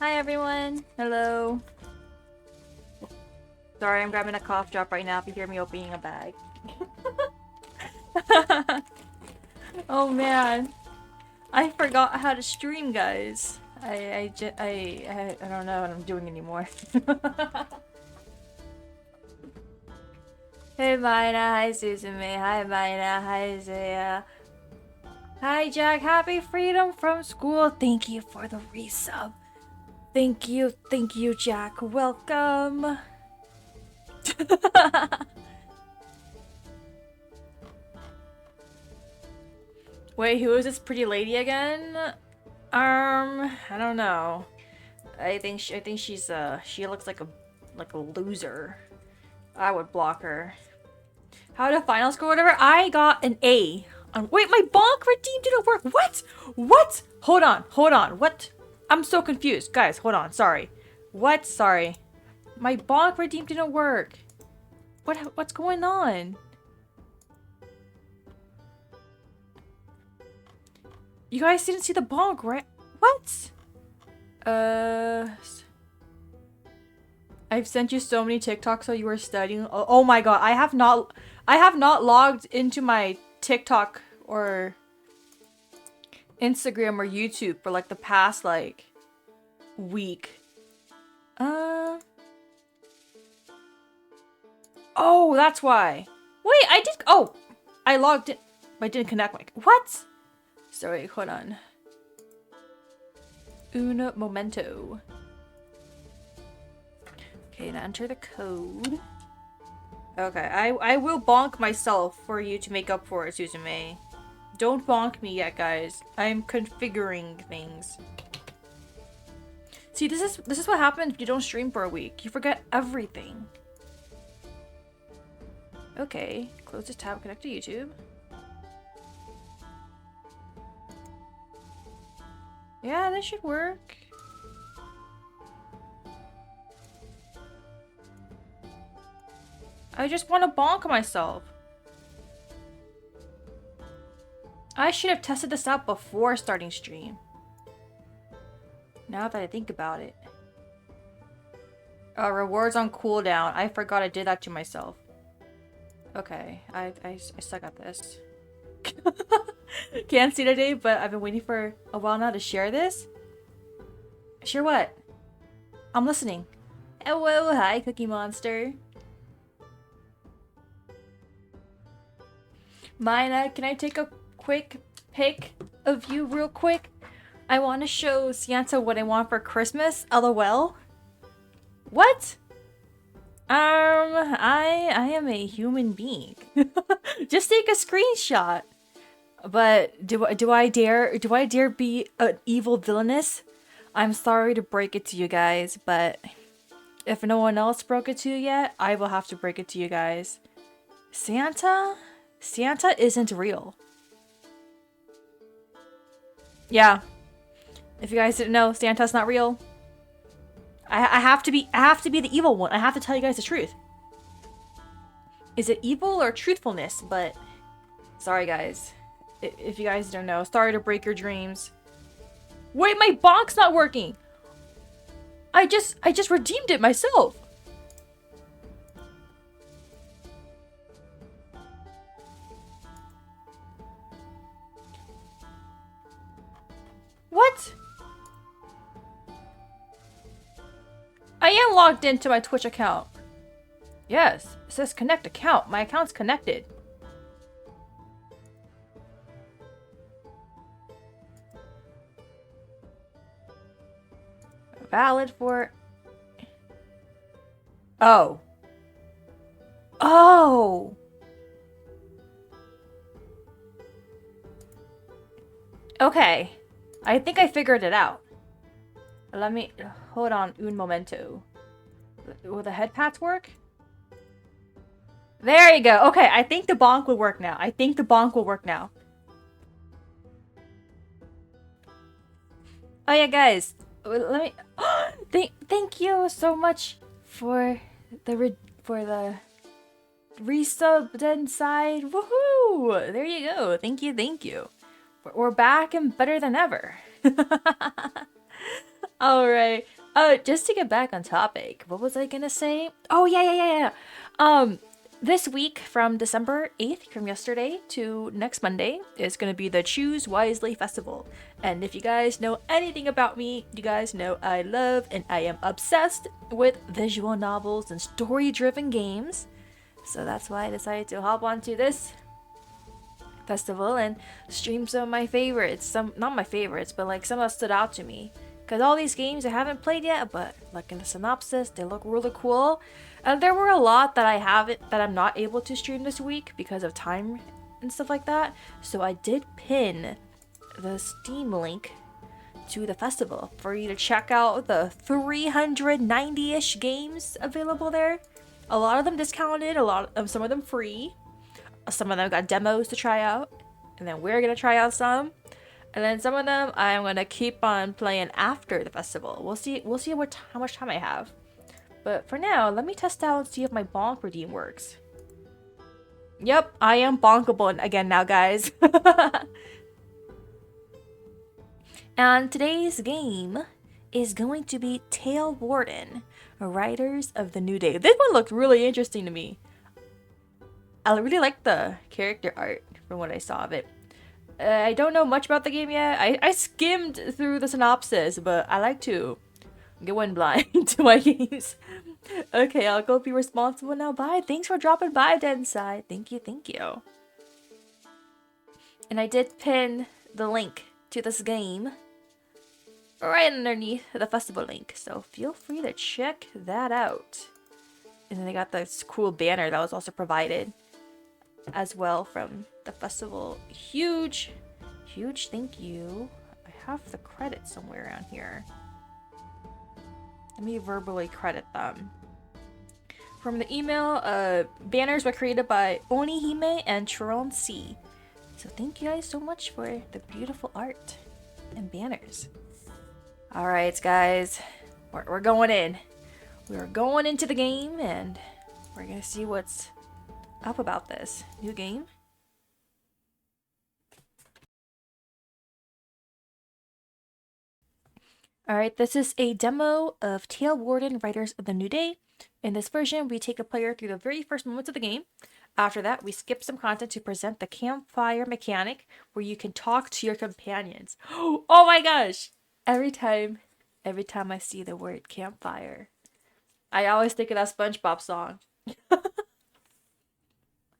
Hi everyone. Hello. Sorry, I'm grabbing a cough drop right now if you hear me opening a bag. Oh man. I forgot how to stream, guys. I don't know what I'm doing anymore. Hey Maina, hi Suzume, hi Maina, hi Zaya. Hi Jack, happy freedom from school. Thank you for the resub. Thank you, Jack. Welcome. Wait, who is this pretty lady again? I don't know. I think she's she looks like a loser. I would block her. How to final score whatever? I got an A. Wait, my bonk redeem didn't work. What? What? Hold on. What? I'm so confused. Guys, hold on. Sorry. What? Sorry. My bonk redeem didn't work. What's going on? You guys didn't see the bonk, right? What? I've sent you so many TikToks while you were studying. Oh my god, I have not logged into my TikTok or Instagram or YouTube for like the past like week. Oh, that's why. Wait, I logged in, but I didn't connect my. What? Sorry, hold on. Un momento. Okay, now enter the code. Okay, I will bonk myself for you to make up for it, Suzume. Don't bonk me yet, guys. I'm configuring things. See, this is what happens if you don't stream for a week. You forget everything. Okay, close this tab, connect to YouTube. Yeah, this should work. I just want to bonk myself. I should have tested this out before starting stream. Now that I think about it. Rewards on cooldown. I forgot I did that to myself. Okay, I suck at this. Can't see today, but I've been waiting for a while now to share this. Share what? I'm listening. Hello, hi, Cookie Monster. Maina, can I take a quick pic of you real quick? I want to show Santa what I want for Christmas. LOL. What? I am a human being. Just take a screenshot. But do I dare be an evil villainess? I'm sorry to break it to you guys, but if no one else broke it to you yet, I will have to break it to you guys. Santa isn't real. Yeah. If you guys didn't know, Santa's not real. I have to be the evil one. I have to tell you guys the truth. Is it evil or truthfulness? But sorry guys. If you guys don't know, sorry to break your dreams. Wait, my bonk's not working. I just redeemed it myself. What? I am logged into my Twitch account. Yes, it says connect account. My account's connected. Valid for... Oh. Oh! Okay. I think I figured it out. Let me... Hold on un momento. Will the head pats work? There you go. Okay, I think the bonk will work now. Oh yeah, guys. Let me... Thank you so much for the resub inside. Woohoo! There you go. Thank you. We're back and better than ever. All right. Just to get back on topic, what was I gonna say? Oh yeah. This week from December 8th, from yesterday to next Monday, is gonna be the Choose Wisely Festival. And if you guys know anything about me, you guys know I love and I am obsessed with visual novels and story-driven games. So that's why I decided to hop onto this festival and stream some of my favorites. Some, not my favorites, but like some that stood out to me. Because all these games I haven't played yet, but like in the synopsis, they look really cool. And there were a lot that I'm not able to stream this week because of time and stuff like that. So I did pin the Steam link to the festival for you to check out the 390-ish games available there. A lot of them discounted, some of them free. Some of them got demos to try out, and then we're gonna try out some. And then some of them I'm gonna keep on playing after the festival. We'll see how much time I have. But for now, let me test out and see if my bonk redeem works. Yep, I am bonkable again now, guys. And today's game is going to be Talewarden, Riders of the New Day. This one looked really interesting to me. I really like the character art from what I saw of it. I don't know much about the game yet. I skimmed through the synopsis, but I like to go in blind to my games. Okay, I'll go be responsible now. Bye. Thanks for dropping by, Densai. Thank you. And I did pin the link to this game right underneath the festival link, so feel free to check that out. And then they got this cool banner that was also provided as well from the festival. Huge thank you. I have the credit somewhere around here. Let me verbally credit them. From the email, banners were created by Onihime and Chiron C. So thank you guys so much for the beautiful art and banners. Alright guys, we're going in. We're going into the game and we're gonna see what's up about this new game. Alright, this is a demo of Talewarden Riders of the New Day. In this version, we take a player through the very first moments of the game. After that, we skip some content to present the campfire mechanic where you can talk to your companions. Oh my gosh! Every time I see the word campfire, I always think of that SpongeBob song.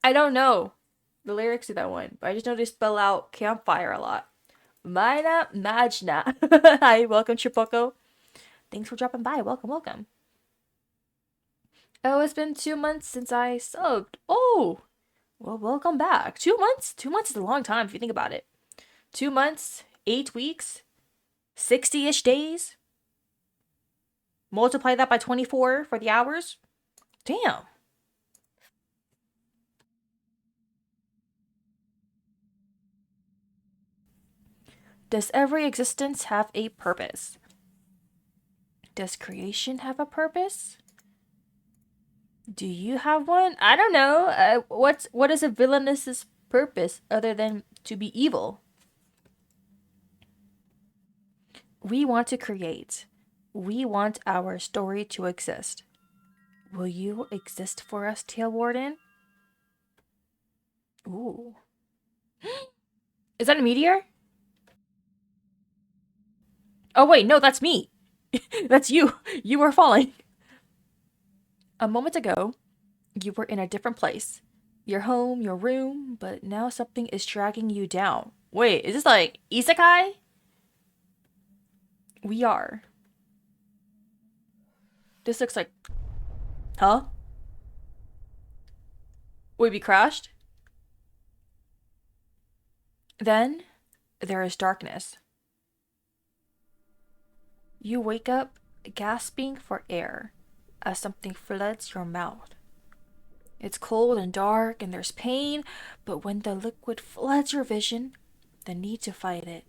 I don't know the lyrics to that one, but I just know they spell out campfire a lot. Maina Lilac. Hi, welcome Chipoko. Thanks for dropping by. Welcome. Oh, it's been 2 months since I subbed. Oh, well, welcome back. 2 months? 2 months is a long time if you think about it. 2 months, 8 weeks, 60-ish days. Multiply that by 24 for the hours. Damn. Does every existence have a purpose? Does creation have a purpose? Do you have one? I don't know. What is a villainess's purpose other than to be evil? We want to create. We want our story to exist. Will you exist for us, Talewarden? Ooh. Is that a meteor? Oh wait, no, that's me. That's you. You are falling. A moment ago, you were in a different place. Your home, your room, but now something is dragging you down. Wait, is this like isekai? We are. This looks like... Huh? Wait, we crashed? Then, there is darkness. You wake up gasping for air as something floods your mouth. It's cold and dark and there's pain, but when the liquid floods your vision, the need to fight it,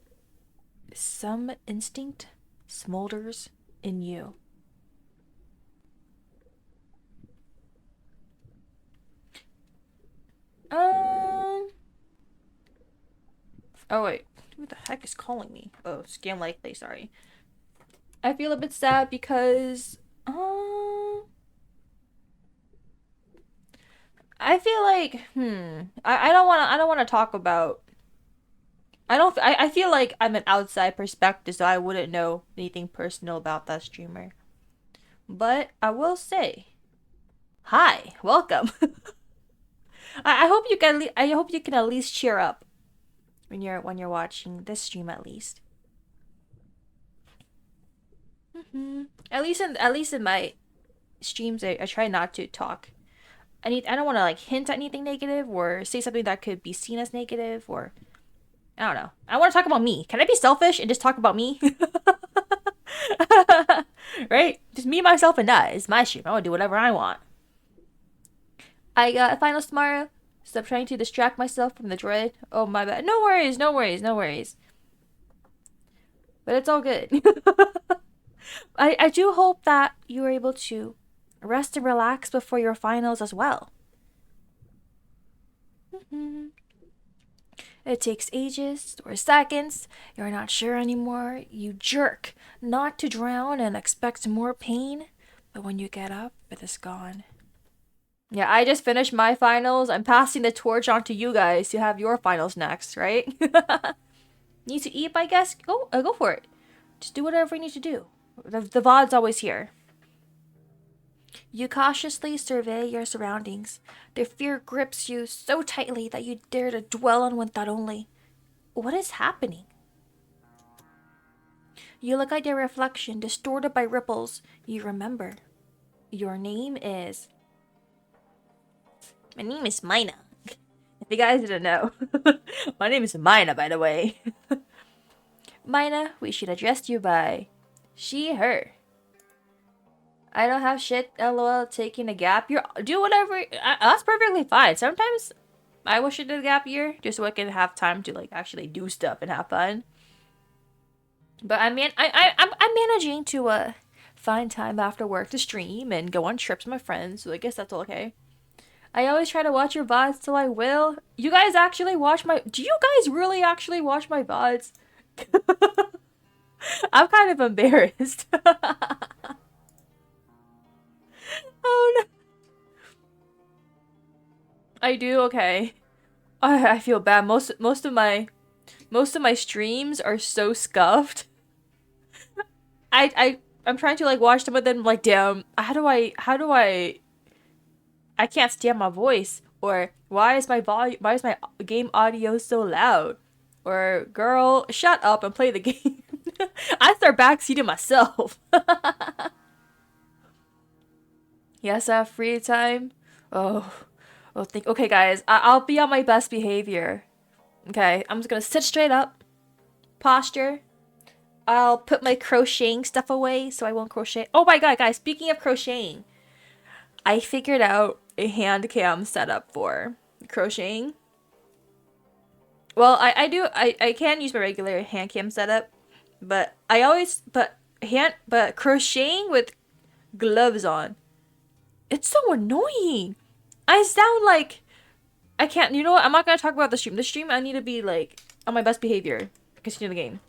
some instinct smolders in you. Oh wait, who the heck is calling me? Oh, Scam Likely, sorry. I feel a bit sad because I feel like I don't wanna talk about I feel like I'm an outside perspective, so I wouldn't know anything personal about that streamer. But I will say, hi, welcome. I hope you can I hope you can at least cheer up when you're watching this stream at least. At least in my streams, I try not to talk. I don't want to like hint at anything negative or say something that could be seen as negative or I don't know. I want to talk about me. Can I be selfish and just talk about me? Right? Just me, myself, and I. It's my stream. I want to do whatever I want. I got finals tomorrow. Stop trying to distract myself from the dread. Oh my bad. No worries, no worries, no worries. But it's all good. I do hope that you are able to rest and relax before your finals as well. It takes ages or seconds. You're not sure anymore. You jerk, not to drown and expect more pain. But when you get up, it is gone. Yeah, I just finished my finals. I'm passing the torch on to you guys to have your finals next, right? Need to eat, I guess? Go for it. Just do whatever you need to do. The VOD's always here. You cautiously survey your surroundings. The fear grips you so tightly that you dare to dwell on one thought only. What is happening? You look at your reflection, distorted by ripples. You remember. Your name is... My name is Maina. If you guys didn't know. My name is Maina, by the way. Maina, we should address you by... she, her. I don't have shit, lol, taking a gap year. Do whatever. That's perfectly fine. Sometimes I wish I did a gap year just so I can have time to like actually do stuff and have fun. But I'm managing to find time after work to stream and go on trips with my friends, so I guess that's okay. I always try to watch your VODs, so I will. You guys actually watch my... Do you guys really actually watch my VODs? I'm kind of embarrassed. Oh no. I do, okay. I feel bad. Most of my streams are so scuffed. I'm trying to like watch them, but then I'm like, damn, how do I can't stand my voice, or why is my game audio so loud, or girl, shut up and play the game. I start backseating myself. Yes, I have free time. Okay, guys, I'll be on my best behavior. Okay, I'm just gonna sit straight up, posture. I'll put my crocheting stuff away so I won't crochet. Oh my god, guys, speaking of crocheting, I figured out a hand cam setup for crocheting. Well, I can use my regular hand cam setup, but but crocheting with gloves on, it's so annoying. I sound like I can't. You know what? I'm not gonna talk about the stream. The stream, I need to be like on my best behavior. Continue the game.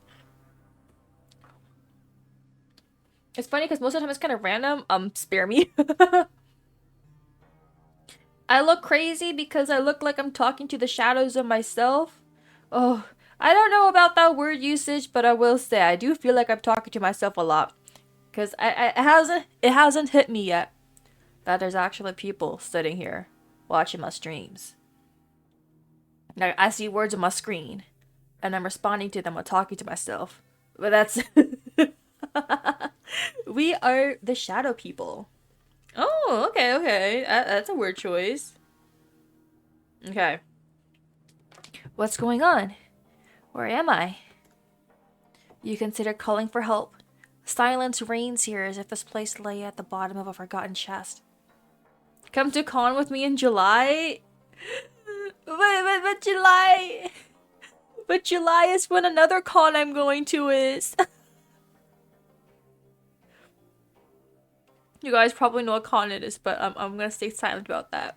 It's funny because most of the time it's kind of random. Spare me. I look crazy because I look like I'm talking to the shadows of myself. Oh, I don't know about that word usage, but I will say I do feel like I'm talking to myself a lot. Because it hasn't hit me yet that there's actually people sitting here watching my streams. Now, I see words on my screen, and I'm responding to them while talking to myself. But that's... We are the shadow people. Oh, okay. That's a weird choice. Okay. What's going on? Where am I? You consider calling for help. Silence reigns here as if this place lay at the bottom of a forgotten chest. Come to con with me in July? But July... But July is when another con I'm going to is. You guys probably know what con it is, but I'm gonna stay silent about that.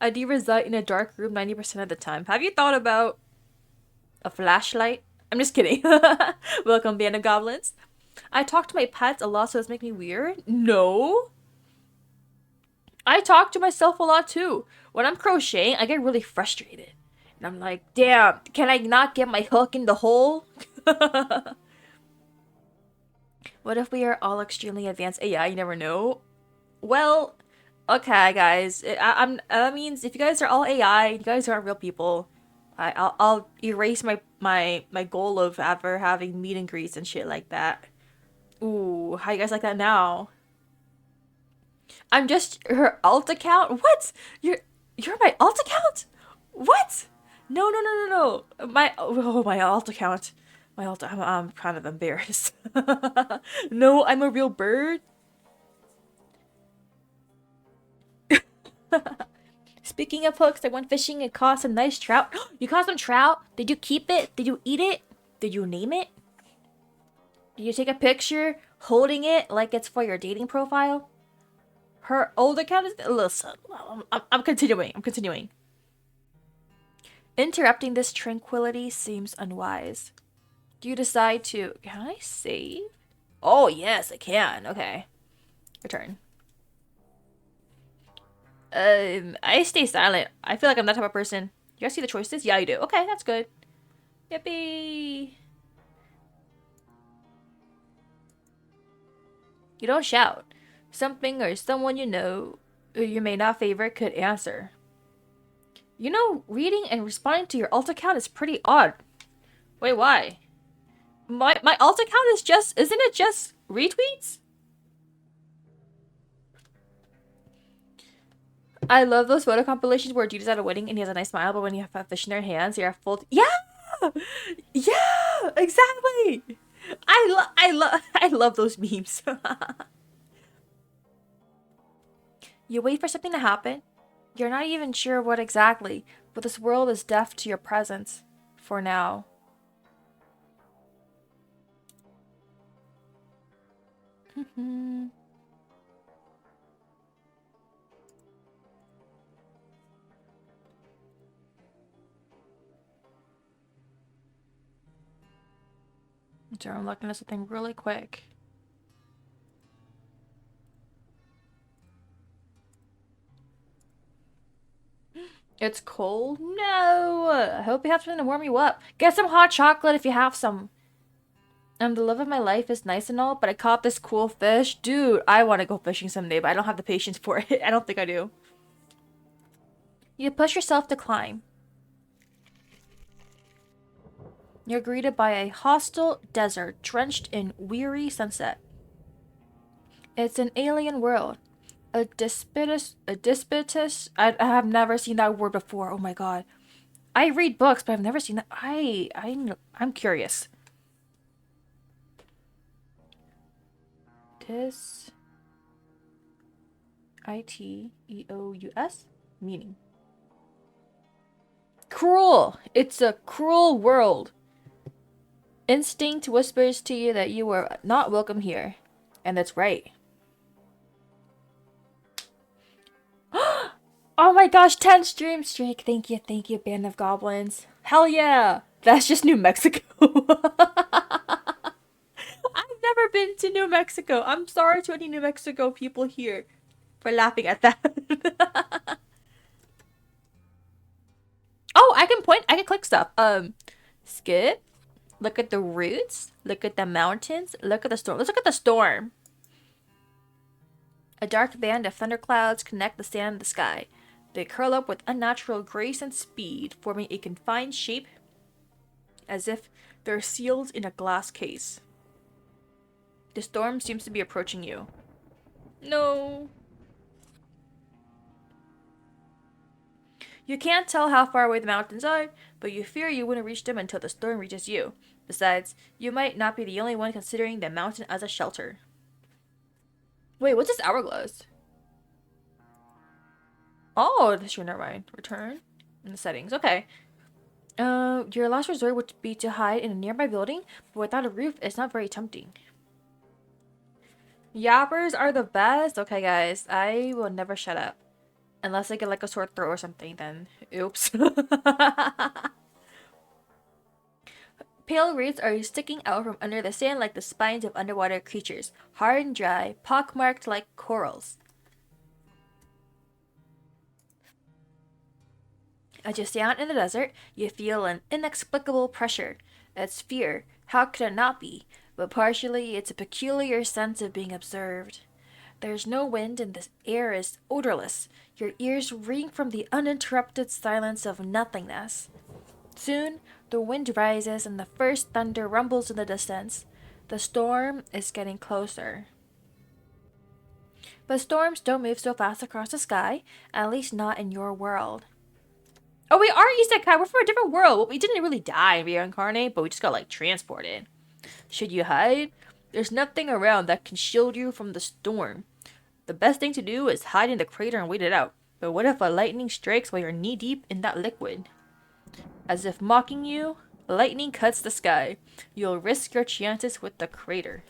I do reside in a dark room 90% of the time. Have you thought about a flashlight? I'm just kidding. Welcome, Band of Goblins. I talk to my pets a lot, so it's making me weird? No. I talk to myself a lot too. When I'm crocheting, I get really frustrated. And I'm like, damn, can I not get my hook in the hole? What if we are all extremely advanced AI? You never know. Well, okay, guys. That means if you guys are all AI, you guys aren't real people. I'll erase my goal of ever having meet and greets and shit like that. Ooh, how you guys like that now? I'm just her alt account. What? You're my alt account? What? No, no, no, no, no. My alt account. I'm kind of embarrassed. No, I'm a real bird. Speaking of hooks, I went fishing and caught some nice trout. You caught some trout? Did you keep it? Did you eat it? Did you name it? Did you take a picture holding it like it's for your dating profile? Her old account is. Listen, I'm continuing. I'm continuing. Interrupting this tranquility seems unwise. Do you decide to. Can I save? Oh, yes, I can. Okay. Return. I stay silent. I feel like I'm that type of person. You guys see the choices? Yeah, you do. Okay, that's good. Yippee. You don't shout. Something or someone you know or you may not favor could answer. You know, reading and responding to your alt account is pretty odd. Wait, why? My alt account is just, isn't it just retweets? I love those photo compilations where dude is at a wedding and he has a nice smile, but when you have a fish in their hands, you're full. Yeah, yeah, exactly. I love those memes. You wait for something to happen. You're not even sure what exactly, but this world is deaf to your presence. For now. So I'm looking at something really quick. It's cold? No! I hope you have something to warm you up. Get some hot chocolate if you have some. The love of my life is nice and all, but I caught this cool fish. Dude, I want to go fishing someday, but I don't have the patience for it. I don't think I do. You push yourself to climb. You're greeted by a hostile desert drenched in weary sunset. It's an alien world. A disputous. I have never seen that word before. Oh my god. I read books, but I've never seen that. I'm curious. This iteous meaning. Cruel. It's a cruel world. Instinct whispers to you that you are not welcome here. And that's right. Oh my gosh, 10 stream streak. Thank you, Band of Goblins. Hell yeah. That's just New Mexico. I've never been to New Mexico. I'm sorry to any New Mexico people here for laughing at that. Oh, I can click stuff. Skip. Look at the roots. Look at the mountains. Look at the storm. Let's look at the storm. A dark band of thunderclouds connect the sand and the sky. They curl up with unnatural grace and speed, forming a confined shape as if they're sealed in a glass case. The storm seems to be approaching you. No. You can't tell how far away the mountains are, but you fear you wouldn't reach them until the storm reaches you. Besides, you might not be the only one considering the mountain as a shelter. Wait, what's this hourglass? Oh, this year, never mind. Return in the settings. Okay. Your last resort would be to hide in a nearby building, but without a roof, it's not very tempting. Yappers are the best. Okay, guys, I will never shut up. Unless I get like a sore throat or something, then oops. Pale roots are sticking out from under the sand like the spines of underwater creatures, hard and dry, pockmarked like corals. As you stand in the desert, you feel an inexplicable pressure. It's fear. How could it not be? But partially, it's a peculiar sense of being observed. There's no wind and the air is odorless. Your ears ring from the uninterrupted silence of nothingness. Soon, the wind rises and the first thunder rumbles in the distance. The storm is getting closer. But storms don't move so fast across the sky, at least not in your world. Oh, we are isekai. We're from a different world. Well, we didn't really die and reincarnate, but we just got, like, transported. Should you hide? There's nothing around that can shield you from the storm. The best thing to do is hide in the crater and wait it out. But what if a lightning strikes while you're knee-deep in that liquid? As if mocking you, lightning cuts the sky. You'll risk your chances with the crater.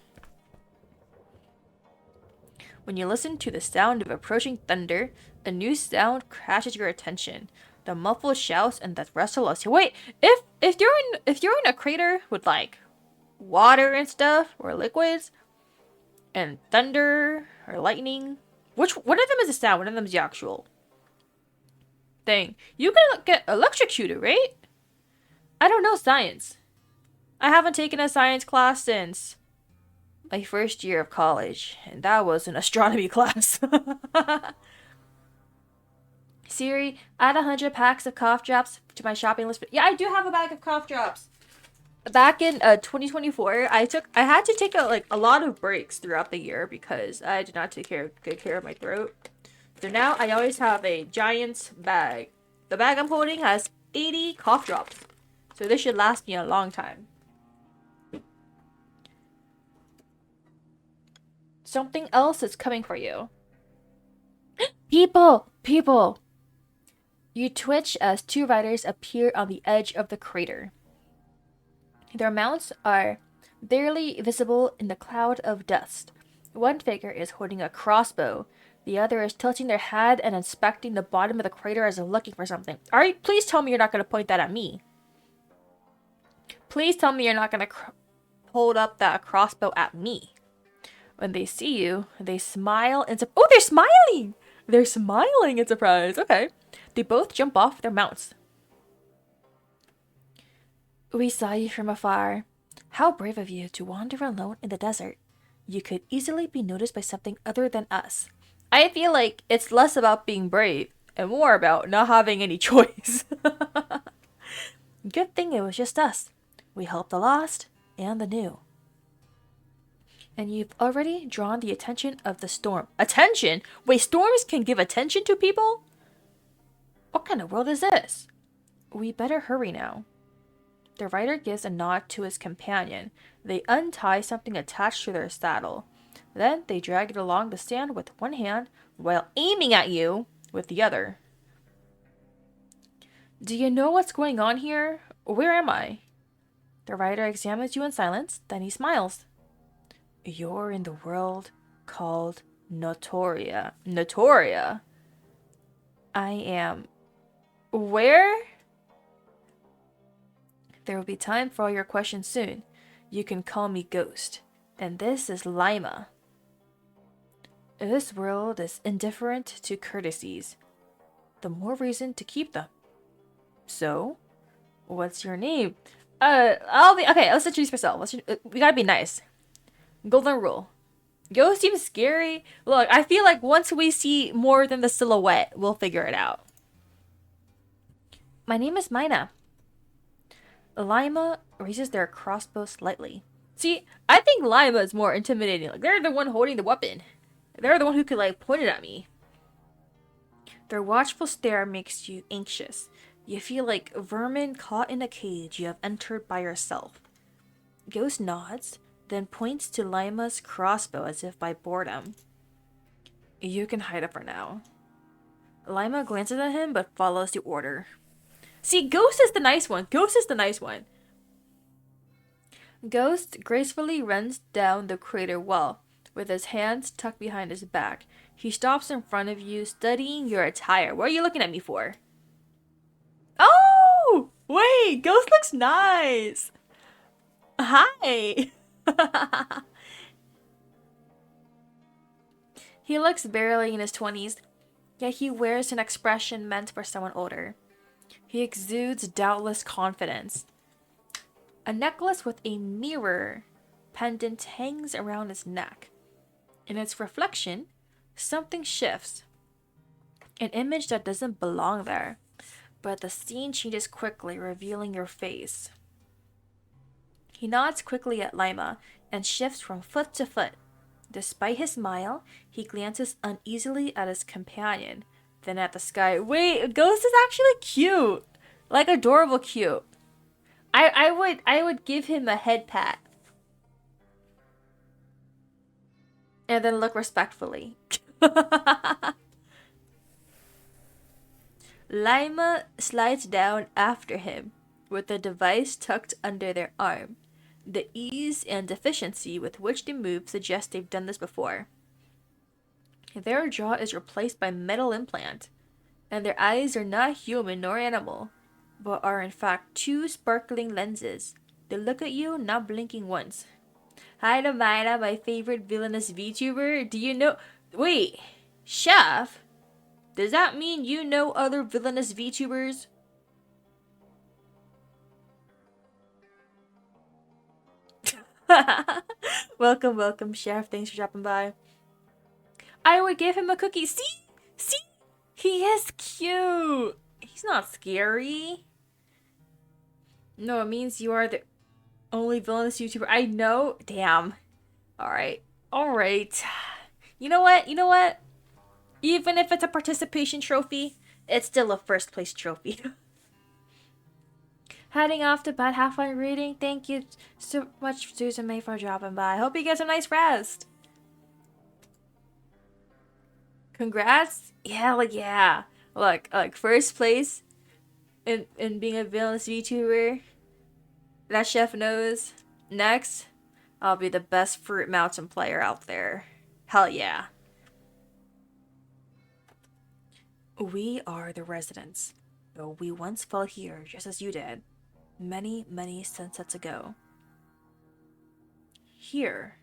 When you listen to the sound of approaching thunder, a new sound catches your attention. The muffled shouts and the rustle of... Wait, if you're in a crater with, like, water and stuff, or liquids, and thunder, or lightning, one of them is a sound, one of them is the actual thing. You can get electrocuted, right? I don't know science. I haven't taken a science class since my first year of college, and that was an astronomy class. Siri, add 100 packs of cough drops to my shopping list. Yeah, I do have a bag of cough drops. Back in 2024, I had to take a lot of breaks throughout the year because I did not take good care of my throat. So now I always have a giant bag. The bag I'm holding has 80 cough drops. So this should last me a long time. Something else is coming for you. People! You twitch as two riders appear on the edge of the crater. Their mounts are barely visible in the cloud of dust. One figure is holding a crossbow. The other is tilting their head and inspecting the bottom of the crater as if looking for something. Alright, please tell me you're not going to point that at me. Please tell me you're not going to hold up that crossbow at me. When they see you, they smile and... Oh, they're smiling! They're smiling in surprise. Okay. They both jump off their mounts. We saw you from afar. How brave of you to wander alone in the desert. You could easily be noticed by something other than us. I feel like it's less about being brave and more about not having any choice. Good thing it was just us. We helped the lost and the new. And you've already drawn the attention of the storm. Attention? Wait, storms can give attention to people? What kind of world is this? We better hurry now. The rider gives a nod to his companion. They untie something attached to their saddle. Then they drag it along the sand with one hand while aiming at you with the other. Do you know what's going on here? Where am I? The rider examines you in silence, then he smiles. You're in the world called Notoria. Notoria? I am. Where? There will be time for all your questions soon. You can call me Ghost. And this is Lima. This world is indifferent to courtesies. The more reason to keep them. So, what's your name? Okay, let's introduce myself. We gotta be nice. Golden rule. Ghost seems scary. Look, I feel like once we see more than the silhouette, we'll figure it out. My name is Maina. Lima raises their crossbow slightly. See, I think Lima is more intimidating. Like, they're the one holding the weapon. They're the one who could, like, point it at me. Their watchful stare makes you anxious. You feel like vermin caught in a cage you have entered by yourself. Ghost nods, then points to Lima's crossbow as if by boredom. You can hide it for now. Lima glances at him but follows the order. See, Ghost is the nice one. Ghost is the nice one. Ghost gracefully runs down the crater wall, with his hands tucked behind his back. He stops in front of you, studying your attire. What are you looking at me for? Oh! Wait, Ghost looks nice! Hi! He looks barely in his 20s, yet he wears an expression meant for someone older. He exudes doubtless confidence. A necklace with a mirror pendant hangs around his neck. In its reflection, something shifts. An image that doesn't belong there. But the scene changes quickly, revealing your face. He nods quickly at Lima and shifts from foot to foot. Despite his smile, he glances uneasily at his companion, then at the sky. Wait, Ghost is actually cute. Like adorable cute. I would give him a head pat. And then look respectfully. Lima slides down after him, with the device tucked under their arm. The ease and efficiency with which they move suggests they've done this before. Their jaw is replaced by metal implant, and their eyes are not human nor animal, but are in fact two sparkling lenses. They look at you, not blinking once. Hi to Maina, my favorite villainous VTuber. Do you know... Wait, Chef? Does that mean you know other villainous VTubers? Welcome, welcome, Chef. Thanks for dropping by. I would give him a cookie. See? See? He is cute. He's not scary. No, it means you are the only villainous YouTuber I know. Damn. Alright. Alright. You know what? You know what? Even if it's a participation trophy, it's still a first place trophy. Heading off to bed, have fun reading. Thank you so much, Susan May, for dropping by. Hope you get some nice rest. Congrats. Yeah, like, yeah. Look, first place in being a villainous VTuber. That Chef knows. Next, I'll be the best Fruit Mountain player out there. Hell yeah. We are the residents, though we once fell here just as you did, many, many sunsets ago. Here.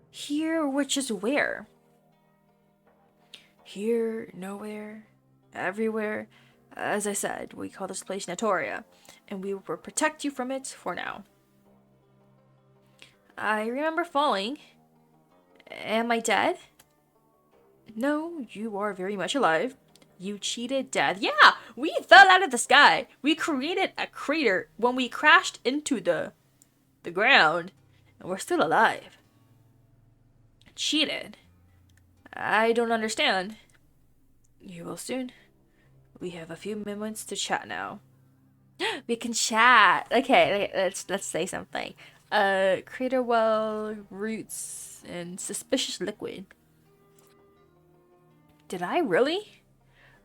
Here, which is where? Here, nowhere, everywhere. As I said, we call this place Notoria, and we will protect you from it for now. I remember falling. Am I dead? No, you are very much alive. You cheated death. Yeah, we fell out of the sky. We created a crater when we crashed into the ground, and we're still alive. Cheated? I don't understand. You will soon. We have a few moments to chat now. We can chat. Okay, let's say something. Crater well, roots, and suspicious liquid. Did I really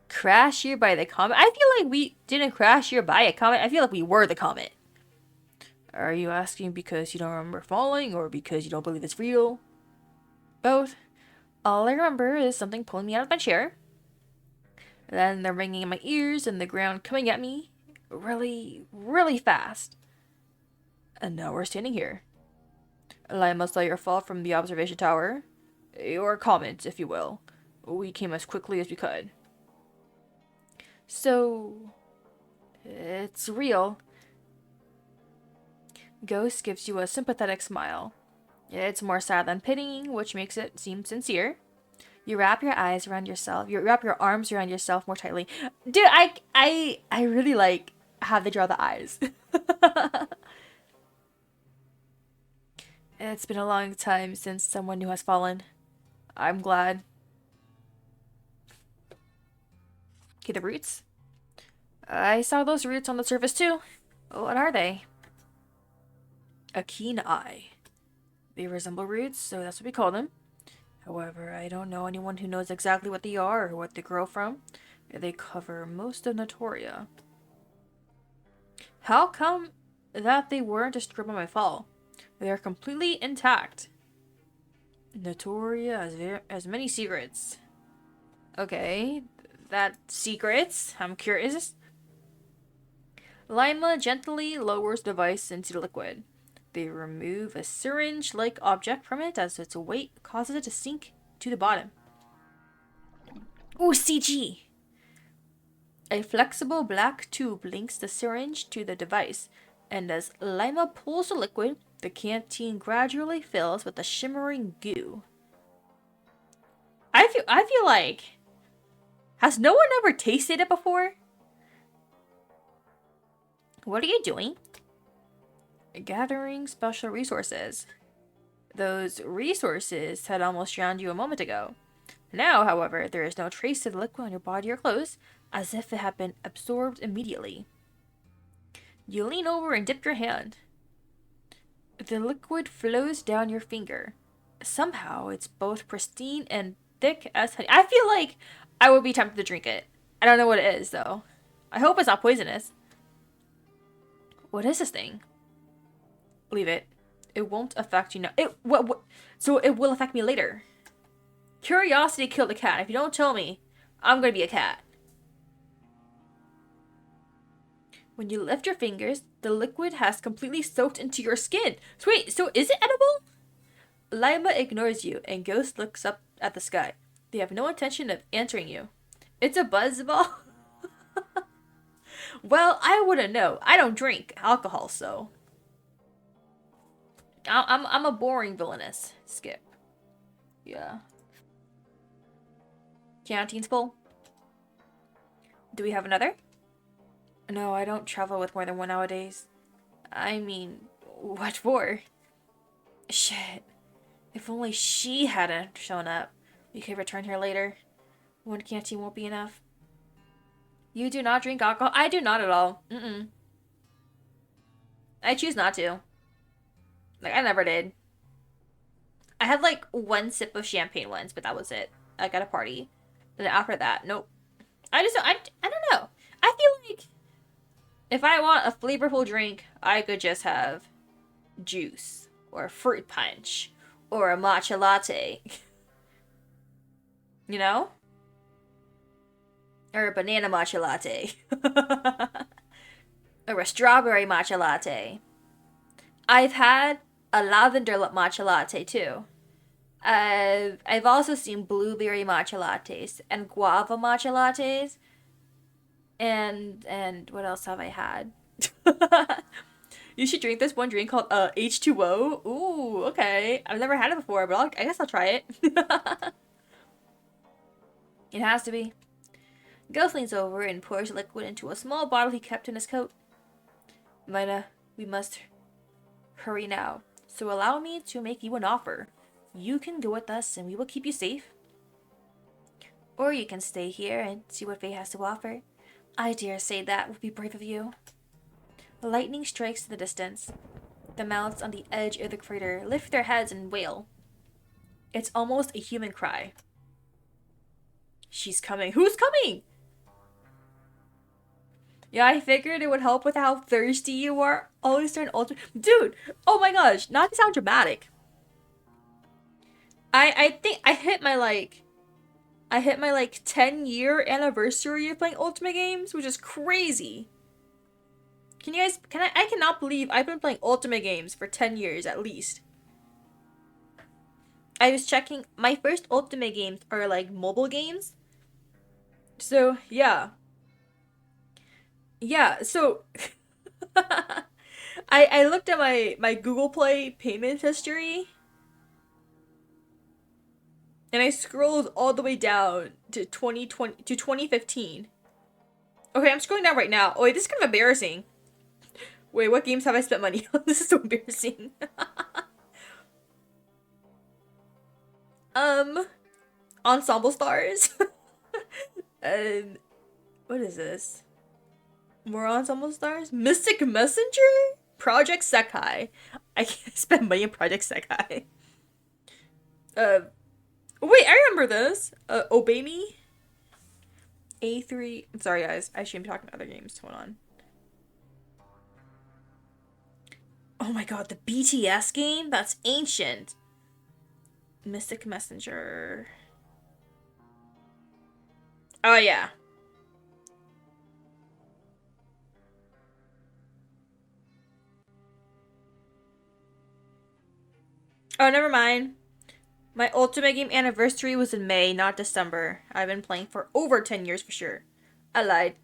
crash here by the comet? I feel like we didn't crash here by a comet. I feel like we were the comet. Are you asking because you don't remember falling or because you don't believe it's real? Both. All I remember is something pulling me out of my chair. Then the ringing in my ears and the ground coming at me really, really fast. And now we're standing here. Lima saw your fall from the observation tower. Your comment, if you will. We came as quickly as we could. So, it's real. Ghost gives you a sympathetic smile. It's more sad than pitying, which makes it seem sincere. You wrap your eyes around yourself. You wrap your arms around yourself more tightly. Dude, I really like how they draw the eyes. It's been a long time since someone new has fallen. I'm glad. Okay, the roots. I saw those roots on the surface too. What are they? A keen eye. They resemble roots, so that's what we call them. However, I don't know anyone who knows exactly what they are or what they grow from. They cover most of Notoria. How come that they weren't destroyed by my fall? They are completely intact. Notoria has many secrets. Okay, that secrets? I'm curious. Lima gently lowers the device into the liquid. They remove a syringe-like object from it as its weight causes it to sink to the bottom. Ooh, CG! A flexible black tube links the syringe to the device, and as Lima pulls the liquid, the canteen gradually fills with a shimmering goo. I feel like... Has no one ever tasted it before? What are you doing? Gathering special resources. Those resources had almost drowned you a moment ago. Now, however, there is no trace of the liquid on your body or clothes, as if it had been absorbed immediately. You lean over and dip your hand. The liquid flows down your finger. Somehow, it's both pristine and thick as honey. I feel like I would be tempted to drink it. I don't know what it is, though. I hope it's not poisonous. What is this thing? Leave it. It won't affect you now. So it will affect me later. Curiosity killed the cat. If you don't tell me, I'm gonna be a cat. When you lift your fingers, the liquid has completely soaked into your skin. So wait, so is it edible? Lima ignores you, and Ghost looks up at the sky. They have no intention of answering you. It's a buzzball? Well, I wouldn't know. I don't drink alcohol, so... I'm a boring villainess. Skip. Yeah. Canteen's full. Do we have another? No, I don't travel with more than one nowadays. I mean, what for? Shit. If only she hadn't shown up, we could return here later. One canteen won't be enough. You do not drink alcohol? I do not at all. I choose not to. Like, I never did. I had like one sip of champagne once, but that was it. Like at a party. Then after that, nope. I don't know. I feel like if I want a flavorful drink, I could just have juice or a fruit punch or a matcha latte. You know? Or a banana matcha latte. Or a strawberry matcha latte. I've had a lavender matcha latte too. I've also seen blueberry matcha lattes and guava matcha lattes. And what else have I had? You should drink this one drink called H2O. Ooh, okay. I've never had it before, but I guess I'll try it. It has to be. Ghost leans over and pours liquid into a small bottle he kept in his coat. Maina, we must hurry now, so allow me to make you an offer. You can go with us and we will keep you safe. Or you can stay here and see what fate has to offer. I dare say that would be brave of you. Lightning strikes in the distance. The mouths on the edge of the crater lift their heads and wail. It's almost a human cry. She's coming. Who's coming? Yeah, I figured it would help with how thirsty you are. Always turn ultra... Dude! Oh my gosh, not to sound dramatic. I think I hit my 10-year anniversary of playing Ultimate games, which is crazy. I cannot believe I've been playing Ultimate games for 10 years at least. I was checking, my first Ultimate games are like mobile games. So, yeah. Yeah, so I looked at my Google Play payment history. And I scrolled all the way down to 2015. Okay, I'm scrolling down right now. Oh wait, this is kind of embarrassing. Wait, what games have I spent money on? This is so embarrassing. Ensemble Stars. What is this? More Ensemble Stars? Mystic Messenger? Project Sekai. I can't spend money on Project Sekai. Wait, I remember this. Obey Me? A3. I'm sorry, guys. I shouldn't be talking about other games. Hold on. Oh my god, the BTS game? That's ancient. Mystic Messenger. Oh, yeah. Oh, never mind. My Ultimate Game anniversary was in May, not December. I've been playing for over 10 years for sure. I lied.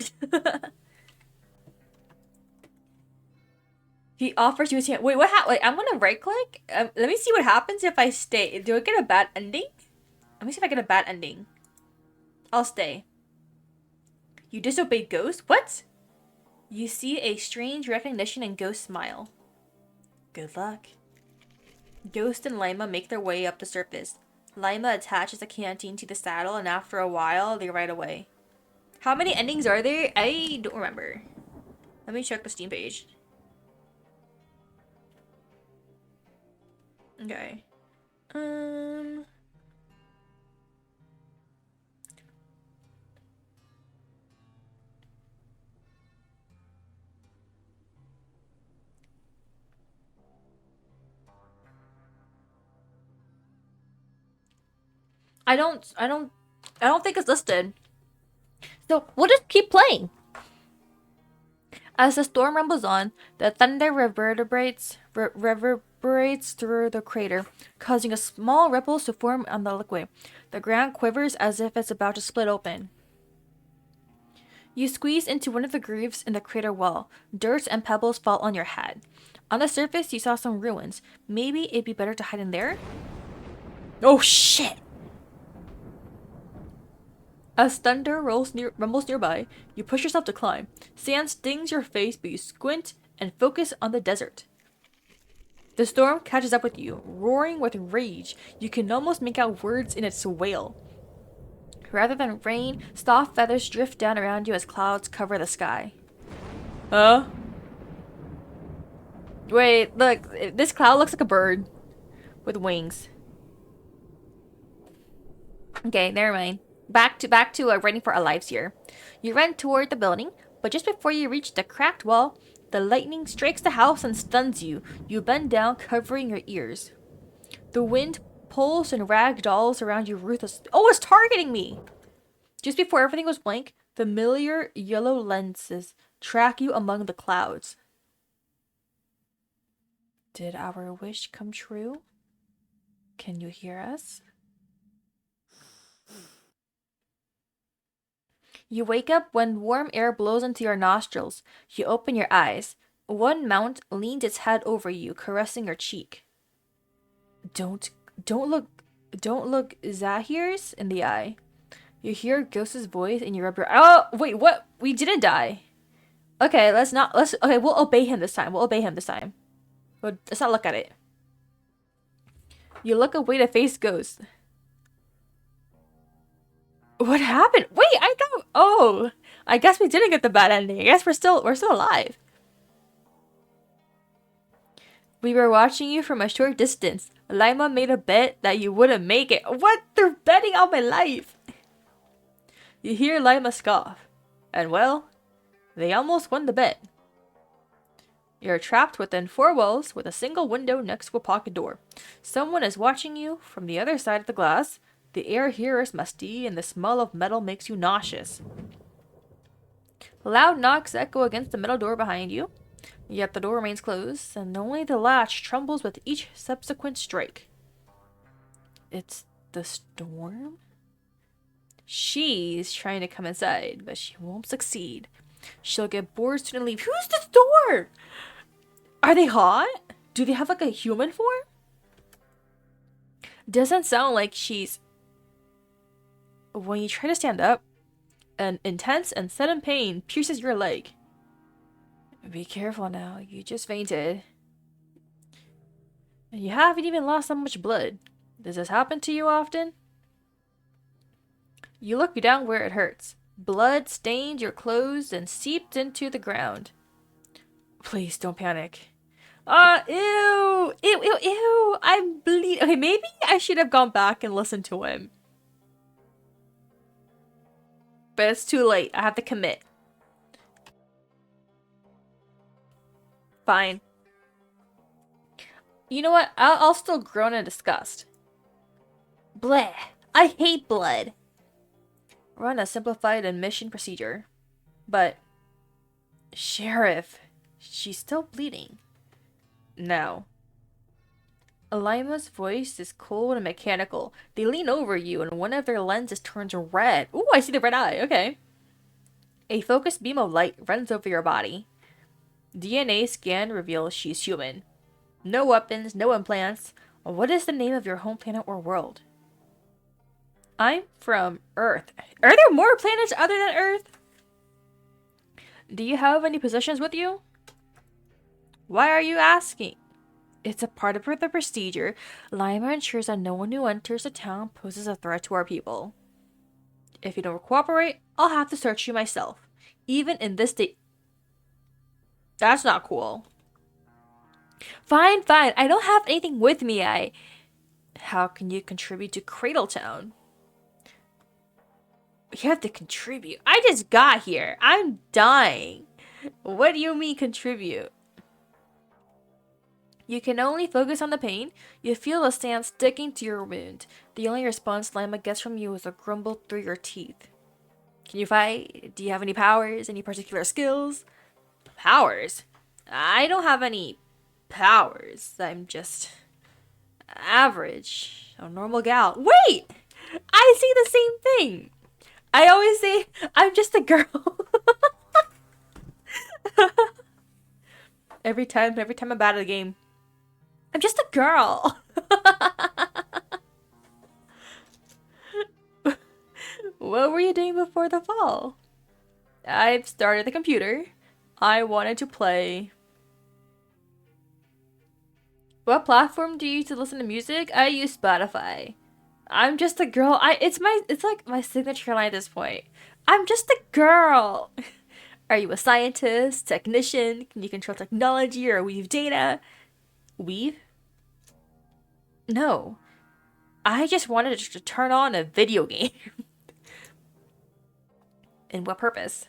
He offers you his hand. Wait, what happened? Wait, I'm gonna right click. Let me see what happens if I stay. Do I get a bad ending? Let me see if I get a bad ending. I'll stay. You disobeyed Ghost? What? You see a strange recognition in Ghost smile. Good luck. Ghost and Lima make their way up the surface. Lima attaches a canteen to the saddle, and after a while, they ride away. How many endings are there? I don't remember. Let me check the Steam page. Okay. I don't think it's listed. So we'll just keep playing. As the storm rumbles on, the thunder reverberates through the crater, causing a small ripples to form on the liquid. The ground quivers as if it's about to split open. You squeeze into one of the grooves in the crater wall. Dirt and pebbles fall on your head. On the surface, you saw some ruins. Maybe it'd be better to hide in there? Oh shit! As thunder rumbles nearby, you push yourself to climb. Sand stings your face, but you squint and focus on the desert. The storm catches up with you, roaring with rage. You can almost make out words in its wail. Rather than rain, soft feathers drift down around you as clouds cover the sky. Huh? Wait, look. This cloud looks like a bird with wings. Okay, never mind. Back to running for our lives here. You run toward the building, but just before you reach the cracked wall, the lightning strikes the house and stuns you. You bend down, covering your ears. The wind pulls and rag dolls around you ruthlessly. Oh, it's targeting me! Just before everything was blank, familiar yellow lenses track you among the clouds. Did our wish come true? Can you hear us? You wake up when warm air blows into your nostrils. You open your eyes. One mount leans its head over you, caressing your cheek. Don't look Zahir's in the eye. You hear Ghost's voice and you rub your. Oh wait, what? We didn't die. Okay, okay, we'll obey him this time. But let's not look at it. You look away to face Ghost. What happened? Wait, I thought. Oh, I guess we didn't get the bad ending. I guess we're still alive. We were watching you from a short distance. Lima made a bet that you wouldn't make it. What? They're betting on my life. You hear Lima scoff. And well, they almost won the bet. You're trapped within 4 walls with a single window next to a pocket door. Someone is watching you from the other side of the glass. The air here is musty, and the smell of metal makes you nauseous. Loud knocks echo against the metal door behind you, yet the door remains closed, and only the latch trembles with each subsequent strike. It's the storm? She's trying to come inside, but she won't succeed. She'll get bored soon and leave. Who's the storm? Are they hot? Do they have like a human form? Doesn't sound like she's... When you try to stand up, an intense and sudden pain pierces your leg. Be careful now, you just fainted. And you haven't even lost that much blood. Does this happen to you often? You look down where it hurts. Blood stained your clothes and seeped into the ground. Please don't panic. Ew! Ew! I'm bleeding. Okay, maybe I should have gone back and listened to him. But it's too late. I have to commit. Fine. You know what? I'll still groan in disgust. Bleh. I hate blood. Run a simplified admission procedure. But... Sheriff, she's still bleeding. No. Lima's voice is cold and mechanical. They lean over you, and one of their lenses turns red. Ooh, I see the red eye. Okay. A focused beam of light runs over your body. DNA scan reveals she's human. No weapons, no implants. What is the name of your home planet or world? I'm from Earth. Are there more planets other than Earth? Do you have any possessions with you? Why are you asking? It's a part of the procedure. Lima ensures that no one who enters the town poses a threat to our people. If you don't cooperate, I'll have to search you myself. Even in this state. That's not cool. Fine, fine. I don't have anything with me. How can you contribute to Cradle Town? You have to contribute. I just got here. I'm dying. What do you mean contribute? You can only focus on the pain. You feel the sand sticking to your wound. The only response Lima gets from you is a grumble through your teeth. Can you fight? Do you have any powers? Any particular skills? Powers? I don't have any powers. I'm just average. A normal gal. Wait! I see the same thing. I always say, I'm just a girl. every time I'm bad at a game. I'm just a girl. What were you doing before the fall? I've started the computer. I wanted to play. What platform do you use to listen to music? I use Spotify. I'm just a girl. It's like my signature line at this point. I'm just a girl. Are you a scientist, technician? Can you control technology or weave data? Weave? No. I just wanted to turn on a video game. And what purpose?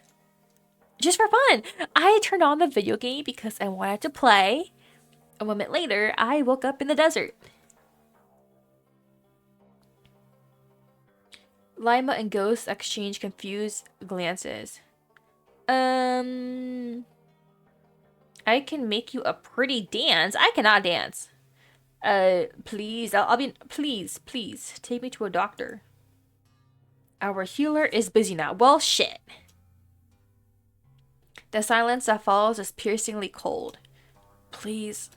Just for fun. I turned on the video game because I wanted to play. A moment later, I woke up in the desert. Lima and Ghost exchange confused glances. I can make you a pretty dance. I cannot dance. Please, please, take me to a doctor. Our healer is busy now. Well, shit. The silence that follows is piercingly cold. Please.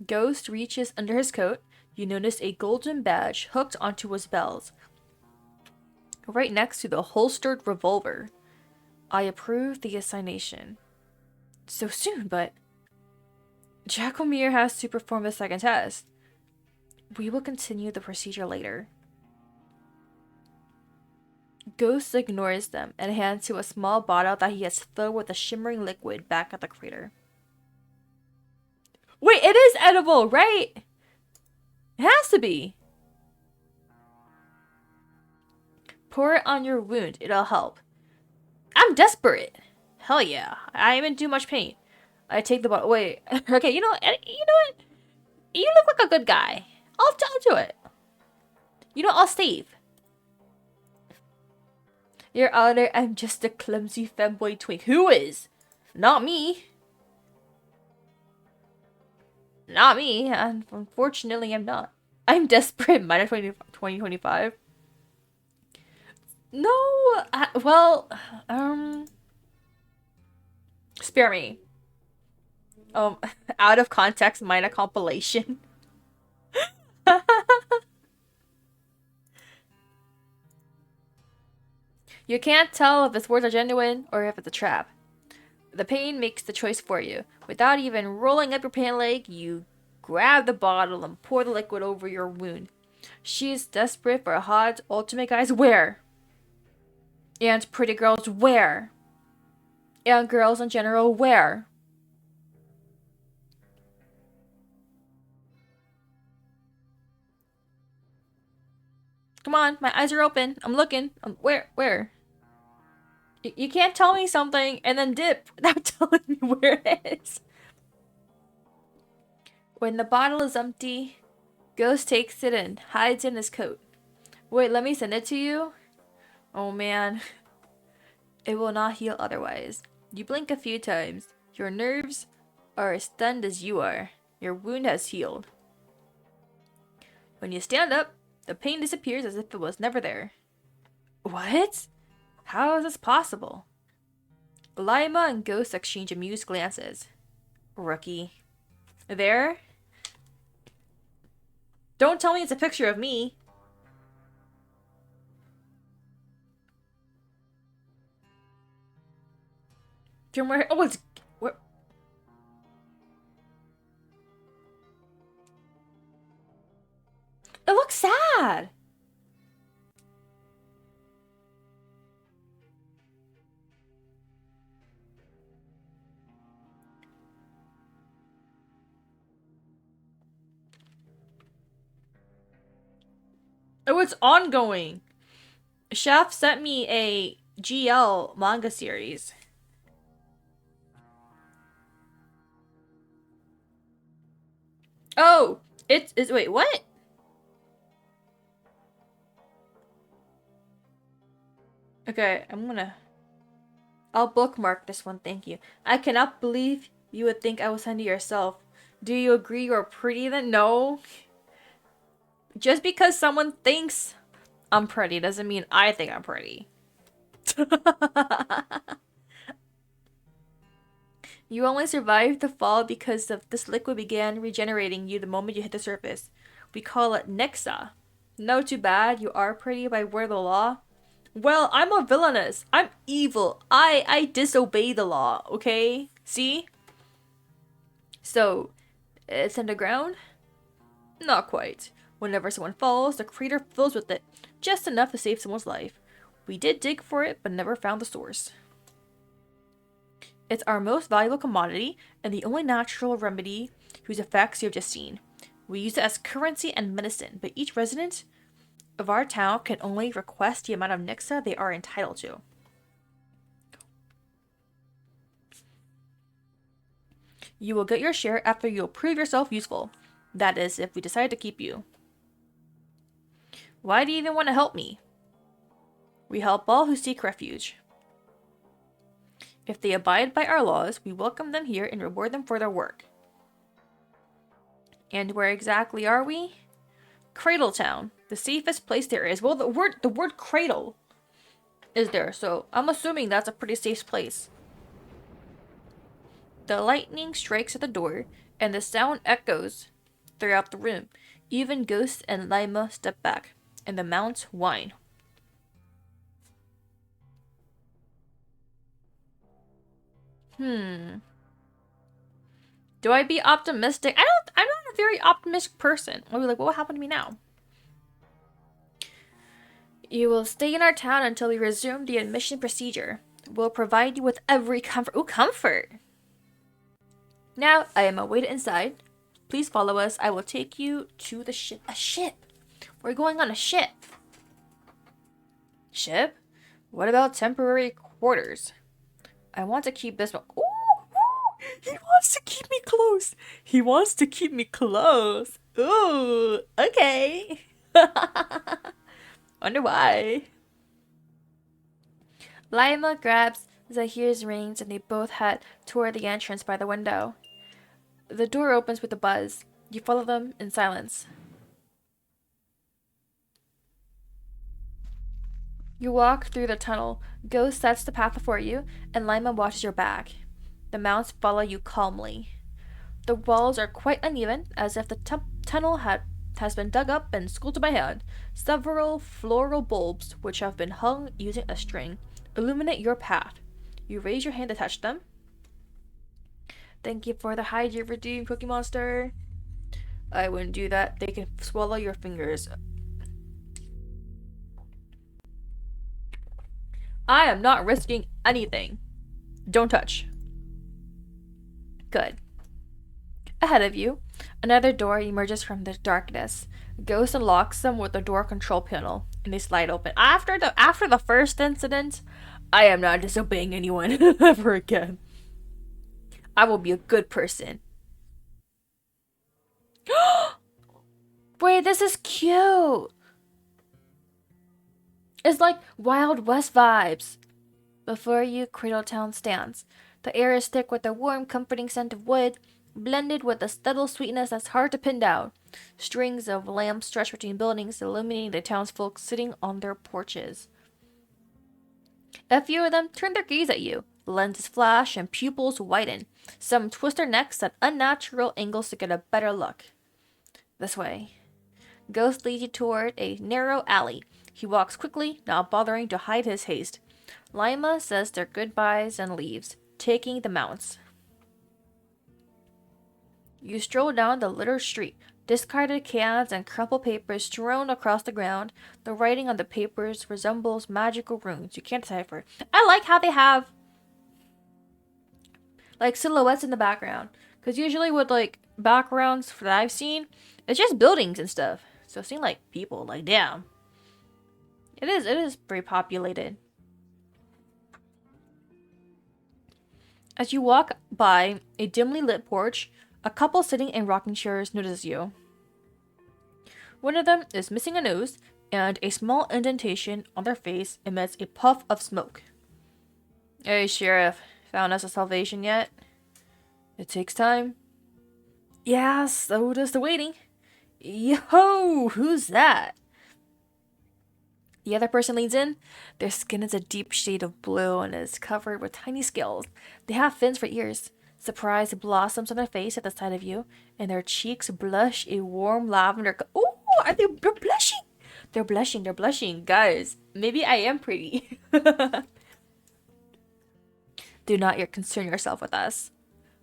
Ghost reaches under his coat. You notice a golden badge hooked onto his belt, right next to the holstered revolver. I approve the assignation. So soon, but Jacomir has to perform the second test. We will continue the procedure later. Ghost ignores them and hands you a small bottle that he has filled with a shimmering liquid back at the crater. Wait, it is edible, right? It has to be. Pour it on your wound. It'll help. I'm desperate. Hell yeah. I am in too much pain. I take the bottle. Wait. Okay, you know what? You look like a good guy. I'll do it. I'll save. Your Honor, I'm just a clumsy femboy twink. Who is? Not me. Not me. And unfortunately, I'm not. I'm desperate. Minus 2025. No. Spare me. Out of context, Maina compilation. You can't tell if his words are genuine or if it's a trap. The pain makes the choice for you. Without even rolling up your pant leg, you grab the bottle and pour the liquid over your wound. She's desperate for hot, ultimate guys. Where? And pretty girls, where? And girls in general, where? Come on, my eyes are open. I'm looking. Where? You can't tell me something and then dip without telling me where it is. When the bottle is empty, Ghost takes it and hides in his coat. Wait, let me send it to you? Oh man. It will not heal otherwise. You blink a few times. Your nerves are as stunned as you are. Your wound has healed. When you stand up, the pain disappears as if it was never there. What? How is this possible? Lima and Ghost exchange amused glances. Rookie. There? Don't tell me it's a picture of me. Oh, it's... What? It looks sad. Oh, it's ongoing. Chef sent me a GL manga series. Oh, it's wait, what? Okay, I'll bookmark this one, thank you. I cannot believe you would think I was sending yourself. Do you agree you're pretty then? No. Just because someone thinks I'm pretty doesn't mean I think I'm pretty. You only survived the fall because of this liquid began regenerating you the moment you hit the surface. We call it Nexa. No, too bad. You are pretty by word of the law. Well, I'm a villainess. I'm evil. I disobey the law, okay? See? So, it's underground? Not quite. Whenever someone falls, the crater fills with it, just enough to save someone's life. We did dig for it, but never found the source. It's our most valuable commodity, and the only natural remedy whose effects you have just seen. We use it as currency and medicine, but each resident of our town can only request the amount of Nixa they are entitled to. You will get your share after you prove yourself useful. That is, if we decide to keep you. Why do you even want to help me? We help all who seek refuge. If they abide by our laws, we welcome them here and reward them for their work. And where exactly are we? Cradle Town, the safest place there is. Well, the word cradle is there, so I'm assuming that's a pretty safe place. The lightning strikes at the door, and the sound echoes throughout the room. Even Ghost and Lima step back, and the mounts whine. Do I be optimistic? I'm not a very optimistic person. I'll be like, what will happen to me now? You will stay in our town until we resume the admission procedure. We'll provide you with every comfort. Ooh, comfort! Now, I am awaited inside. Please follow us. I will take you to the ship. A ship! We're going on a ship. Ship? What about temporary quarters? I want to keep this one. Ooh! He wants to keep me close. He wants to keep me close. Ooh, okay. Wonder why. Lima grabs Zahir's reins and they both head toward the entrance by the window. The door opens with a buzz. You follow them in silence. You walk through the tunnel. Ghost sets the path before you, and Lima watches your back. The mounts follow you calmly. The walls are quite uneven, as if the tunnel has been dug up and sculpted by hand. Several floral bulbs, which have been hung using a string, illuminate your path. You raise your hand to touch them. Thank you for the hide you redeemed, Cookie Monster. I wouldn't do that. They can swallow your fingers. I am not risking anything. Don't touch. Good. Ahead of you, another door emerges from the darkness. Ghost unlocks them with the door control panel, and they slide open. After the first incident, I am not disobeying anyone ever again. I will be a good person. Wait, this is cute. It's like Wild West vibes. Before you, Cradle Town stands. The air is thick with the warm, comforting scent of wood. blended with a subtle sweetness that's hard to pin down. Strings of lamps stretch between buildings, illuminating the townsfolk sitting on their porches. A few of them turn their gaze at you. Lenses flash and pupils widen. Some twist their necks at unnatural angles to get a better look. This way. Ghost leads you toward a narrow alley. He walks quickly, not bothering to hide his haste. Lima says their goodbyes and leaves, taking the mounts. You stroll down the littered street. Discarded cans and crumpled papers strewn across the ground. The writing on the papers resembles magical runes you can't decipher. I like how they have like silhouettes in the background. Because usually with like backgrounds that I've seen, it's just buildings and stuff. So seeing like people, like damn. It is pretty populated. As you walk by a dimly lit porch, a couple sitting in rocking chairs notices you. One of them is missing a nose, and a small indentation on their face emits a puff of smoke. Hey, Sheriff. Found us a salvation yet? It takes time. Yeah, so does the waiting. Yo, who's that? The other person leans in. Their skin is a deep shade of blue and is covered with tiny scales. They have fins for ears. Surprise blossoms on their face at the sight of you, and their cheeks blush a warm lavender. Oh, they're blushing? They're blushing. Guys, maybe I am pretty. Do not yet concern yourself with us.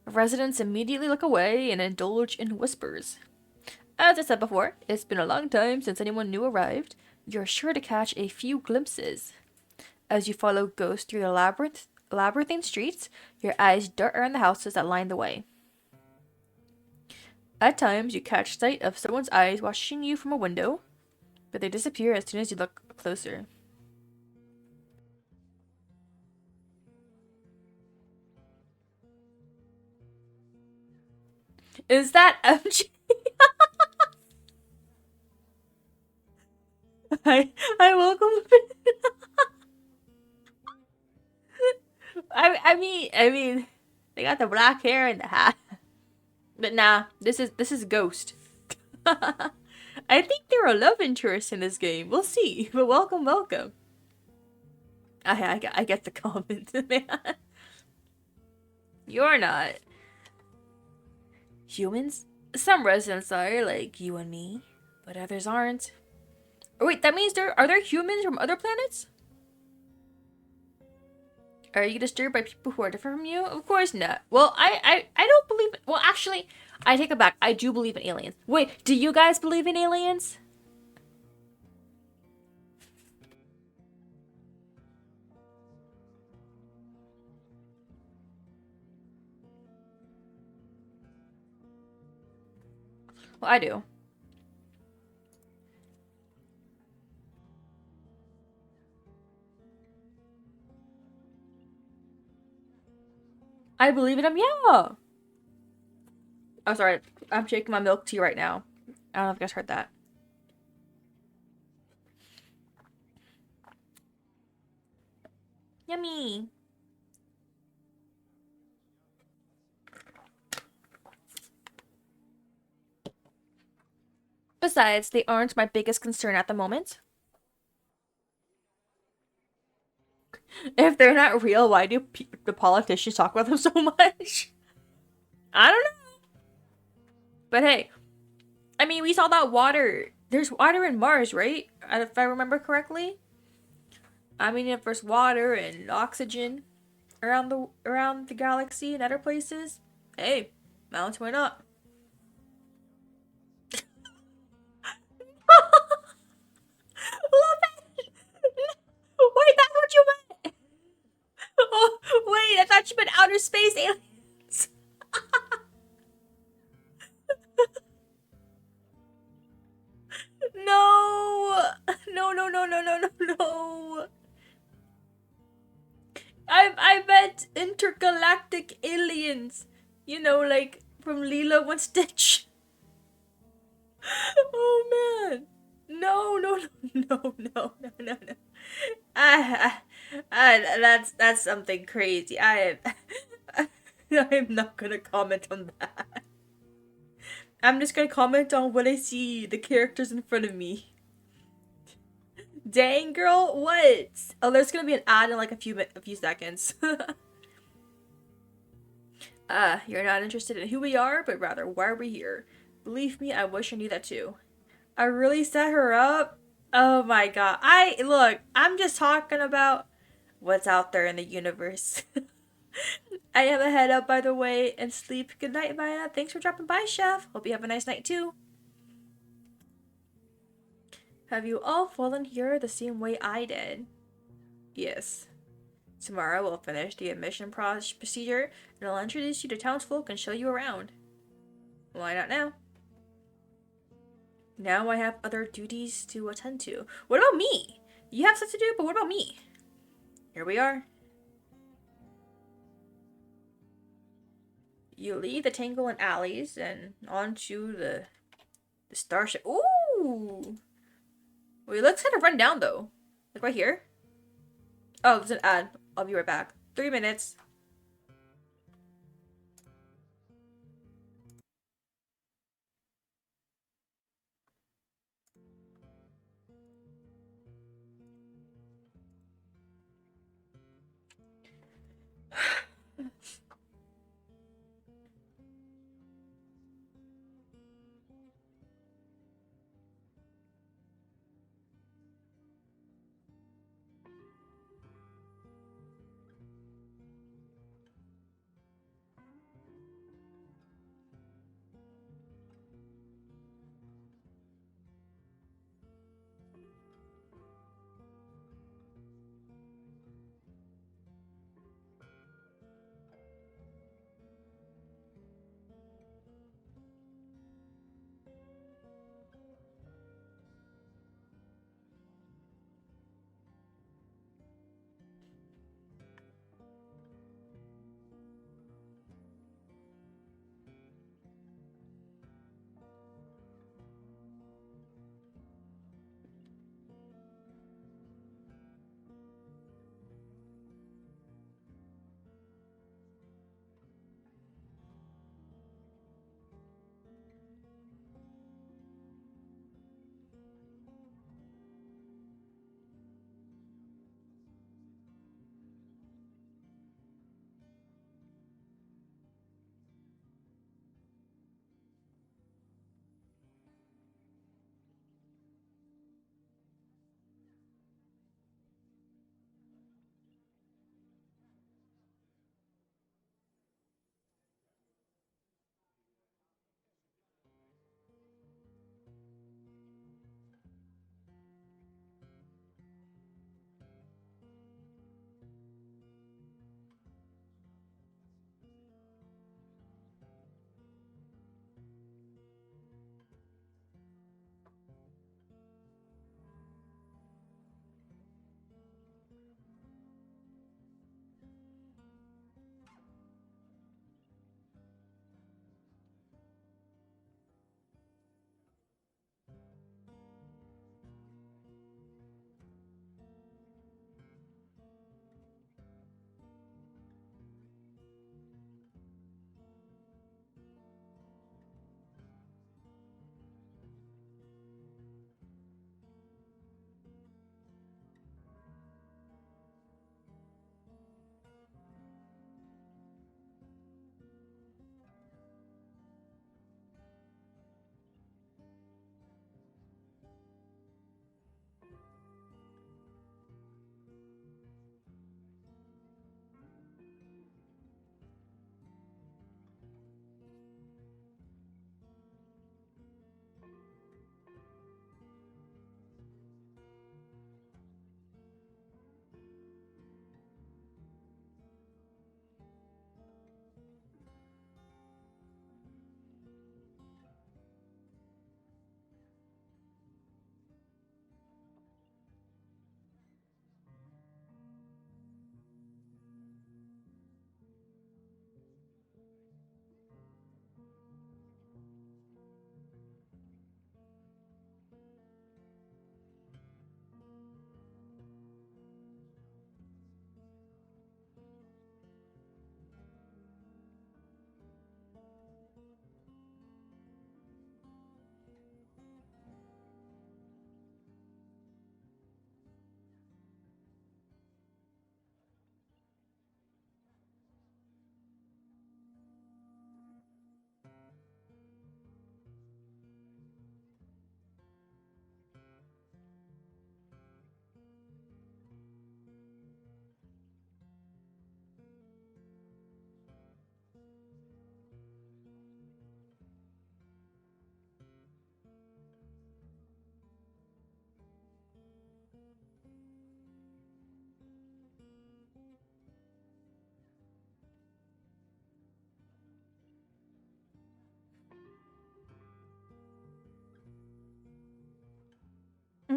Residents immediately look away and indulge in whispers. As I said before, it's been a long time since anyone new arrived. You're sure to catch a few glimpses. As you follow Ghost through the labyrinthine streets, your eyes dart around the houses that line the way. At times, you catch sight of someone's eyes watching you from a window, but they disappear as soon as you look closer. Is that MJ? I welcome. I mean, they got the black hair and the hat, but nah, this is Ghost. I think there are love interests in this game. We'll see, but welcome. I get the comment, man. You're not. Humans? Some residents are, like you and me, but others aren't. Oh, wait, that means are there humans from other planets? Are you disturbed by people who are different from you? Of course not. Well, I don't believe it. Well, actually, I take it back. I do believe in aliens. Wait, do you guys believe in aliens? Well, I do. I believe in them, yeah. Oh, sorry. I'm shaking my milk tea right now. I don't know if you guys heard that. Yummy. Besides, they aren't my biggest concern at the moment. If they're not real, why do the politicians talk about them so much? I don't know. But hey, I mean, we saw that water. There's water in Mars, right? If I remember correctly. I mean, if there's water and oxygen around the galaxy and other places, hey, mountains went up. Wait, that's what you meant. Oh, wait, I thought you meant outer space aliens. No. No. I meant intergalactic aliens. You know, like from Lilo and Stitch. Oh man. No. That's something crazy. I'm not gonna comment on that. I'm just gonna comment on what I see, the characters in front of me. Dang, girl, what? Oh, there's gonna be an ad in like a few seconds. You're not interested in who we are, but rather why we're here. Believe me, I wish I knew that too. I really set her up. Oh my god. I'm just talking about what's out there in the universe. I have a head up, by the way, and sleep. Good night, Maina. Thanks for dropping by, Chef. Hope you have a nice night too. Have you all fallen here the same way I did? Yes. Tomorrow we'll finish the admission procedure, and I'll introduce you to townsfolk and show you around. Why not now? Now I have other duties to attend to. What about me? You have stuff to do, but what about me? Here we are. You leave the tangle and alleys and onto the starship. Ooh! Wait, let's kind of run down though. Like right here. Oh, there's an ad. I'll be right back. 3 minutes.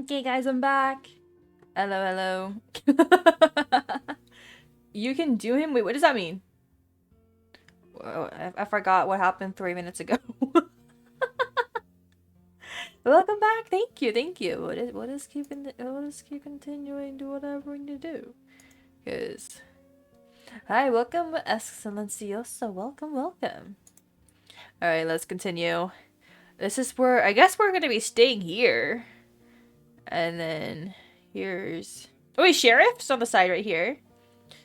Okay, guys, I'm back. Hello, hello. You can do him? Wait, what does that mean? Whoa, I forgot what happened 3 minutes ago. Welcome back. Thank you, thank you. What is keep continuing to whatever we need to do? Cause hi, welcome, Excelencioso. Welcome, welcome. All right, let's continue. This is where I guess we're gonna be staying here, and then here's wait, sheriff's on the side right here.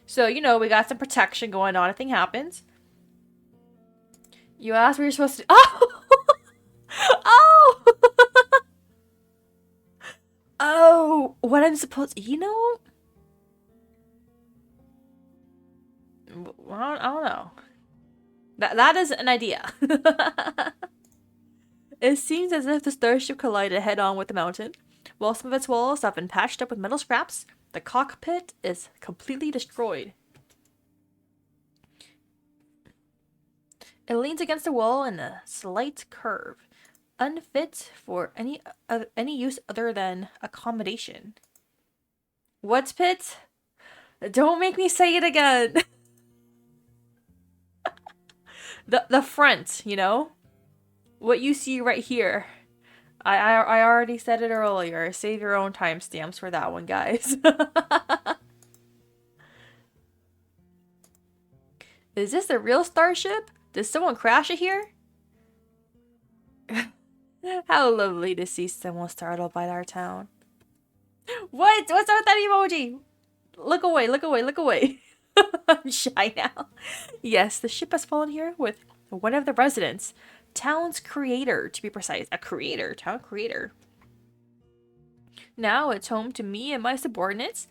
So you know we got some protection going on if anything happens. You asked what you're supposed to. Oh, oh. Oh, what I'm supposed, you know? I don't know. That is an idea. It seems as if the starship collided head-on with the mountain. While some of its walls have been patched up with metal scraps, the cockpit is completely destroyed. It leans against the wall in a slight curve, unfit for any use other than accommodation. What's pit? Don't make me say it again. the front, you know? What you see right here. I already said it earlier. Save your own timestamps for that one, guys. Is this a real starship? Did someone crash it here? How lovely to see someone startled by our town. What? What's up with that emoji? Look away, look away, look away. I'm shy now. Yes, the ship has fallen here with one of the residents. Town's creator, to be precise. A creator. Town creator. Now it's home to me and my subordinates.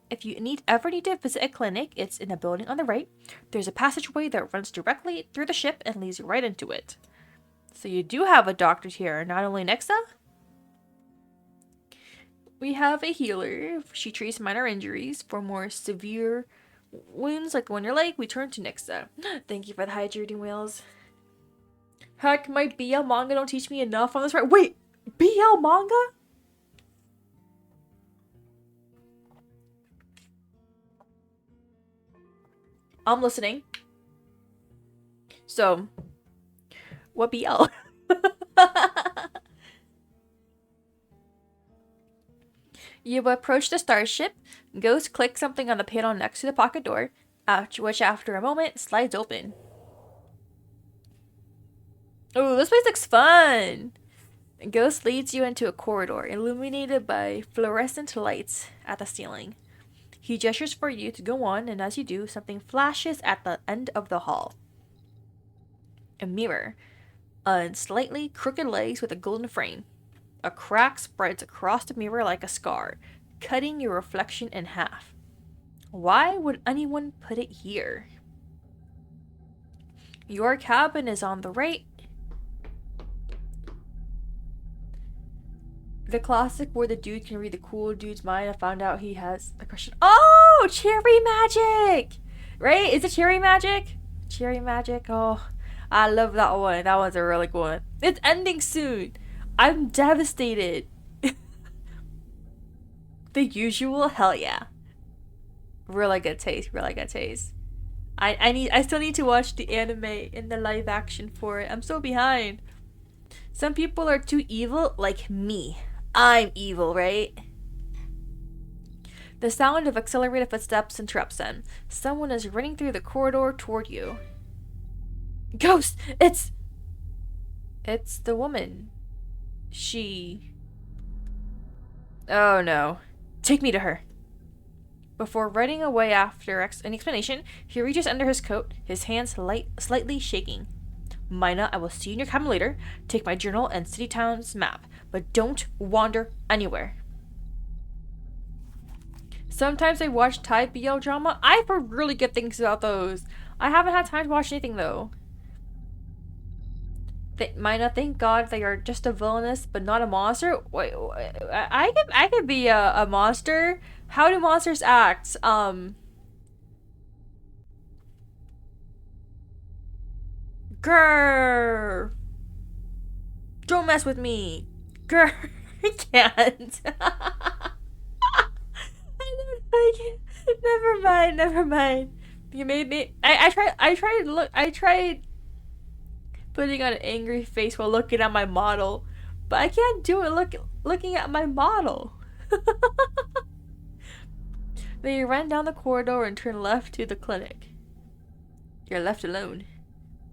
If you ever need to visit a clinic, it's in a building on the right. There's a passageway that runs directly through the ship and leads right into it. So you do have a doctor here, not only Nexa. We have a healer. She treats minor injuries. For more severe wounds like the one in your leg, we turn to Nexa. Thank you for the hydrating wheels. Heck, my BL manga don't teach me enough on this right. Wait, BL manga? I'm listening. So, what BL? You approach the starship. Ghost clicks something on the panel next to the pocket door, which after a moment slides open. Oh, this place looks fun! Ghost leads you into a corridor illuminated by fluorescent lights at the ceiling. He gestures for you to go on, and as you do, something flashes at the end of the hall. A mirror, on slightly crooked legs with a golden frame. A crack spreads across the mirror like a scar, cutting your reflection in half. Why would anyone put it here? Your cabin is on the right. The classic where the dude can read the cool dude's mind. I found out he has a question. Oh, cherry magic! Right? Is it cherry magic? Cherry magic. Oh, I love that one. That one's a really good one. It's ending soon. I'm devastated. The usual, hell yeah. Really good taste. Really good taste. I still need to watch the anime and the live action for it. I'm so behind. Some people are too evil, like me. I'm evil, right? The sound of accelerated footsteps interrupts them. Someone is running through the corridor toward you. Ghost! It's the woman. She... Oh no. Take me to her. Before running away after an explanation, he reaches under his coat, his hands slightly shaking. Maina, I will see you in your cabin later. Take my journal and city town's map, but don't wander anywhere. Sometimes I watch Thai BL drama. I've heard really good things about those. I haven't had time to watch anything though. Maina, thank God they are just a villainess, but not a monster. Wait, I could be a monster. How do monsters act? Grrr! Don't mess with me! Grrr! I can't. I can't. Never mind. Never mind. You made me. I tried putting on an angry face while looking at my model, but I can't do it looking at my model. Then you run down the corridor and turn left to the clinic. You're left alone.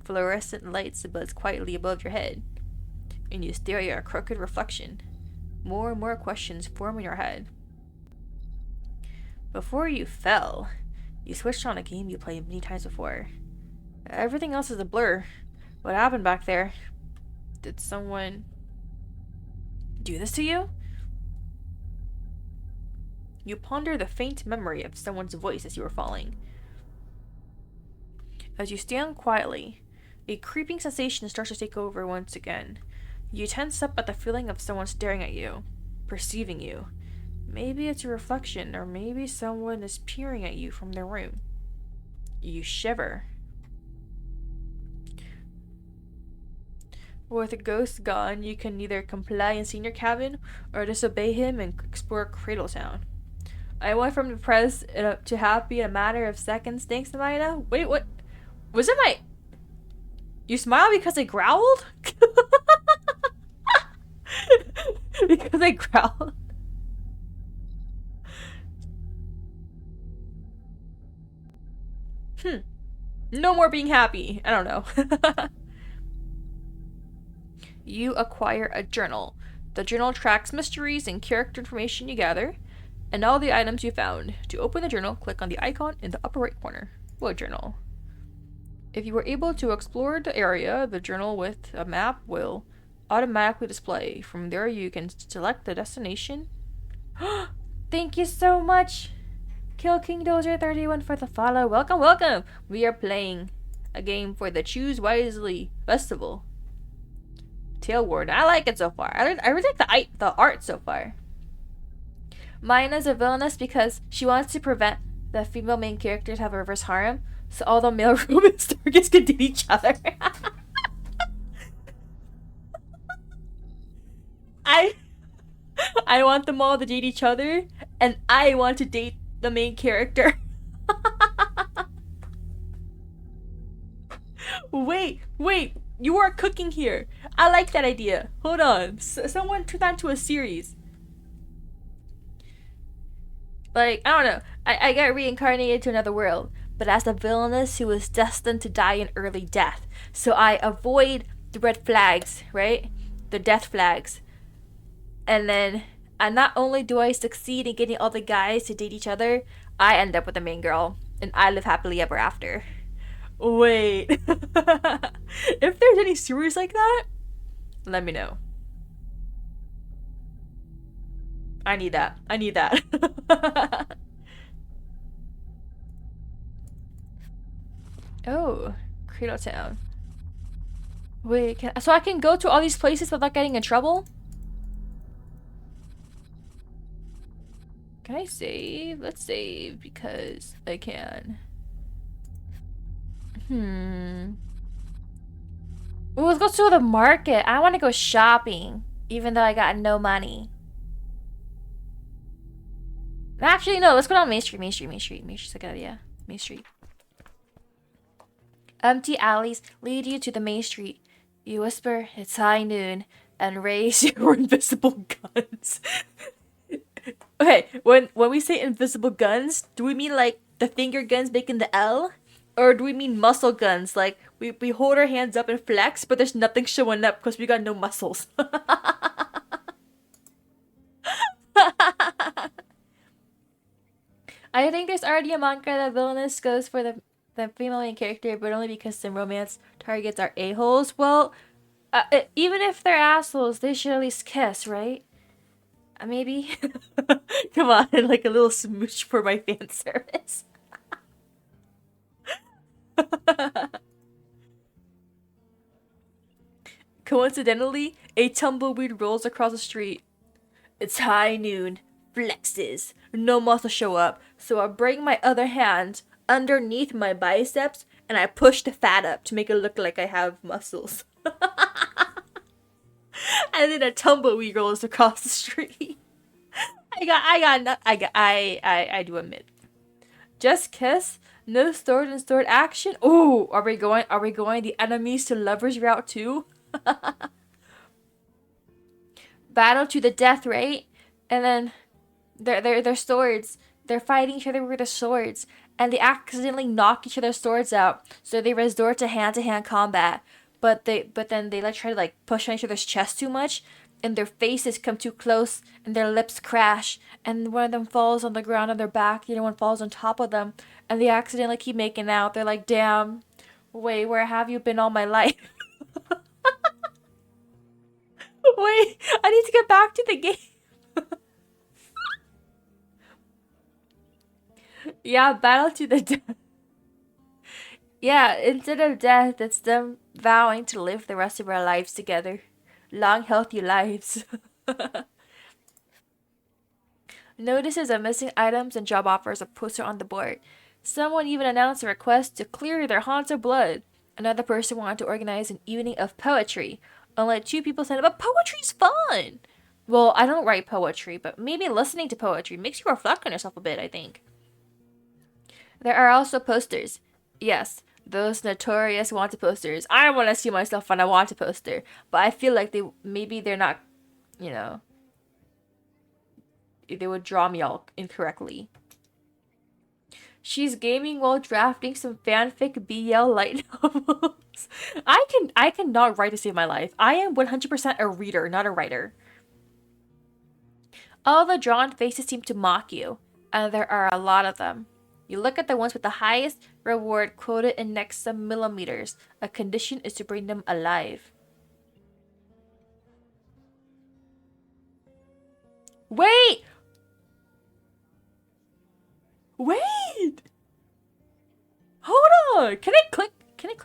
Fluorescent lights buzz quietly above your head, and you stare at your crooked reflection. More and more questions form in your head. Before you fell, you switched on a game you played many times before. Everything else is a blur. What happened back there? Did someone do this to you? You ponder the faint memory of someone's voice as you were falling. As you stand quietly, a creeping sensation starts to take over once again. You tense up at the feeling of someone staring at you, perceiving you. Maybe it's a reflection, or maybe someone is peering at you from their room. You shiver. With a ghost gone, you can either comply and stay in your cabin, or disobey him and explore Cradle Town. I went from depressed to happy in a matter of seconds. Thanks, Maina. Wait, what? Was it my... You smiled because I growled? Because I growled? No more being happy. I don't know. You acquire a journal. The journal tracks mysteries and character information you gather, and all the items you found. To open the journal, click on the icon in the upper right corner. What journal? If you were able to explore the area, the journal with a map will automatically display. From there, you can select the destination. Thank you so much, Kill King Dozer 31 for the follow. Welcome, welcome. We are playing a game for the Choose Wisely Festival. Talewarden. I like it so far. I really like the art so far. Mina's a villainess because she wants to prevent the female main character to have a reverse harem, so all the male romance targets can date each other. I want them all to date each other, and I want to date the main character. Wait, you are cooking here. I like that idea. Hold on. Someone turn that into a series. Like, I don't know. I got reincarnated to another world, but as a villainess who was destined to die an early death. So I avoid the red flags, right? The death flags. And then, not only do I succeed in getting all the guys to date each other, I end up with the main girl, and I live happily ever after. Wait. If there's any series like that, let me know. I need that. Oh, Cradle Town. Wait, so I can go to all these places without getting in trouble? Can I save? Let's save because I can. Ooh, let's go to the market. I want to go shopping, even though I got no money. Actually, no. Let's go down Main Street. Main Street's a good idea. Main Street. Empty alleys lead you to the Main Street. You whisper, "It's high noon," and raise your invisible guns. Okay, when we say invisible guns, do we mean like the finger guns making the L? Or do we mean muscle guns? Like, we hold our hands up and flex, but there's nothing showing up because we got no muscles. I think there's already a manga that villainess goes for the female main character, but only because some romance targets are a-holes. Well, even if they're assholes, they should at least kiss, right? Maybe? Come on, like a little smooch for my fan service. Coincidentally, a tumbleweed rolls across the street. It's high noon. Flexes. No muscles show up, so I bring my other hand underneath my biceps and I push the fat up to make it look like I have muscles. And then a tumbleweed goes across the street. I do admit. Just kiss, no sword and sword action. Oh, are we going the enemies to lovers route too? Battle to the death, right? And then their swords. They're fighting each other with their swords, and they accidentally knock each other's swords out. So they resort to hand combat. But then they like try to like push on each other's chest too much, and their faces come too close, and their lips crash, and one of them falls on the ground on their back, the other one falls on top of them, and they accidentally keep making out. They're like, damn, wait, where have you been all my life? Wait, I need to get back to the game. Yeah, battle to the death. Yeah, instead of death, it's them vowing to live the rest of our lives together. Long, healthy lives. Notices of missing items and job offers are posted on the board. Someone even announced a request to clear their haunted blood. Another person wanted to organize an evening of poetry. Only 2 people said, but poetry's fun! Well, I don't write poetry, but maybe listening to poetry makes you reflect on yourself a bit, I think. There are also posters. Yes, those notorious wanted posters. I want to see myself on a wanted poster, but I feel like they're not, you know, they would draw me all incorrectly. She's gaming while drafting some fanfic BL light novels. I cannot write to save my life. I am 100% a reader, not a writer. All the drawn faces seem to mock you, and there are a lot of them. You look at the ones with the highest reward quoted in next some millimeters. A condition is to bring them alive. Wait! Wait! Hold on! Can I click on it?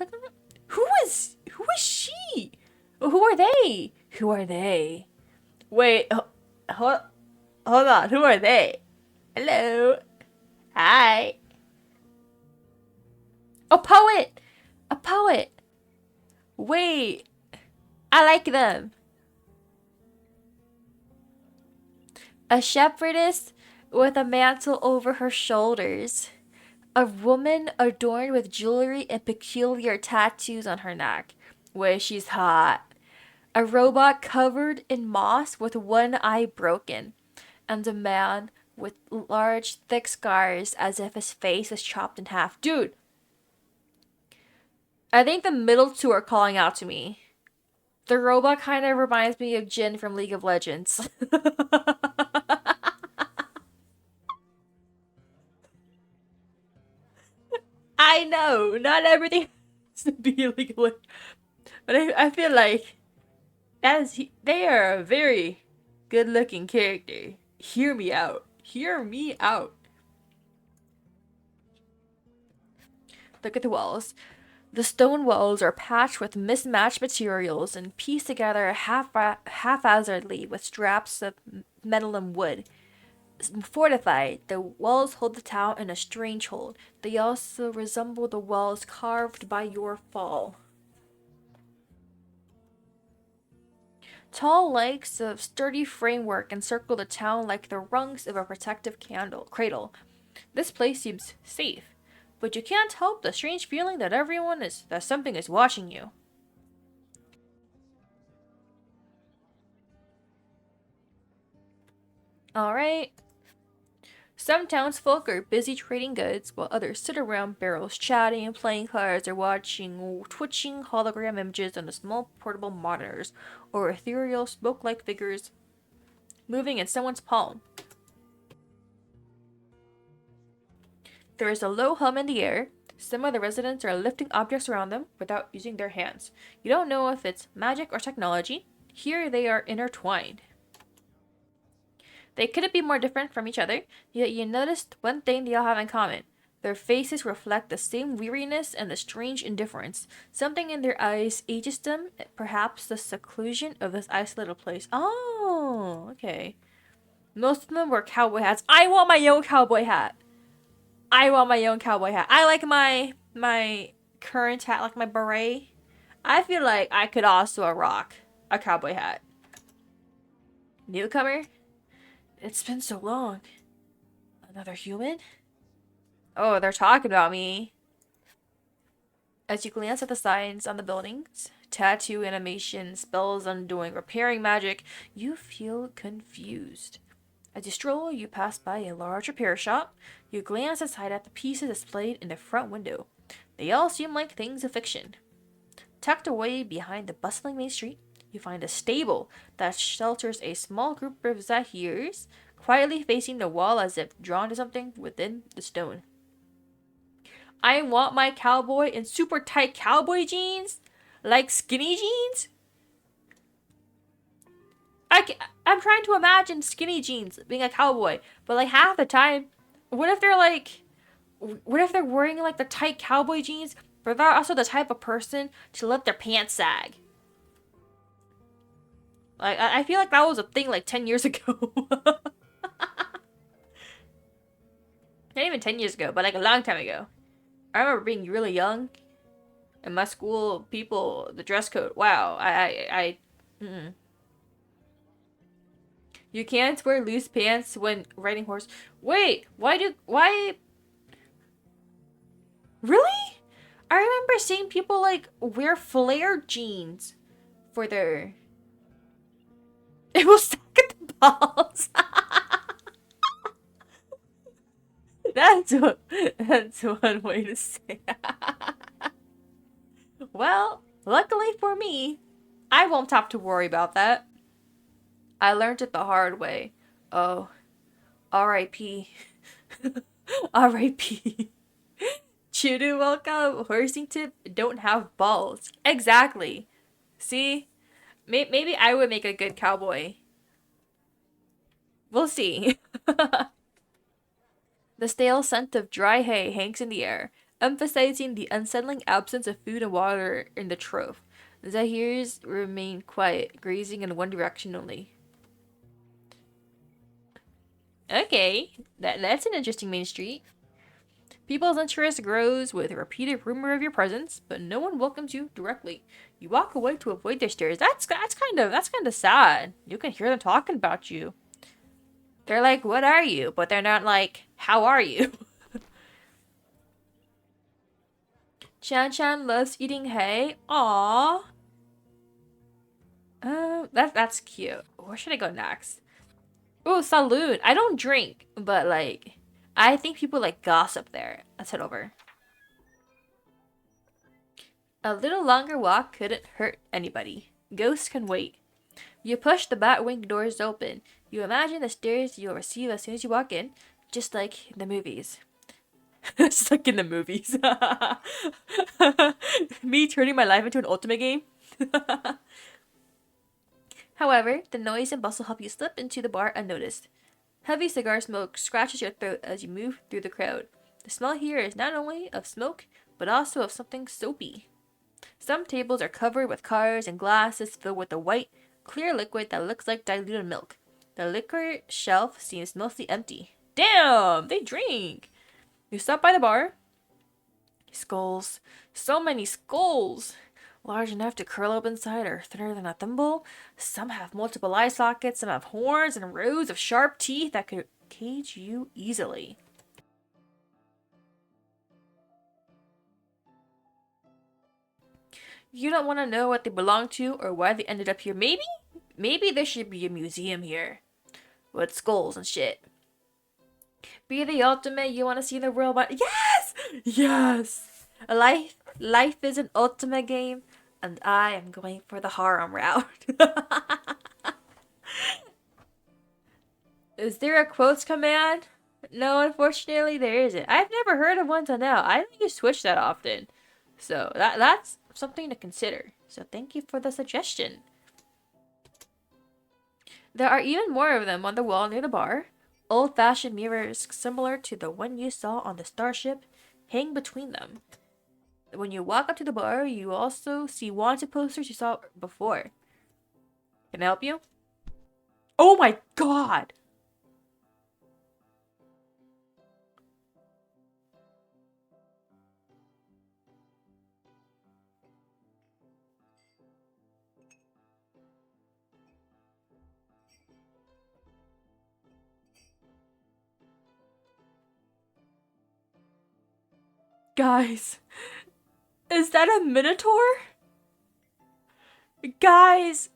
Who is she? Who are they? Who are they? Wait, hold on. Who are they? Hello? Hi. A poet! A poet! Wait. I like them. A shepherdess with a mantle over her shoulders. A woman adorned with jewelry and peculiar tattoos on her neck. Wait, she's hot. A robot covered in moss with one eye broken. And a man with large, thick scars as if his face was chopped in half. Dude! I think the middle 2 are calling out to me. The robot kind of reminds me of Jin from League of Legends. I know, not everything has to be League of Legends. But I feel like they are a very good looking character. Hear me out. Hear me out. Look at the walls. The stone walls are patched with mismatched materials and pieced together haphazardly with straps of metal and wood. Fortified, the walls hold the town in a strange hold. They also resemble the walls carved by your fall. Tall legs of sturdy framework encircle the town like the rungs of a protective cradle. This place seems safe, but you can't help the strange feeling that that something is watching you. Alright. Some townsfolk are busy trading goods, while others sit around barrels chatting, playing cards, or watching twitching hologram images on the small portable monitors, or ethereal smoke-like figures moving in someone's palm. There is a low hum in the air. Some of the residents are lifting objects around them without using their hands. You don't know if it's magic or technology. Here they are intertwined. They couldn't be more different from each other, yet you noticed one thing they all have in common. Their faces reflect the same weariness and the strange indifference. Something in their eyes ages them, perhaps the seclusion of this isolated place. Oh, okay. Most of them wear cowboy hats. I want my own cowboy hat. I want my own cowboy hat. I like my current hat, like my beret. I feel like I could also rock a cowboy hat. Newcomer? It's been so long. Another human? Oh, they're talking about me. As you glance at the signs on the buildings, tattoo animation, spells undoing, repairing magic, you feel confused. As you stroll, you pass by a large repair shop. You glance aside at the pieces displayed in the front window. They all seem like things of fiction. Tucked away behind the bustling main street, you find a stable that shelters a small group of Zahirs, quietly facing the wall as if drawn to something within the stone. I want my cowboy in super tight cowboy jeans? Like skinny jeans? I'm trying to imagine skinny jeans being a cowboy, but like half the time, what if they're like, what if they're wearing like the tight cowboy jeans, but they're also the type of person to let their pants sag? Like, I feel like that was a thing like 10 years ago. Not even 10 years ago, but like a long time ago. I remember being really young, and my school people, the dress code, wow, mm-mm. You can't wear loose pants when riding horse. Wait, why? Really? I remember seeing people like wear flared jeans for their. It will suck at the balls. That's one way to say. Well, luckily for me, I won't have to worry about that. I learned it the hard way. Oh, R.I.P. R.I.P. Chudu welcome, horsing tip, don't have balls. Exactly. See? Maybe I would make a good cowboy. We'll see. The stale scent of dry hay hangs in the air, emphasizing the unsettling absence of food and water in the trove. Zahirs remain quiet, grazing in one direction only. Okay, that's an interesting main street. People's interest grows with a repeated rumor of your presence, but no one welcomes you directly. You walk away to avoid their stares. That's kind of sad. You can hear them talking about you. They're like, "What are you?" But they're not like, "How are you?" Chan Chan loves eating hay. Aww. That's cute. Where should I go next? Oh, saloon. I don't drink, but like, I think people like gossip there. Let's head over. A little longer walk couldn't hurt anybody. Ghosts can wait. You push the Batwing doors open. You imagine the stares you'll receive as soon as you walk in, just like in the movies. Just like in the movies. Me turning my life into an ultimate game. However, the noise and bustle help you slip into the bar unnoticed. Heavy cigar smoke scratches your throat as you move through the crowd. The smell here is not only of smoke, but also of something soapy. Some tables are covered with cars and glasses filled with a white, clear liquid that looks like diluted milk. The liquor shelf seems mostly empty. Damn, they drink! You stop by the bar. Skulls. So many skulls! Large enough to curl up inside or thinner than a thimble. Some have multiple eye sockets, some have horns and rows of sharp teeth that could cage you easily. You don't want to know what they belong to or why they ended up here. Maybe there should be a museum here with skulls and shit. Be the ultimate. You want to see the world, but yes, yes. Life is an ultimate game, and I am going for the harem route. Is there a quotes command? No, unfortunately, there isn't. I've never heard of one till now. I don't use Twitch that often, so that's something to consider. So thank you for the suggestion. There are even more of them on the wall near the bar. Old-fashioned mirrors similar to the one you saw on the starship hang between them. When you walk up to the bar, you also see wanted posters you saw before. Can I help you? Oh my god! Guys, is that a minotaur? Guys,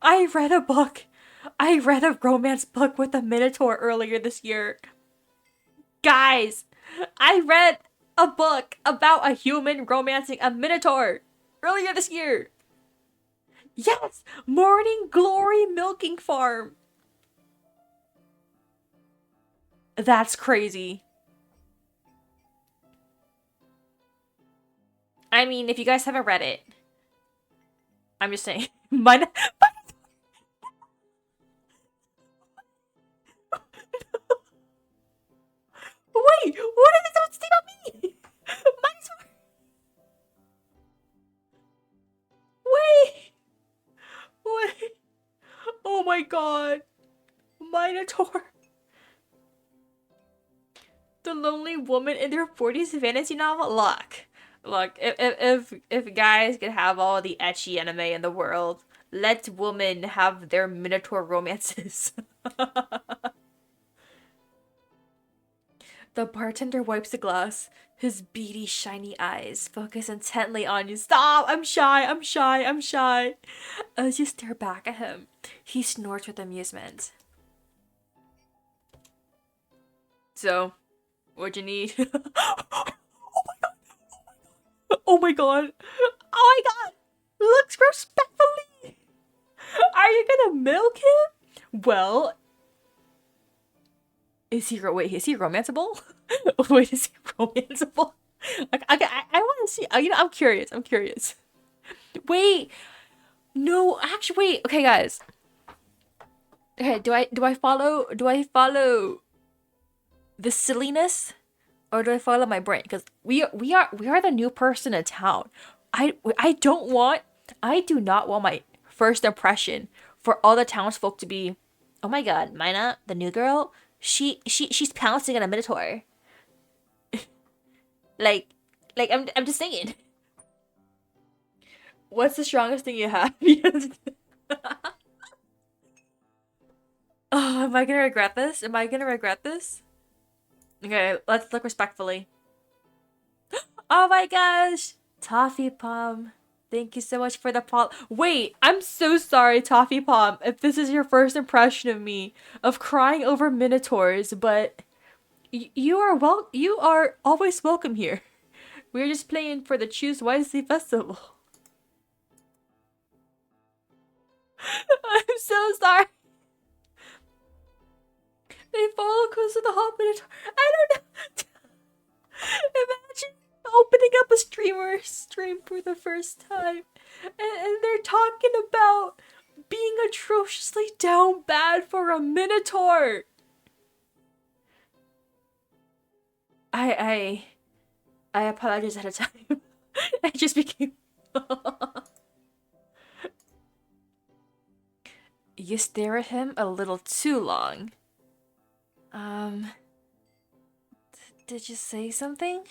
I read a book. I read a romance book with a minotaur earlier this year. Guys, I read a book about a human romancing a minotaur earlier this year. Yes, Morning Glory Milking Farm. That's crazy. I mean, if you guys haven't read it, I'm just saying. Mine. Wait, what is that thing about me? Minotaur. Wait, wait. Oh my god, Minotaur. The lonely woman in their 40s fantasy novel. Look. If guys could have all the ecchi anime in the world, let women have their minotaur romances. The bartender wipes the glass. His beady, shiny eyes focus intently on you. Stop! I'm shy. As you stare back at him, he snorts with amusement. So, what'd you need? Oh my god! Oh my god! Looks respectfully! Are you gonna milk him? Well, is he romanceable? Wait, is he romanceable? I want to see. I'm curious. Wait, no, actually, wait. Okay, guys. Okay, do I follow the silliness, or do I follow my brain? Because we are the new person in town. I do not want my first impression for all the townsfolk to be, oh my god, Mina, the new girl, she's pouncing on a minotaur. like I'm just saying. What's the strongest thing you have? Oh, am I gonna regret this? Okay, let's look respectfully. Oh my gosh! Toffee Palm. Thank you so much for the follow. Wait, I'm so sorry, Toffee Palm, if this is your first impression of me, of crying over minotaurs, but you are always welcome here. We're just playing for the Choose Wisely Festival. I'm so sorry. They follow close to the hot minotaur. I don't know. Imagine opening up a stream for the first time, and they're talking about being atrociously down bad for a minotaur. I apologize ahead of time. I just became. You stare at him a little too long. Did you say something?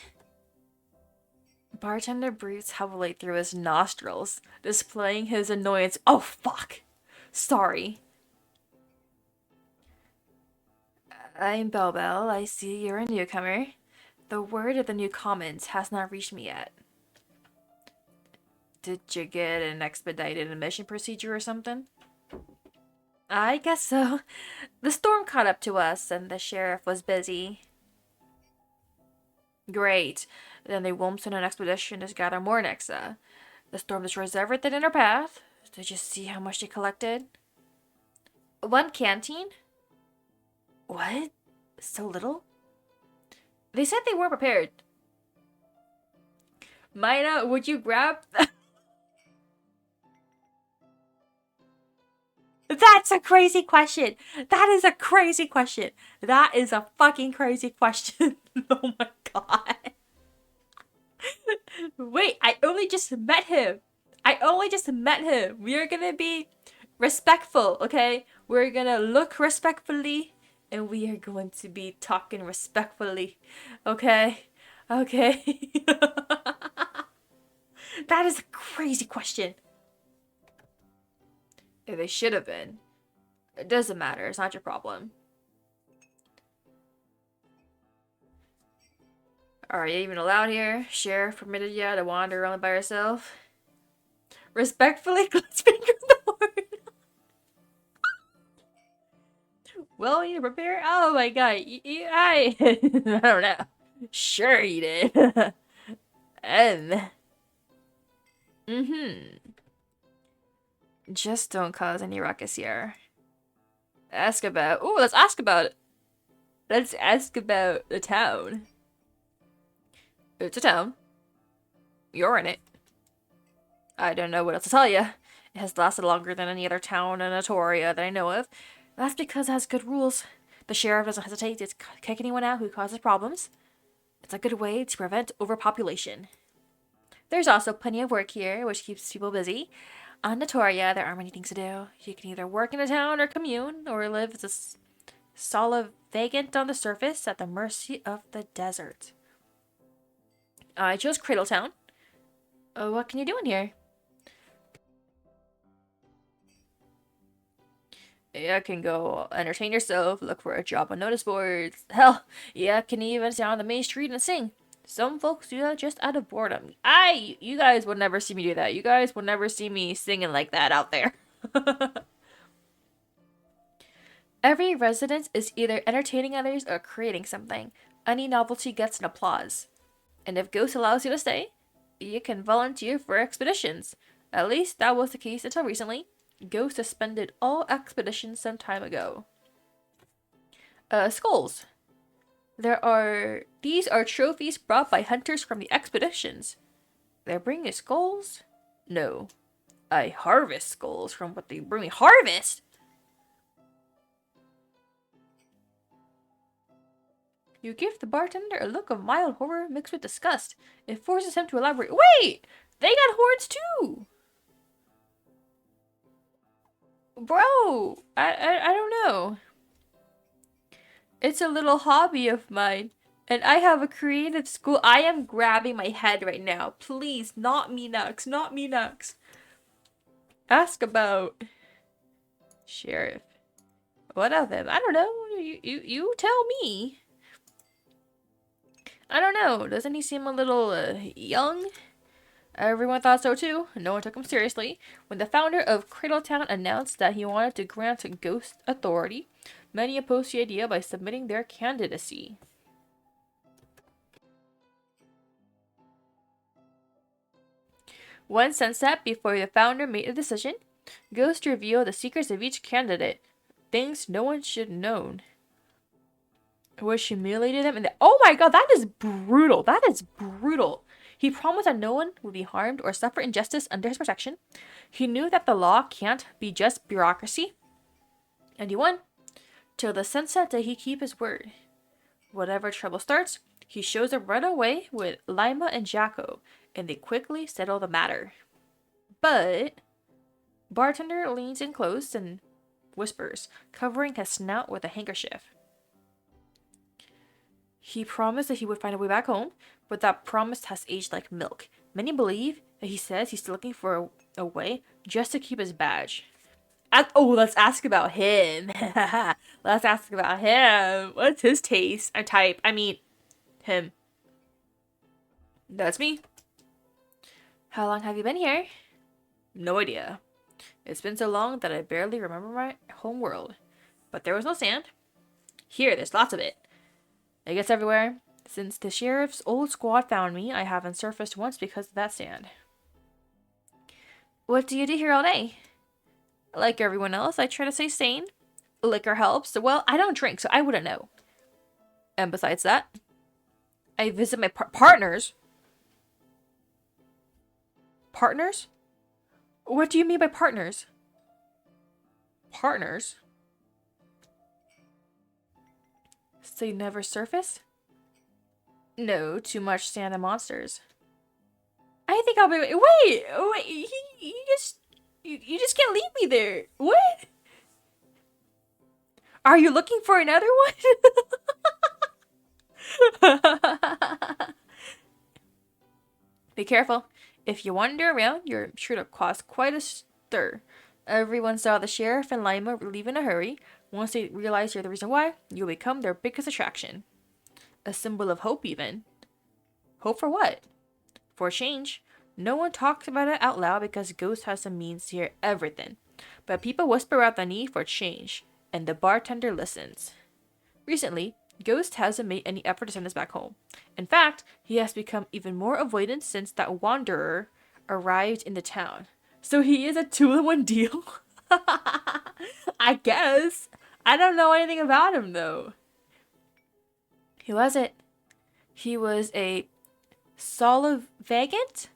Bartender breathes heavily through his nostrils, displaying his annoyance. Oh, fuck! Sorry. I'm Bell Bell. I see you're a newcomer. The word of the new comments has not reached me yet. Did you get an expedited admission procedure or something? I guess so. The storm caught up to us, and the sheriff was busy. Great. Then they won't send an expedition to gather more Nexa. The storm destroys everything in our path. Did you see how much they collected? 1 canteen? What? So little? They said they weren't prepared. Maina, would you grab... That's a crazy question. That is a crazy question. That is a fucking crazy question. Oh my god. Wait, I only just met him. We are gonna be respectful, okay? We're gonna look respectfully, and we are going to be talking respectfully, okay? Okay. That is a crazy question. They should have been. It doesn't matter. It's not your problem. Are you even allowed here? Sheriff permitted you to wander around by yourself? Respectfully, clasping the horn. Well, you prepare? Oh my god, I I don't know. Sure you did. Mm-hmm. Just don't cause any ruckus here. Ask about. Ooh, let's ask about it. Let's ask about the town. It's a town. You're in it. I don't know what else to tell you. It has lasted longer than any other town in Atoria that I know of. That's because it has good rules. The sheriff doesn't hesitate to kick anyone out who causes problems. It's a good way to prevent overpopulation. There's also plenty of work here, which keeps people busy. On Notoria, there are many things to do. You can either work in a town or commune, or live as a solid vagant on the surface at the mercy of the desert. I chose Cradletown. What can you do in here? You can go entertain yourself, look for a job on notice boards. Hell, you can even sit on the main street and sing. Some folks do that just out of boredom. You guys would never see me do that. You guys would never see me singing like that out there. Every resident is either entertaining others or creating something. Any novelty gets an applause. And if Ghost allows you to stay, you can volunteer for expeditions. At least that was the case until recently. Ghost suspended all expeditions some time ago. Skulls. These are trophies brought by hunters from the expeditions. They're bringing skulls? No. I harvest skulls from what they bring me. Harvest? You give the bartender a look of mild horror mixed with disgust. It forces him to elaborate. Wait! They got horns too! Bro! I don't know. It's a little hobby of mine. And I have a creative school. I am grabbing my head right now. Please, not me next. Not me next. Ask about Sheriff. What of him? I don't know. You tell me. I don't know. Doesn't he seem a little young? Everyone thought so too. No one took him seriously. When the founder of Cradletown announced that he wanted to grant Ghost authority, many opposed the idea by submitting their candidacy. One sunset before the founder made a decision, Ghost revealed the secrets of each candidate. Things no one should have known. Was humiliated them and oh my god, that is brutal. That is brutal. He promised that no one would be harmed or suffer injustice under his protection. He knew that the law can't be just bureaucracy. And he won. Till the sunset did he keep his word. Whatever trouble starts, he shows up right away with Lima and Jacko, and they quickly settle the matter. But bartender leans in close and whispers, covering his snout with a handkerchief. He promised that he would find a way back home, but that promise has aged like milk. Many believe that he says he's still looking for a way just to keep his badge. Let's ask about him. Let's ask about him. What's his taste? Him. That's me. How long have you been here? No idea. It's been so long that I barely remember my home world. But there was no sand. Here, there's lots of it. It gets everywhere. Since the sheriff's old squad found me, I haven't surfaced once because of that sand. What do you do here all day? Like everyone else, I try to stay sane. Liquor helps. Well, I don't drink, so I wouldn't know. And besides that, I visit my partners. Partners? What do you mean by partners? Partners? So you never surface? No, too much sand and monsters. I think I'll be. Wait. You just can't leave me there. What? Are you looking for another one? Be careful. If you wander around, you're sure to cause quite a stir. Everyone saw the sheriff and Lima leave in a hurry. Once they realize you're the reason why, you'll become their biggest attraction. A symbol of hope, even. Hope for what? For change. No one talks about it out loud because Ghost has the means to hear everything. But people whisper about the need for change, and the bartender listens. Recently, Ghost hasn't made any effort to send us back home. In fact, he has become even more avoidant since that wanderer arrived in the town. So he is a 2-in-1 deal? I guess. I don't know anything about him though. Who was it? He was a Solivagant?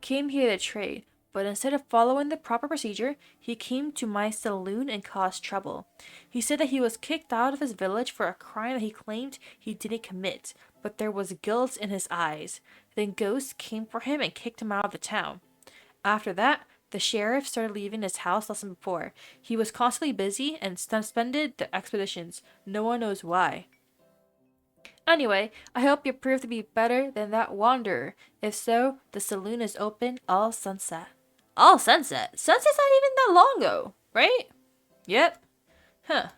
Came here to trade, but instead of following the proper procedure, he came to my saloon and caused trouble. He said that he was kicked out of his village for a crime that he claimed he didn't commit, but there was guilt in his eyes. Then Ghost came for him and kicked him out of the town. After that, the sheriff started leaving his house less than before. He was constantly busy and suspended the expeditions. No one knows why. Anyway, I hope you prove to be better than that wanderer. If so, the saloon is open all sunset. All sunset? Sunset's not even that long ago, right? Yep. Huh.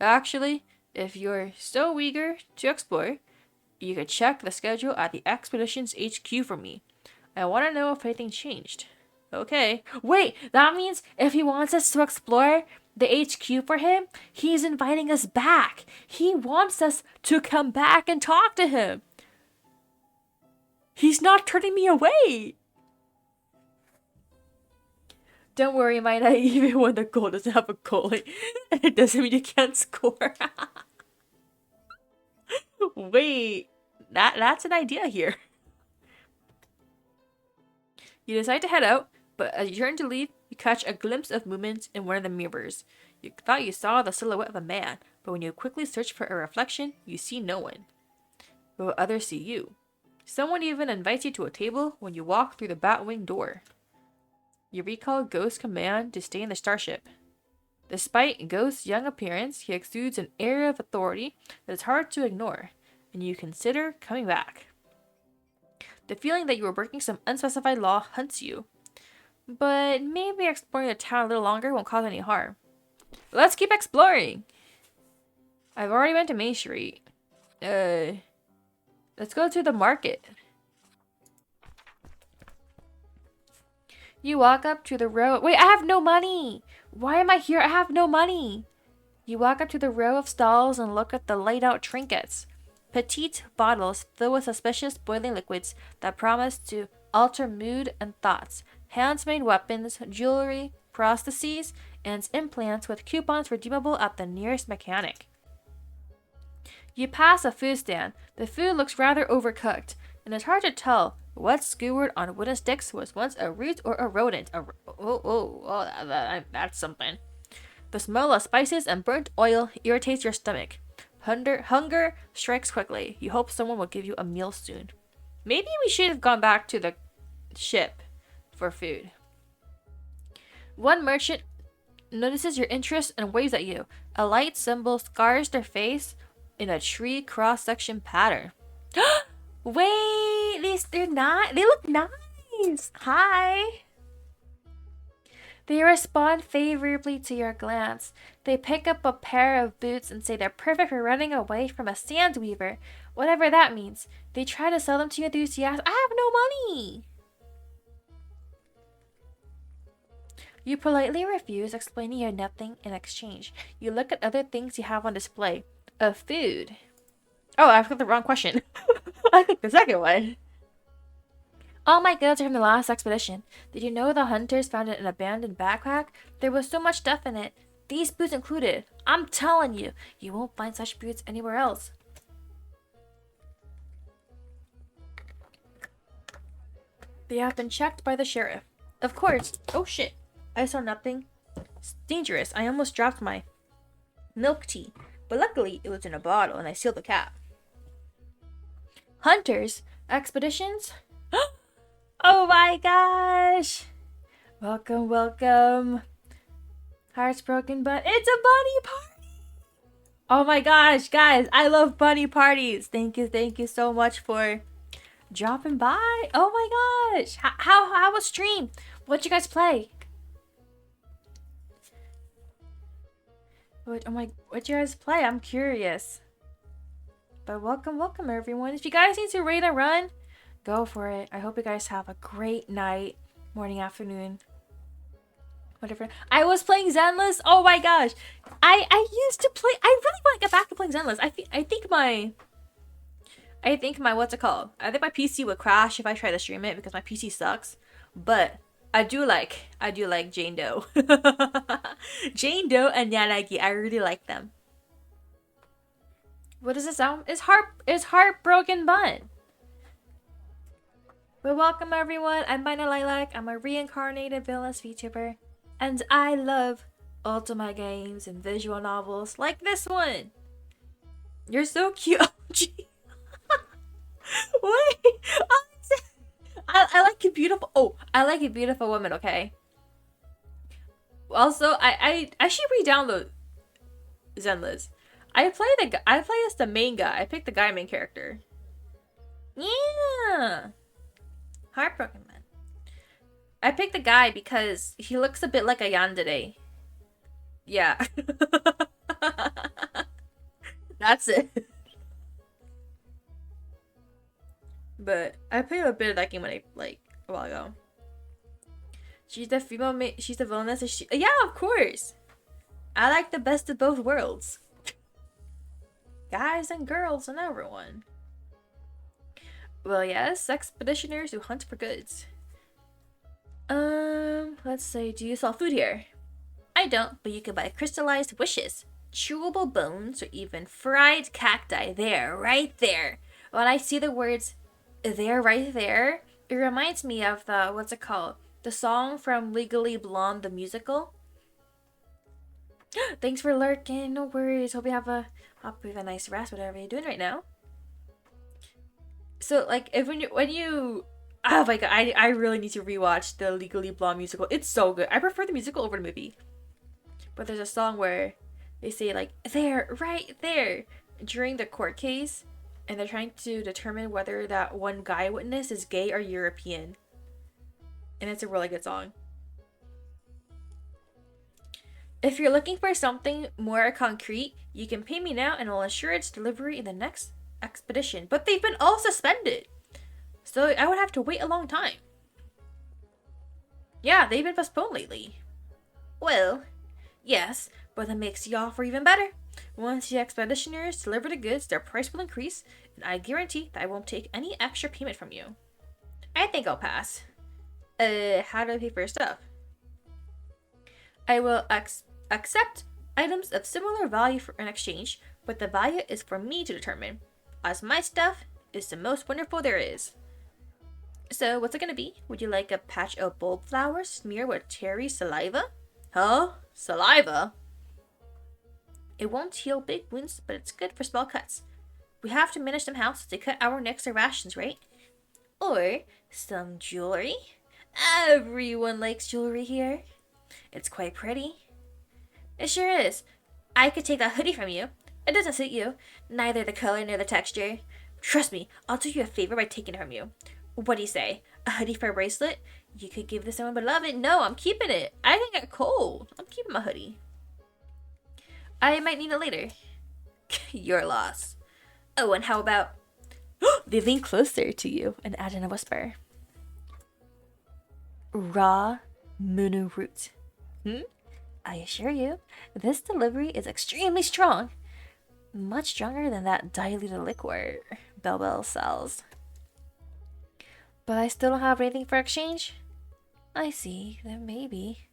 Actually, if you're so eager to explore, you could check the schedule at the expedition's HQ for me. I want to know if anything changed. Okay. Wait, that means if he wants us to explore the HQ for him, he's inviting us back. He wants us to come back and talk to him. He's not turning me away. Don't worry, Maina, even when the goal doesn't have a goalie, it doesn't mean you can't score. Wait, that's an idea here. You decide to head out, but as you turn to leave, you catch a glimpse of movement in one of the mirrors. You thought you saw the silhouette of a man, but when you quickly search for a reflection, you see no one. But others see you. Someone even invites you to a table when you walk through the Batwing door. You recall Ghost's command to stay in the starship. Despite Ghost's young appearance, he exudes an air of authority that is hard to ignore, and you consider coming back. The feeling that you are breaking some unspecified law hunts you. But maybe exploring the town a little longer won't cause any harm. Let's keep exploring! I've already been to Main Street. Let's go to the market. You walk up to the row. Wait, I have no money! Why am I here? I have no money! You walk up to the row of stalls and look at the laid out trinkets. Petite bottles filled with suspicious boiling liquids that promise to alter mood and thoughts. Hands-made weapons, jewelry, prostheses, and implants with coupons redeemable at the nearest mechanic. You pass a food stand. The food looks rather overcooked, and it's hard to tell what skewered on wooden sticks was once a root or a rodent. That's something. The smell of spices and burnt oil irritates your stomach. Hunger strikes quickly. You hope someone will give you a meal soon. Maybe we should have gone back to the ship for food. One merchant notices your interest and waves at you. A light symbol scars their face in a tree cross-section pattern. Wait, they look nice. Hi. They respond favorably to your glance. They pick up a pair of boots and say they're perfect for running away from a sand weaver, whatever that means. They try to sell them to you enthusiastically. I have no money. You politely refuse, explaining you have nothing in exchange. You look at other things you have on display. Food. Oh, I forgot the wrong question. I clicked the second one. All my goods are from the last expedition. Did you know the hunters found an abandoned backpack? There was so much stuff in it. These boots included. I'm telling you, you won't find such boots anywhere else. They have been checked by the sheriff. Of course. Oh shit. I saw nothing. It's dangerous. I almost dropped my milk tea. But luckily, it was in a bottle and I sealed the cap. Hunters? Expeditions? Oh my gosh! Welcome, welcome. Heart's broken, but it's a bunny party! Oh my gosh, guys, I love bunny parties. Thank you so much for dropping by. Oh my gosh! How was stream? What'd you guys play? What'd you guys play? I'm curious. But welcome everyone. If you guys need to raid and run, go for it. I hope you guys have a great night, morning, afternoon, whatever. I was playing Zenless. Oh my gosh, I used to play. I really want to get back to playing Zenless. I think my what's it called? I think my PC would crash if I try to stream it because my PC sucks. But I do like Jane Doe. Jane Doe and Yanagi. I really like them. What does it sound? It's heartbroken bun. But welcome everyone. I'm Maina Lilac. I'm a reincarnated villainess VTuber, and I love Ultima games and visual novels like this one. You're so cute. Wait. I like a beautiful. Oh, I like a beautiful woman. Okay. Also, I should re-download Zenless. I play as the main guy. I picked the guy main character. Yeah. Heartbroken man. I picked the guy because he looks a bit like a yandere. Yeah. That's it. But I played a bit of that game when a while ago. She's the female she's the villainess. Yeah, of course. I like the best of both worlds. Guys and girls and everyone. Well, yes, expeditioners who hunt for goods. Let's say, do you sell food here? I don't, but you can buy crystallized wishes, chewable bones, or even fried cacti. There, right there. When I see the words, there, right there, it reminds me of the, what's it called? The song from Legally Blonde, the musical. Thanks for lurking, no worries. Hope you have a nice rest, whatever you're doing right now. So, like, when you oh my god, I really need to rewatch the Legally Blonde musical. It's so good. I prefer the musical over the movie. But there's a song where they say, like, there, right there, during the court case, and they're trying to determine whether that one guy witness is gay or European. And it's a really good song. If you're looking for something more concrete, you can pay me now and I'll ensure its delivery in the next expedition. But they've been all suspended, so I would have to wait a long time. Yeah, they've been postponed lately. Well, yes, but that makes the offer even better. Once the expeditioners deliver the goods, their price will increase, and I guarantee that I won't take any extra payment from you. I think I'll pass. How do I pay for your stuff? I will accept items of similar value for an exchange, but the value is for me to determine, as my stuff is the most wonderful there is. So, what's it gonna be? Would you like a patch of bulb flowers smeared with cherry saliva? Huh? Saliva? It won't heal big wounds, but it's good for small cuts. We have to manage them how, so they cut our necks or rations, right? Or some jewelry? Everyone likes jewelry here. It's quite pretty. It sure is. I could take that hoodie from you. It doesn't suit you. Neither the color nor the texture. Trust me, I'll do you a favor by taking it from you. What do you say? A hoodie for a bracelet? You could give this to someone beloved. No, I'm keeping it. I can get cold. I'm keeping my hoodie. I might need it later. Your loss. Oh, and how about... They lean closer to you and add in a whisper. Raw Munu root. I assure you, this delivery is extremely strong. Much stronger than that diluted liquor Bell sells. But I still don't have anything for exchange? I see, then maybe.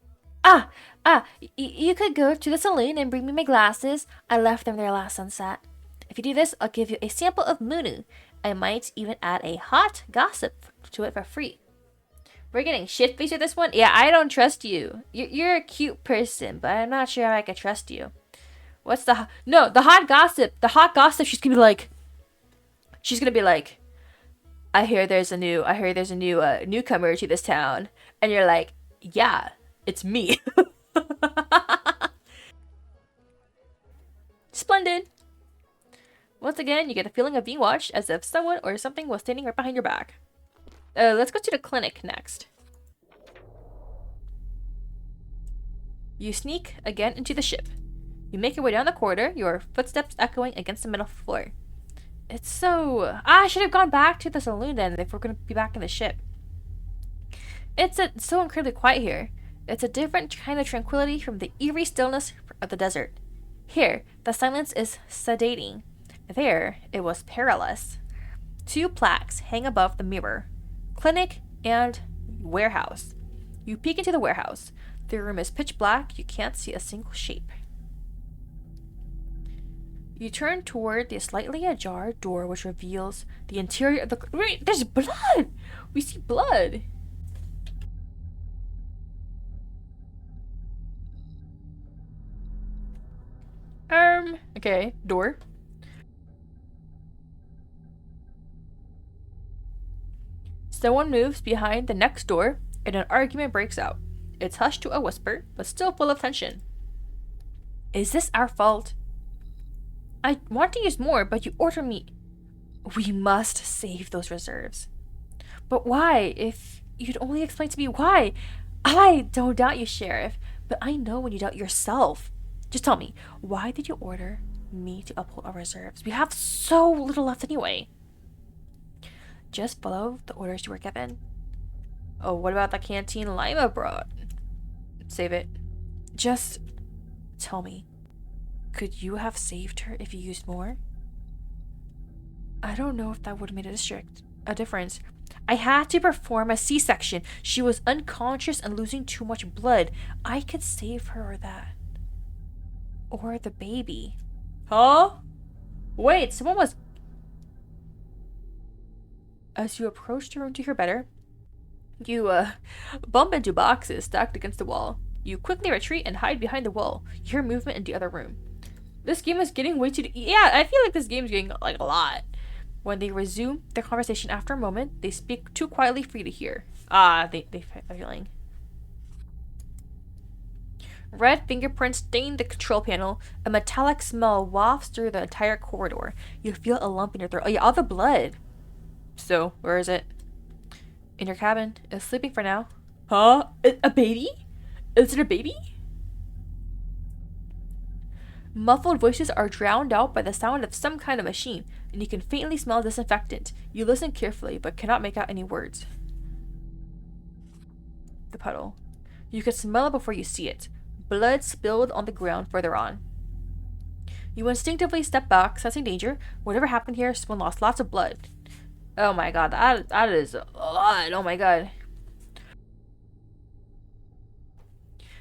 You could go to the saloon and bring me my glasses. I left them there last sunset. If you do this, I'll give you a sample of Munu. I might even add a hot gossip to it for free. We're getting shit-faced with this one? Yeah, I don't trust you. You're a cute person, but I'm not sure how I can trust you. What's the... No, the hot gossip. The hot gossip, she's gonna be like... I hear there's a new newcomer to this town. And you're like, yeah, it's me. Splendid. Once again, you get the feeling of being watched as if someone or something was standing right behind your back. Let's go to the clinic next. You sneak again into the ship. You make your way down the corridor, your footsteps echoing against the metal floor. It's so... I should have gone back to the saloon then if we're going to be back in the ship. It's so incredibly quiet here. It's a different kind of tranquility from the eerie stillness of the desert. Here, the silence is sedating. There, it was perilous. 2 plaques hang above the mirror. Clinic and warehouse. You peek into the warehouse. The room is pitch black. You can't see a single shape. You turn toward the slightly ajar door which reveals the interior of the... Wait, there's blood! We see blood! Okay, door. Someone moves behind the next door, and an argument breaks out. It's hushed to a whisper, but still full of tension. Is this our fault? I want to use more, but you order me. We must save those reserves. But why? If you'd only explain to me why. I don't doubt you, Sheriff, but I know when you doubt yourself. Just tell me, why did you order me to uphold our reserves? We have so little left anyway. Just follow the orders you were given. Oh, what about the canteen Lima brought? Save it. Just tell me, could you have saved her if you used more? I don't know if that would have made a difference. I had to perform a C-section. She was unconscious and losing too much blood. I could save her or that. Or the baby. Huh? Wait, someone was... As you approach the room to hear better, you, bump into boxes stacked against the wall. You quickly retreat and hide behind the wall. You hear movement in the other room. This game is getting way too... Yeah, I feel like this game's getting, like, a lot. When they resume their conversation after a moment, they speak too quietly for you to hear. They feeling. Red fingerprints stain the control panel. A metallic smell wafts through the entire corridor. You feel a lump in your throat. Oh yeah, all the blood. So, where is it? In your cabin. It's sleeping for now. Huh? A baby? Is it a baby? Muffled voices are drowned out by the sound of some kind of machine, and you can faintly smell disinfectant. You listen carefully, but cannot make out any words. The puddle. You can smell it before you see it. Blood spilled on the ground further on. You instinctively step back, sensing danger. Whatever happened here, someone lost lots of blood. Oh my god, that is a lot. Oh my god.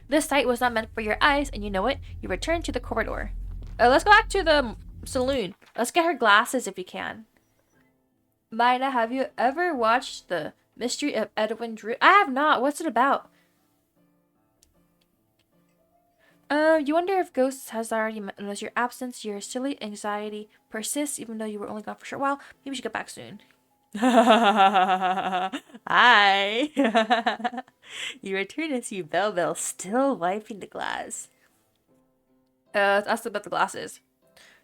This sight was not meant for your eyes, and you know it. You return to the corridor. Let's go back to the saloon. Let's get her glasses if we can. Maina, have you ever watched The Mystery of Edwin Drew? I have not. What's it about? You wonder if ghosts has already noticed your absence. Your silly anxiety persists even though you were only gone for a short while. Maybe we should get back soon. Hi. You return to see Belle still wiping the glass. Ask about the glasses.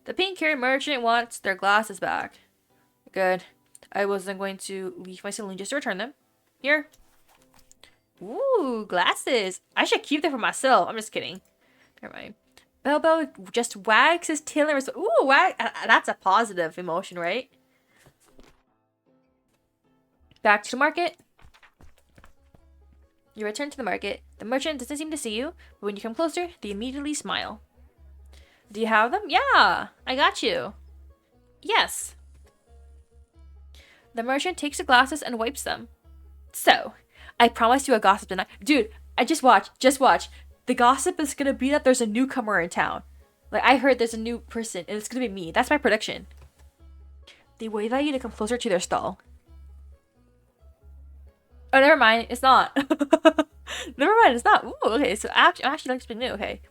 The pink-haired merchant wants their glasses back. Good. I wasn't going to leave my saloon just to return them. Here. Ooh, glasses. I should keep them for myself. I'm just kidding. Never mind. Belle just wags his tail and ooh, wag. That's a positive emotion, right? Back to the market. You return to the market. The merchant doesn't seem to see you, but when you come closer, they immediately smile. Do you have them? Yeah, I got you. Yes. The merchant takes the glasses and wipes them. So, I promised you a gossip tonight. Dude, just watch. The gossip is gonna be that there's a newcomer in town. Like, I heard there's a new person, and it's gonna be me. That's my prediction. They wave at you to come closer to their stall. Oh, never mind. It's not. Never mind. It's not. Ooh, okay. So I'm actually like something new. Okay.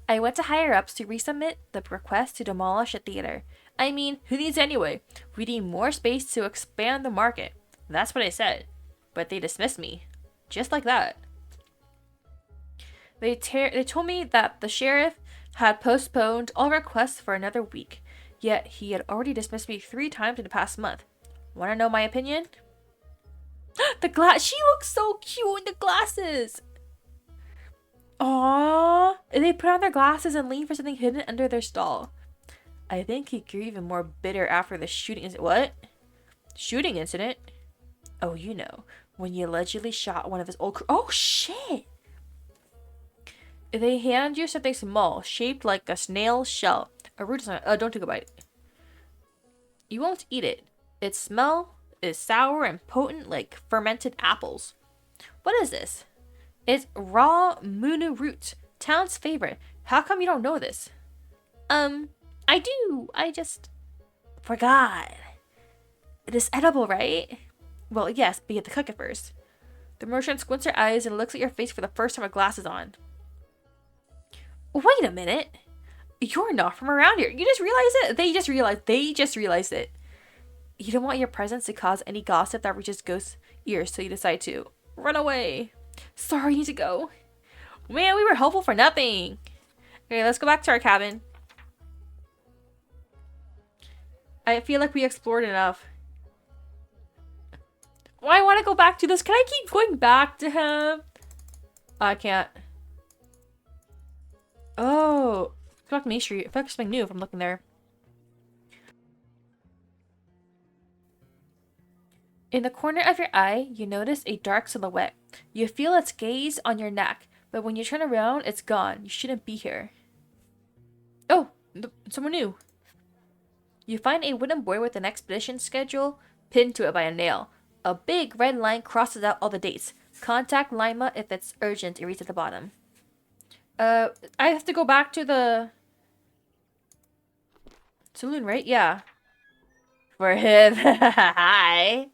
I went to higher ups to resubmit the request to demolish a theater. I mean, who needs it anyway? We need more space to expand the market. That's what I said. But they dismissed me. Just like that. They told me that the sheriff had postponed all requests for another week. Yet he had already dismissed me 3 times in the past month. Want to know my opinion? She looks so cute in the glasses. Aww. They put on their glasses and lean for something hidden under their stall. I think he grew even more bitter after the shooting incident. What? Shooting incident? Oh, you know, when he allegedly shot one of his old oh, shit! They hand you something small, shaped like a snail shell. A root is not, don't take a bite. You won't eat it. Its smell is sour and potent like fermented apples. What is this? It's raw munu root, town's favorite. How come you don't know this? I do. I just forgot. It is edible, right? Well, yes, but you have to cook it first. The merchant squints her eyes and looks at your face for the first time with glasses on. Wait a minute. You're not from around here. You just realized it? They just realized it. You don't want your presence to cause any gossip that reaches ghosts' ears, so you decide to run away. Sorry, you need to go. Man, we were helpful for nothing. Okay, let's go back to our cabin. I feel like we explored enough. Well, I want to go back to this. Can I keep going back to him? I can't. Oh. Fuck Main Street. I feel like something new if I'm looking there. In the corner of your eye, you notice a dark silhouette. You feel its gaze on your neck, but when you turn around, it's gone. You shouldn't be here. Oh, someone new. You find a wooden board with an expedition schedule pinned to it by a nail. A big red line crosses out all the dates. Contact Lima if it's urgent. It reads at the bottom. I have to go back to the saloon, right? Yeah. For him. Hi.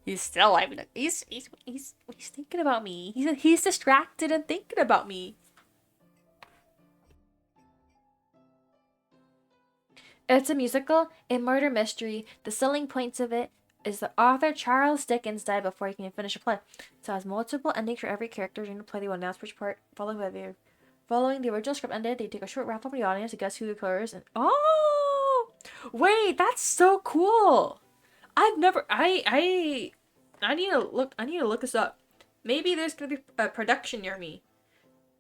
He's still like he's thinking about me. He's distracted and thinking about me. It's a musical, a murder mystery. The selling points of it is the author Charles Dickens died before he can finish a play. So it has multiple endings for every character during the play. They will announce which part following the original script ended. They take a short raffle from the audience to guess who the killer is. And wait, that's so cool. I've never I need to look this up. Maybe there's gonna be a production near me.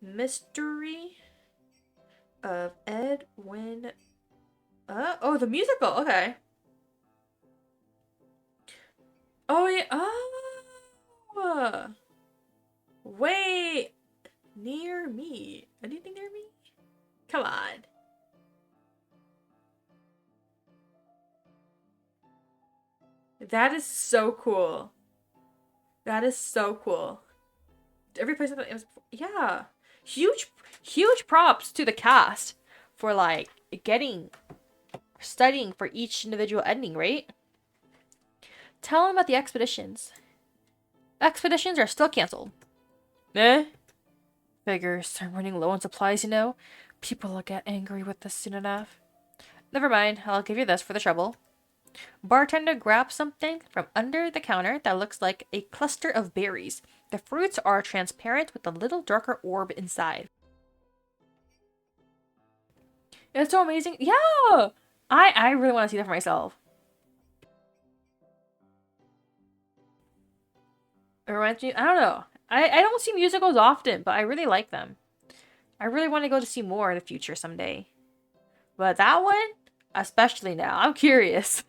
Mystery of Edwin. Oh, the musical. Okay. Oh yeah. Oh. Wait. Near me. Anything near me? Come on. That is so cool. That is so cool. Every place I thought it was, yeah. Huge props to the cast for like studying for each individual ending, right? Tell them about the expeditions. Expeditions are still canceled. Eh? Figures. I'm running low on supplies, you know. People will get angry with this soon enough. Never mind. I'll give you this for the trouble. Bartender grabs something from under the counter that looks like a cluster of berries. The fruits are transparent with a little darker orb inside. It's so amazing. Yeah! I really want to see that for myself. It reminds me, I don't know. I don't see musicals often, but I really like them. I really want to go to see more in the future someday. But that one, especially now, I'm curious.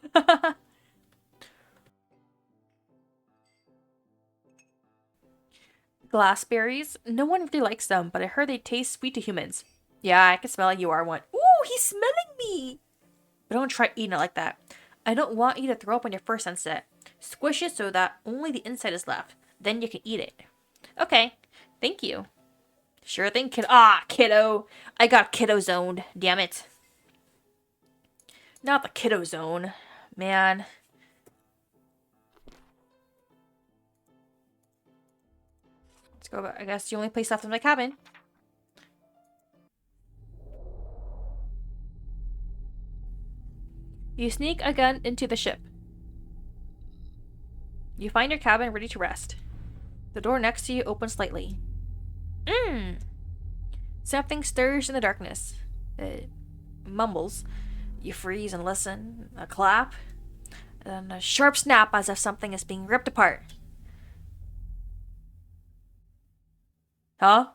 Glassberries? No one really likes them, but I heard they taste sweet to humans. Yeah, I can smell like you are one. Ooh, he's smelling me! But don't try eating it like that. I don't want you to throw up on your first sunset. Squish it so that only the inside is left. Then you can eat it. Okay, thank you. Sure thing, kid. Kiddo. I got kiddo zoned. Damn it. Not the kiddo zone. Man. Let's go back. I guess the only place left is my cabin. You sneak again into the ship. You find your cabin ready to rest. The door next to you opens slightly. Something stirs in the darkness. It mumbles. You freeze and listen. A clap. And a sharp snap as if something is being ripped apart. Huh?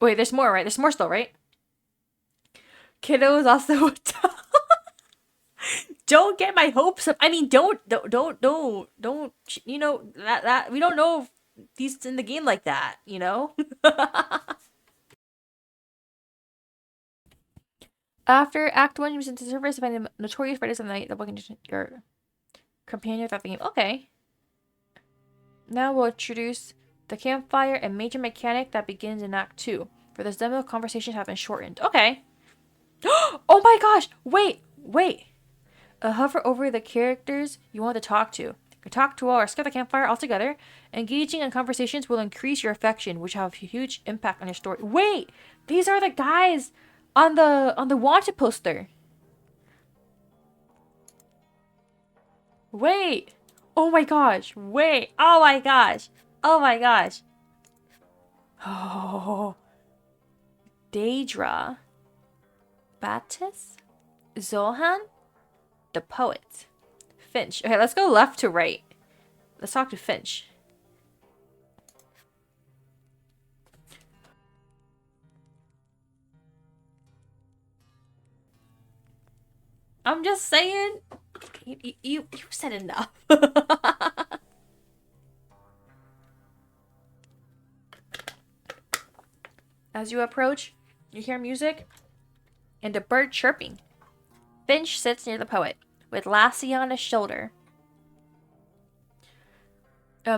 Wait, there's more, right? There's more still, right? Kiddo is also a don't get my hopes up. I mean, don't. You know that we don't know if these in the game like that. You know. After Act 1, you was into the service by the notorious Fridays of the Night that welcome your companion throughout the game. Okay. Now we'll introduce the campfire and major mechanic that begins in Act 2. For this demo, conversations have been shortened. Okay. Oh my gosh! Wait. Hover over the characters you want to talk to. You can talk to all or skip the campfire altogether. Engaging in conversations will increase your affection, which have a huge impact on your story. Wait! These are the guys on the wanted poster. Wait! Oh my gosh! Wait! Oh my gosh! Oh my gosh! Oh. Daedra. Batis? Zohan? The poet. Finch. Okay, let's go left to right. Let's talk to Finch. I'm just saying. You said enough. As you approach, you hear music and a bird chirping. Finch sits near the poet, with Lassie on his shoulder,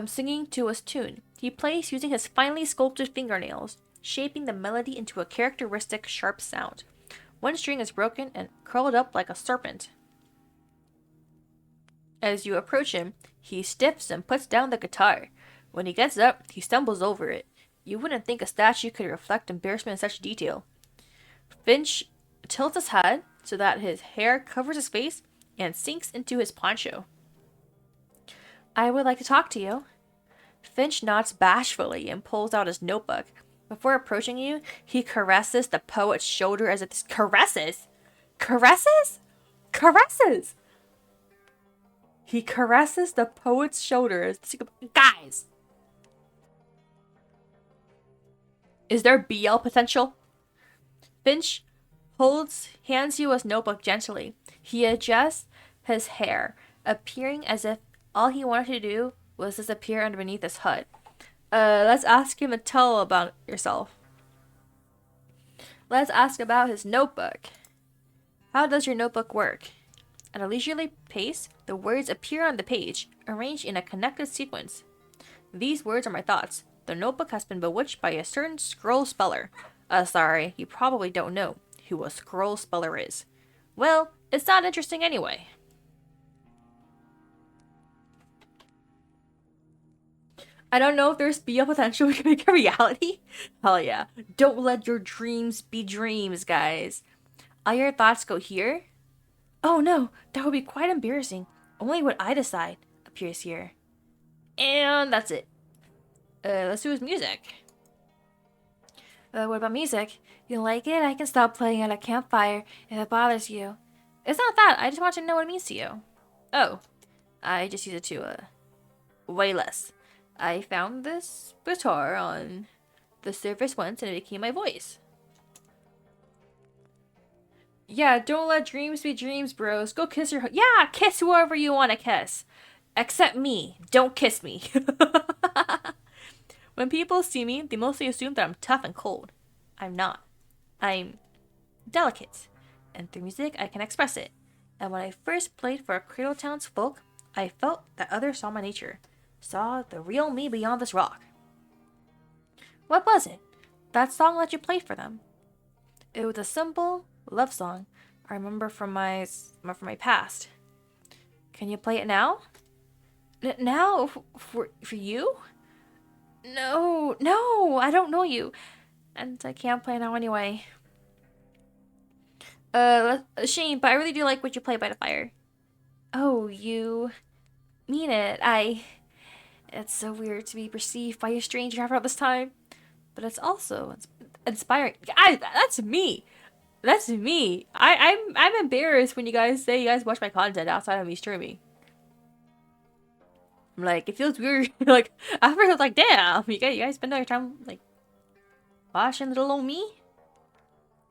singing to his tune. He plays using his finely sculpted fingernails, shaping the melody into a characteristic sharp sound. One string is broken and curled up like a serpent. As you approach him, he stiffs and puts down the guitar. When he gets up, he stumbles over it. You wouldn't think a statue could reflect embarrassment in such detail. Finch tilts his head so that his hair covers his face and sinks into his poncho. I would like to talk to you. Finch nods bashfully and pulls out his notebook. Before approaching you, he caresses the poet's shoulder as if caresses? Caresses? Caresses! He caresses the poet's shoulder as guys! Is there BL potential? Finch hands you his notebook gently. He adjusts his hair, appearing as if all he wanted to do was disappear underneath his hood. Let's ask him to tell about yourself. Let's ask about his notebook. How does your notebook work? At a leisurely pace, the words appear on the page, arranged in a connected sequence. These words are my thoughts. The notebook has been bewitched by a certain scroll speller. Sorry, you probably don't know who a scroll speller is. Well, it's not interesting anyway. I don't know if there's BL potential we can make a reality. Hell yeah. Don't let your dreams be dreams, guys. All your thoughts go here? Oh no, that would be quite embarrassing. Only what I decide appears here. And that's it. Let's do his music. What about music? You like it? I can stop playing at a campfire if it bothers you. It's not that. I just want to know what it means to you. Oh. I just use it to, way less. I found this guitar on the surface once and it became my voice. Yeah, don't let dreams be dreams, bros. Go kiss your... Yeah, kiss whoever you want to kiss. Except me. Don't kiss me. When people see me, they mostly assume that I'm tough and cold. I'm not. I'm delicate. And through music, I can express it. And when I first played for Cradletown's folk, I felt that others saw my nature. Saw the real me beyond this rock. What was it? That song that you played for them? It was a simple love song I remember from my past. Can you play it now? Now? For you? No, I don't know you. And I can't play now anyway. Shame, but I really do like what you play by the fire. Oh, you mean it. It's so weird to be perceived by a stranger after all this time. But it's also inspiring. That's me. That's me. I'm embarrassed when you guys say you guys watch my content outside of me streaming. I'm like, it feels weird. Like, at first I was like, damn, you guys spend all your time, like, Washing little old me?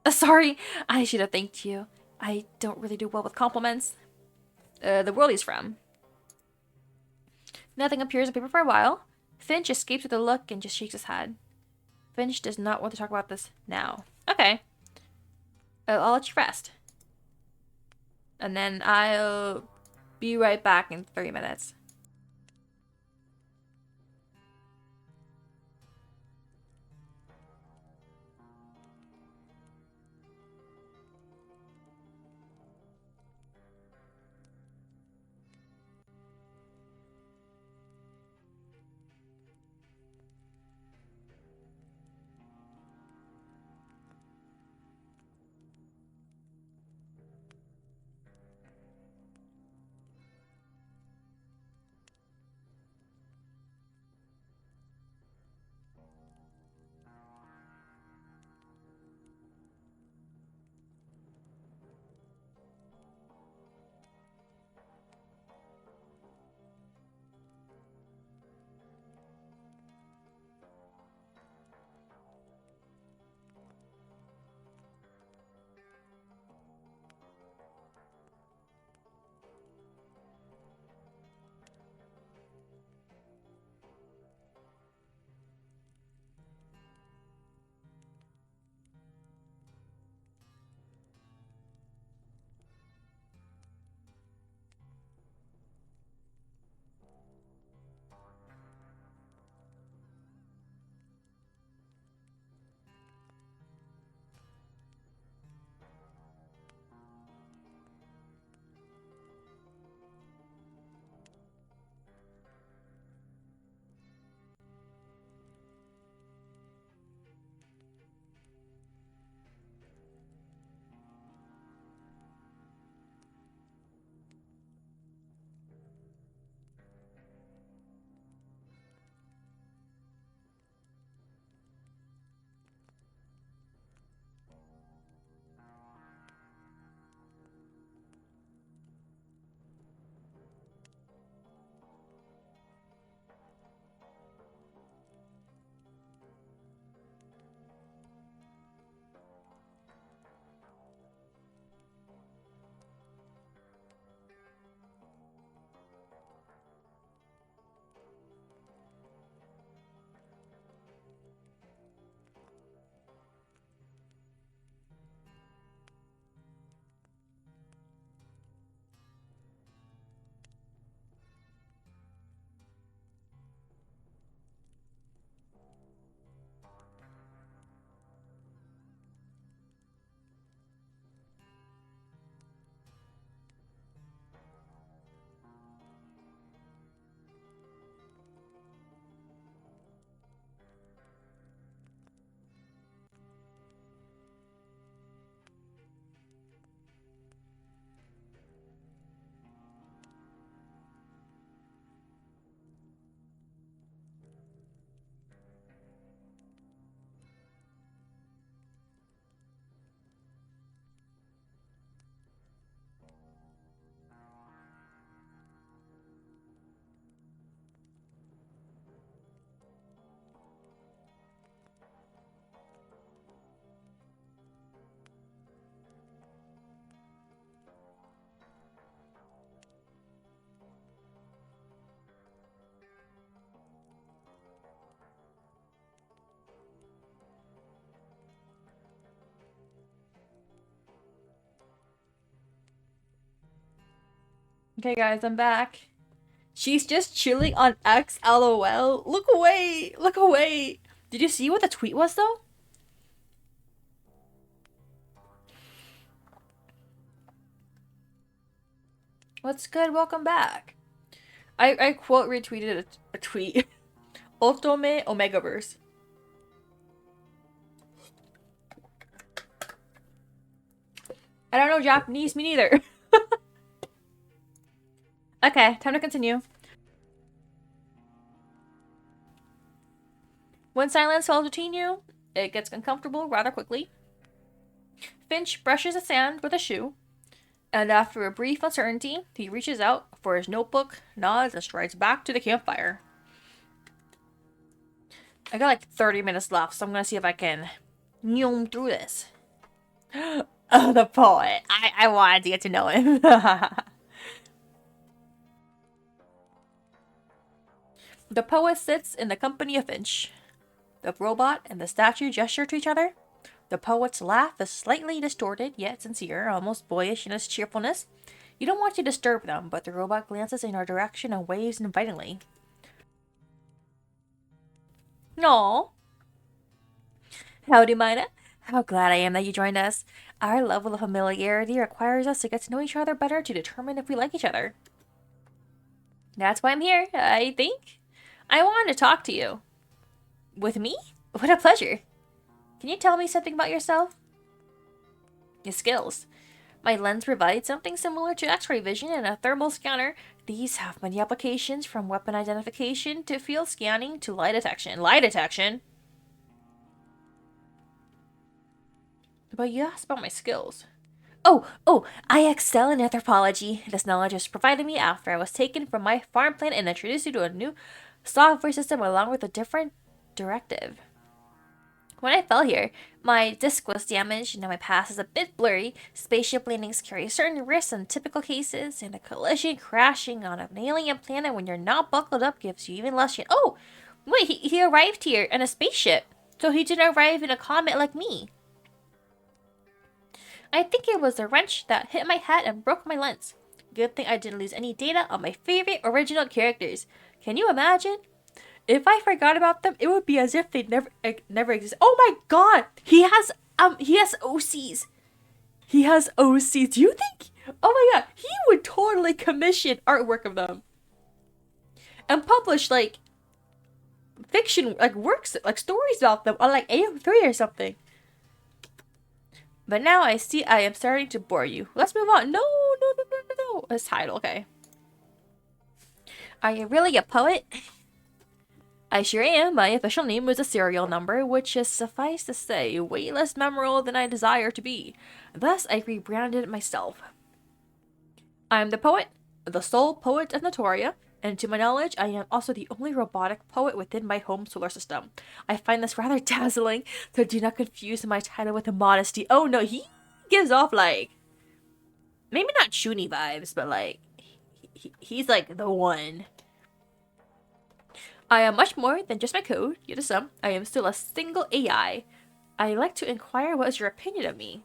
Sorry, I should have thanked you. I don't really do well with compliments. The world he's from. Nothing appears on paper for a while. Finch escapes with a look and just shakes his head. Finch does not want to talk about this now. Okay. I'll let you rest. And then I'll be right back in 30 minutes. Okay, guys, I'm back. She's just chilling on X, lol. Look away! Look away! Did you see what the tweet was, though? What's good? Welcome back. I quote retweeted a tweet. Otome Omegaverse. I don't know Japanese, me neither. Okay, time to continue. When silence falls between you, it gets uncomfortable rather quickly. Finch brushes the sand with a shoe, and after a brief uncertainty, he reaches out for his notebook, nods, and strides back to the campfire. I got like 30 minutes left, so I'm gonna see if I can zoom through this. Oh, the poet. I wanted to get to know him. The poet sits in the company of Finch. The robot and the statue gesture to each other. The poet's laugh is slightly distorted, yet sincere, almost boyish in its cheerfulness. You don't want to disturb them, but the robot glances in our direction and waves invitingly. No. Howdy, Maina. How glad I am that you joined us. Our level of familiarity requires us to get to know each other better to determine if we like each other. That's why I'm here, I think. I wanted to talk to you. With me? What a pleasure. Can you tell me something about yourself? Your skills. My lens provides something similar to X-ray vision and a thermal scanner. These have many applications, from weapon identification to field scanning to lie detection. Lie detection? But you asked about my skills. Oh, I excel in anthropology. This knowledge was provided me after I was taken from my farm planet and introduced to a new software system along with a different directive. When I fell here, my disc was damaged, and now my path is a bit blurry. Spaceship landings carry certain risks in typical cases, and a collision crashing on an alien planet when you're not buckled up gives you even less chance. Oh, wait, he arrived here in a spaceship, so he didn't arrive in a comet like me. I think it was the wrench that hit my head and broke my lens. Good thing I didn't lose any data on my favorite original characters. Can you imagine? If I forgot about them, it would be as if they never existed. Oh my god! He has OCs. He has OCs. Do you think? Oh my god, he would totally commission artwork of them. And publish like fiction, like works, like stories about them on like AO3 or something. But now I see I am starting to bore you. Let's move on. No. It's title, okay. Are you really a poet? I sure am. My official name was a serial number, which is, suffice to say, way less memorable than I desire to be. Thus, I rebranded myself. I am the poet, the sole poet of Notoria, and to my knowledge, I am also the only robotic poet within my home solar system. I find this rather dazzling, so do not confuse my title with modesty. Oh no, he gives off like, maybe not Shuni vibes, but like, he's like the one. I am much more than just my code, yet to some, I am still a single AI. I like to inquire what is your opinion of me.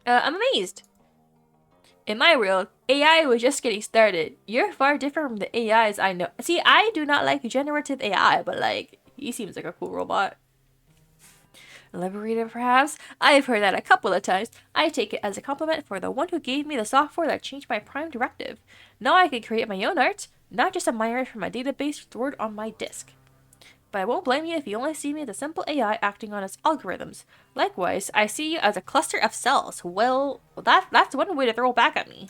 I'm amazed. In my world, AI was just getting started. You're far different from the AIs I know. See, I do not like generative AI, but like, he seems like a cool robot. Liberated, perhaps? I've heard that a couple of times. I take it as a compliment for the one who gave me the software that changed my prime directive. Now I can create my own art, not just admire it from my database stored on my disk. But I won't blame you if you only see me as a simple AI acting on its algorithms. Likewise, I see you as a cluster of cells. Well, that's one way to throw back at me.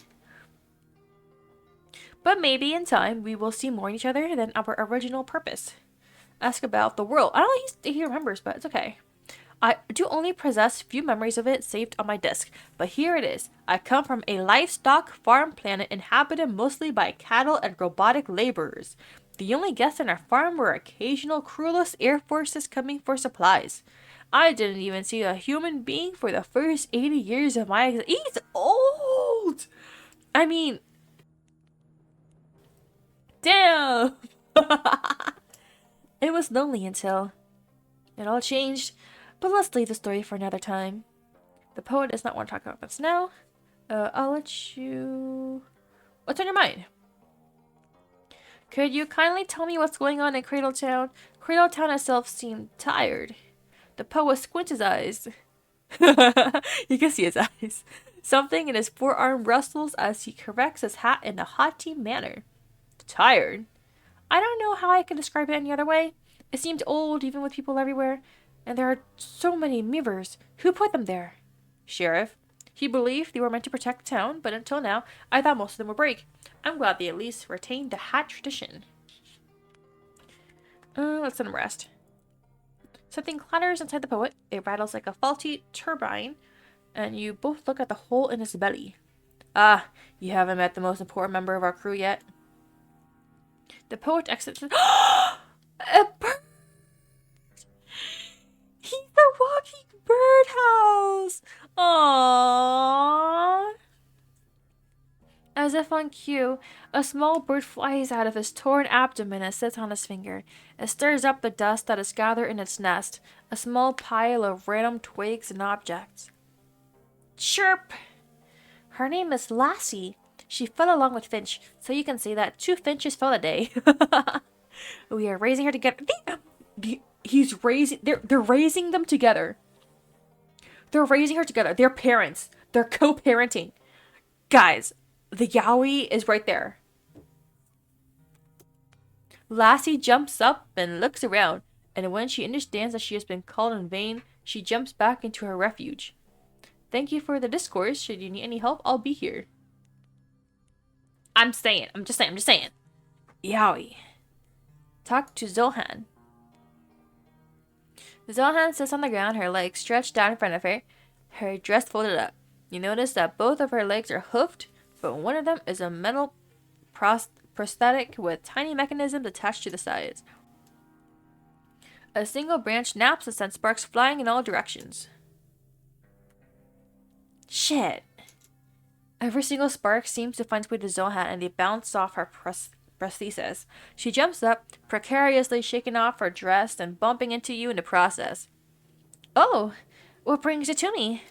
But maybe in time, we will see more in each other than our original purpose. Ask about the world. I don't think he remembers, but it's okay. I do only possess few memories of it saved on my disk, but here it is. I come from a livestock farm planet inhabited mostly by cattle and robotic laborers. The only guests in our farm were occasional crewless air forces coming for supplies. I didn't even see a human being for the first 80 years of my existence. He's old! I mean, damn! It was lonely until it all changed. But let's leave the story for another time. The poet does not want to talk about this now. I'll let you... What's on your mind? Could you kindly tell me what's going on in Cradletown? Cradletown itself seemed tired. The poet squints his eyes. You can see his eyes. Something in his forearm rustles as he corrects his hat in a haughty manner. Tired? I don't know how I can describe it any other way. It seemed old, even with people everywhere. And there are so many mirrors. Who put them there? Sheriff. He believed they were meant to protect the town, but until now, I thought most of them would break. I'm glad they at least retained the hat tradition. Let's let him rest. Something clatters inside the poet. It rattles like a faulty turbine, and you both look at the hole in his belly. Ah, you haven't met the most important member of our crew yet. The poet exits. A bird! He's a walking birdhouse! Aww. As if on cue, a small bird flies out of his torn abdomen and sits on his finger. It stirs up the dust that is gathered in its nest, a small pile of random twigs and objects. Chirp! Her name is Lassie. She fell along with Finch, so you can say that 2 finches fell a day. We are raising her together. They're raising them together. They're raising her together. They're parents. They're co-parenting. Guys, the yaoi is right there. Lassie jumps up and looks around, and when she understands that she has been called in vain, she jumps back into her refuge. Thank you for the discourse. Should you need any help, I'll be here. I'm just saying. Yaoi. Talk to Zohan. Zohan sits on the ground, her legs stretched out in front of her, her dress folded up. You notice that both of her legs are hoofed, but one of them is a metal prosthetic with tiny mechanisms attached to the sides. A single branch snaps and sends sparks flying in all directions. Shit. Every single spark seems to find its way to Zohan, and they bounce off her prosthesis. She jumps up, precariously shaking off her dress and bumping into you in the process. Oh, what brings you to me?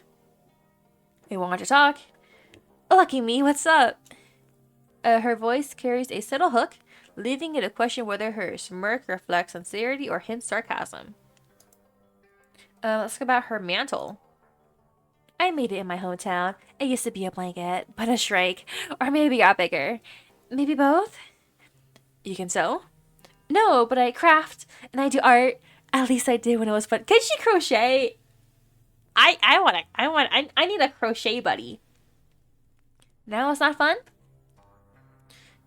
I want to talk. Lucky me, what's up? Her voice carries a subtle hook, leaving you to question whether her smirk reflects sincerity or hints sarcasm. Let's talk about her mantle. I made it in my hometown. It used to be a blanket, but a shrike. Or maybe got bigger. Maybe both? You can sew? No, but I craft and I do art. At least I did when it was fun. Can she crochet? I need a crochet buddy. Now it's not fun?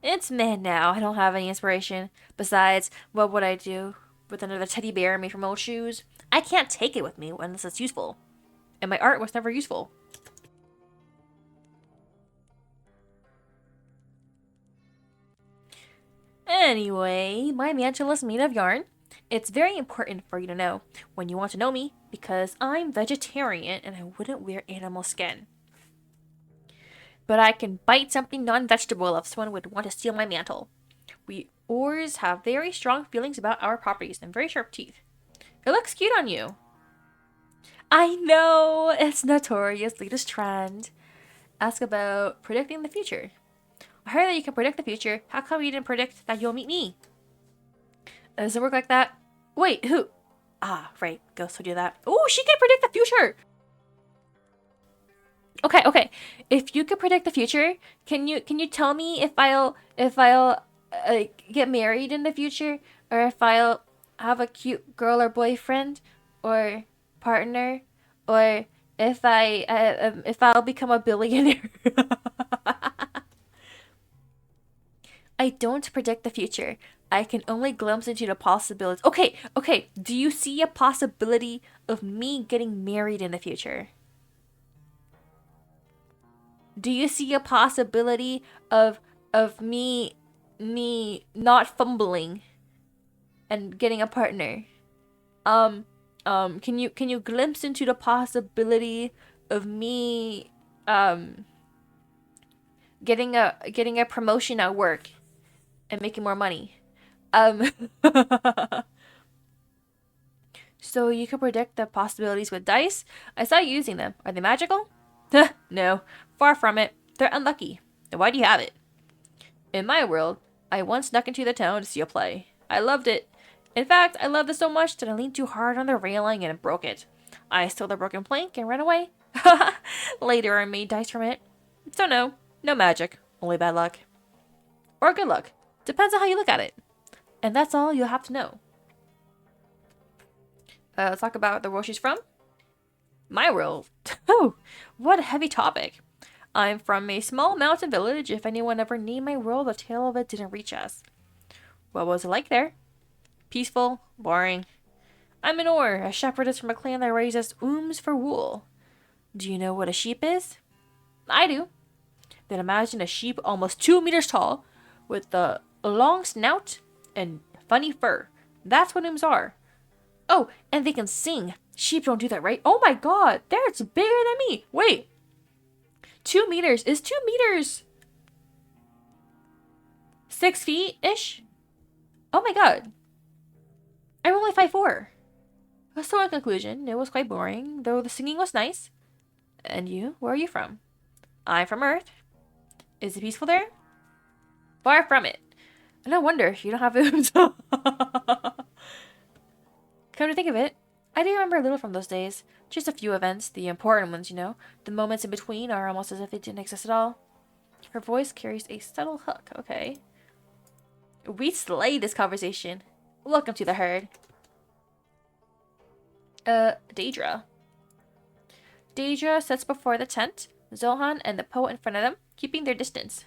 It's meh now. I don't have any inspiration. Besides, what would I do with another teddy bear made from old shoes? I can't take it with me unless it's useful. And my art was never useful. Anyway, my mantle is made of yarn. It's very important for you to know when you want to know me, because I'm vegetarian and I wouldn't wear animal skin. But I can bite something non-vegetable if someone would want to steal my mantle. We Oars have very strong feelings about our properties and very sharp teeth. It looks cute on you. I know, it's notorious latest trend. Ask about predicting the future. I heard that you can predict the future. How come you didn't predict that you'll meet me? Does it work like that? Wait, who? Ah, right, ghosts will do that. Oh, she can predict the future! Okay. If you could predict the future, can you tell me if I'll get married in the future, or if I'll have a cute girl or boyfriend or partner, or if I'll become a billionaire? I don't predict the future. I can only glimpse into the possibilities. Okay. Do you see a possibility of me getting married in the future? Do you see a possibility of me not fumbling and getting a partner? Can you glimpse into the possibility of me getting a promotion at work and making more money? So you can predict the possibilities with dice? I saw you using them. Are they magical? No, far from it. They're unlucky. Then why do you have it? In my world, I once snuck into the town to see a play. I loved it. In fact, I loved it so much that I leaned too hard on the railing and broke it. I stole the broken plank and ran away. Later, I made dice from it. So no magic, only bad luck. Or good luck. Depends on how you look at it. And that's all you'll have to know. Let's talk about the world she's from. My world. Oh, what a heavy topic. I'm from a small mountain village. If anyone ever named my world, the tale of it didn't reach us. What was it like there? Peaceful, boring. I'm an Or, a shepherdess from a clan that raises ooms for wool. Do you know what a sheep is? I do. Then imagine a sheep almost 2 meters tall, with a long snout and funny fur. That's what gnomes are. Oh, and they can sing. Sheep don't do that, right? Oh my god, that's bigger than me. Wait. 2 meters. Is 2 meters 6 feet-ish? Oh my god. I'm only 5'4". So in conclusion, it was quite boring, though the singing was nice. And you? Where are you from? I'm from Earth. Is it peaceful there? Far from it. No wonder you don't have boobs. Come to think of it, I do remember little from those days. Just a few events, the important ones, you know. The moments in between are almost as if they didn't exist at all. Her voice carries a subtle hook, okay. We slayed this conversation. Welcome to the herd. Daedra. Daedra sits before the tent, Zohan and the poet in front of them, keeping their distance.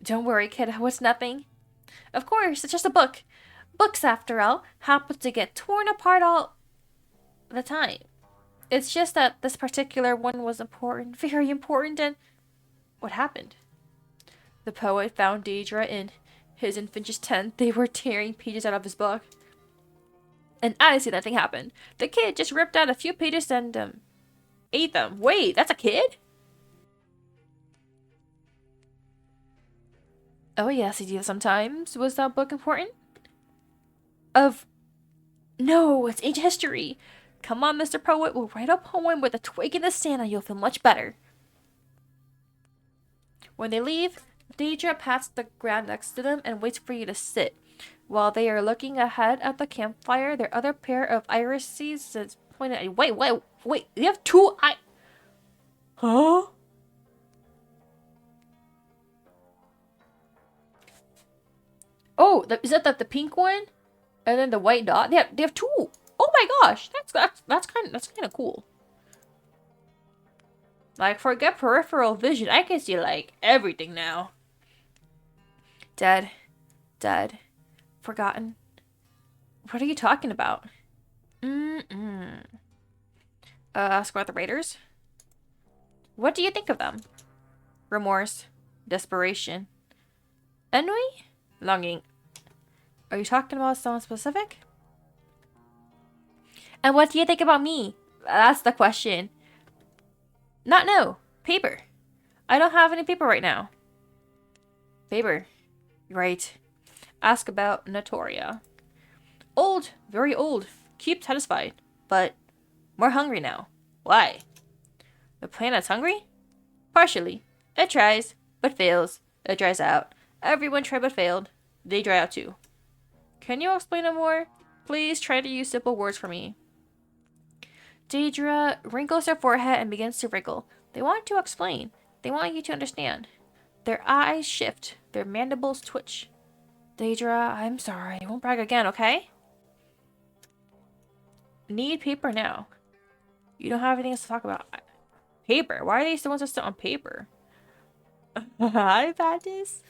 Don't worry, kid, it's nothing. Of course, it's just a book. Books, after all, happen to get torn apart all the time. It's just that this particular one was important, very important, and... What happened? The poet found Daedra in his and Finch's tent. They were tearing pages out of his book. And I didn't see that thing happen. The kid just ripped out a few pages and, ate them. Wait, that's a kid? Oh yes, I do sometimes. Was that book important? No, it's ancient history. Come on, Mr. Poet, we'll write a poem with a twig in the sand and you'll feel much better. When they leave, Daedra pats the ground next to them and waits for you to sit. While they are looking ahead at the campfire, their other pair of irises is pointed at... Wait, you have 2 Huh? Oh, is that the pink one? And then the white dot? They have 2! Oh my gosh! That's kind of cool. Like, forget peripheral vision. I can see, like, everything now. Dead. Forgotten. What are you talking about? Ask about the raiders? What do you think of them? Remorse. Desperation. Ennui? Longing. Are you talking about someone specific? And what do you think about me? That's the question. No. Paper. I don't have any paper right now. Paper. Right. Ask about Notoria. Old. Very old. Keep satisfied. But more hungry now. Why? The planet's hungry? Partially. It tries, but fails. It dries out. Everyone tried but failed. They dry out too. Can you explain it more? Please try to use simple words for me. Daedra wrinkles her forehead and begins to wriggle. They want to explain. They want you to understand. Their eyes shift. Their mandibles twitch. Daedra, I'm sorry. I won't brag again, okay? Need paper now. You don't have anything else to talk about. Paper? Why are they still insistent on paper? Hi, Baptist.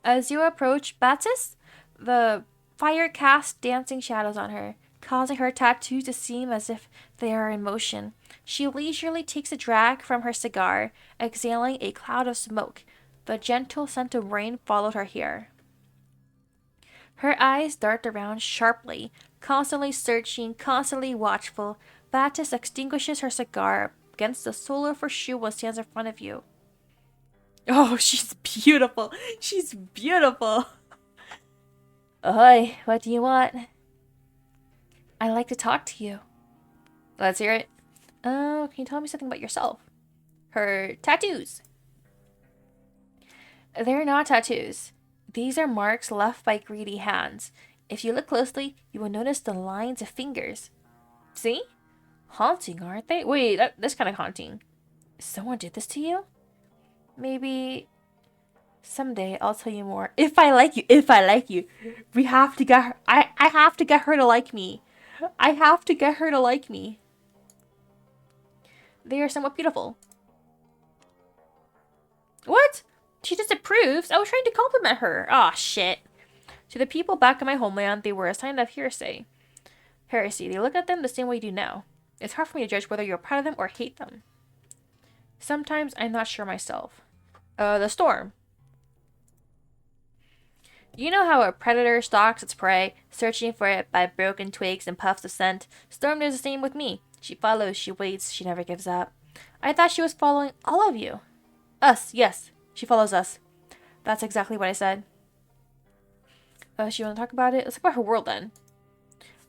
As you approach Baptist, the fire casts dancing shadows on her, causing her tattoos to seem as if they are in motion. She leisurely takes a drag from her cigar, exhaling a cloud of smoke. The gentle scent of rain followed her here. Her eyes dart around sharply, constantly searching, constantly watchful. Baptist extinguishes her cigar against the sole of her shoe and stands in front of you. Oh, she's beautiful. She's beautiful. Ahoy, what do you want? I like to talk to you. Let's hear it. Oh, can you tell me something about yourself? Her tattoos. They're not tattoos. These are marks left by greedy hands. If you look closely, you will notice the lines of fingers. See? Haunting, aren't they? Wait, that's kind of haunting. Someone did this to you? Maybe someday I'll tell you more. If I like you. We have to get her. I have to get her to like me. I have to get her to like me. They are somewhat beautiful. What? She disapproves? I was trying to compliment her. Aw, shit. To the people back in my homeland, they were a sign of heresy. They look at them the same way you do now. It's hard for me to judge whether you're proud of them or hate them. Sometimes I'm not sure myself. The storm. You know how a predator stalks its prey, searching for it by broken twigs and puffs of scent? Storm does the same with me. She follows, she waits, she never gives up. I thought she was following all of you. Us, yes. She follows us. That's exactly what I said. She want to talk about it? Let's talk about her world then.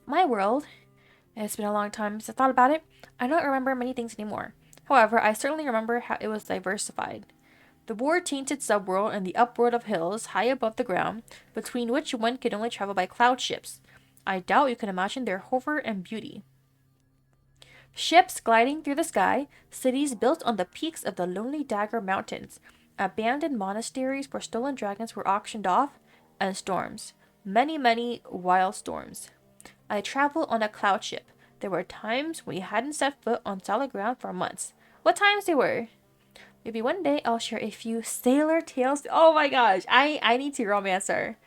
My world? It's been a long time since I thought about it. I don't remember many things anymore. However, I certainly remember how it was diversified. The war-tainted subworld and the upworld of hills high above the ground, between which one could only travel by cloud ships. I doubt you can imagine their hover and beauty. Ships gliding through the sky, cities built on the peaks of the Lonely Dagger Mountains, abandoned monasteries where stolen dragons were auctioned off, and storms. Many, many wild storms. I traveled on a cloud ship. There were times when we hadn't set foot on solid ground for months. What times they were? Maybe one day I'll share a few sailor tales. Oh my gosh, I need to romance her.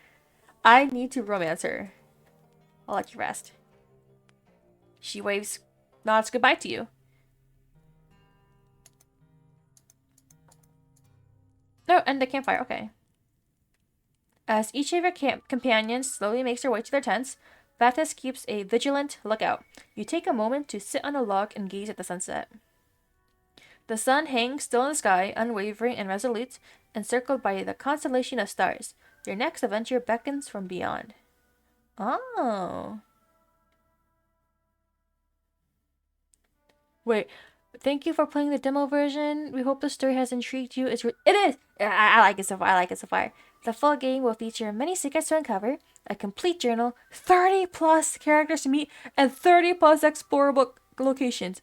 I need to romance her. I'll let you rest. She waves nods goodbye to you. No, and the campfire, okay. As each of your companions slowly makes their way to their tents, Vatis keeps a vigilant lookout. You take a moment to sit on a log and gaze at the sunset. The sun hangs still in the sky, unwavering and resolute, encircled by the constellation of stars. Your next adventure beckons from beyond. Oh. Wait, thank you for playing the demo version. We hope the story has intrigued you. It is! I like it so far. I like it so far. The full game will feature many secrets to uncover, a complete journal, 30 plus characters to meet, and 30 plus explorable locations.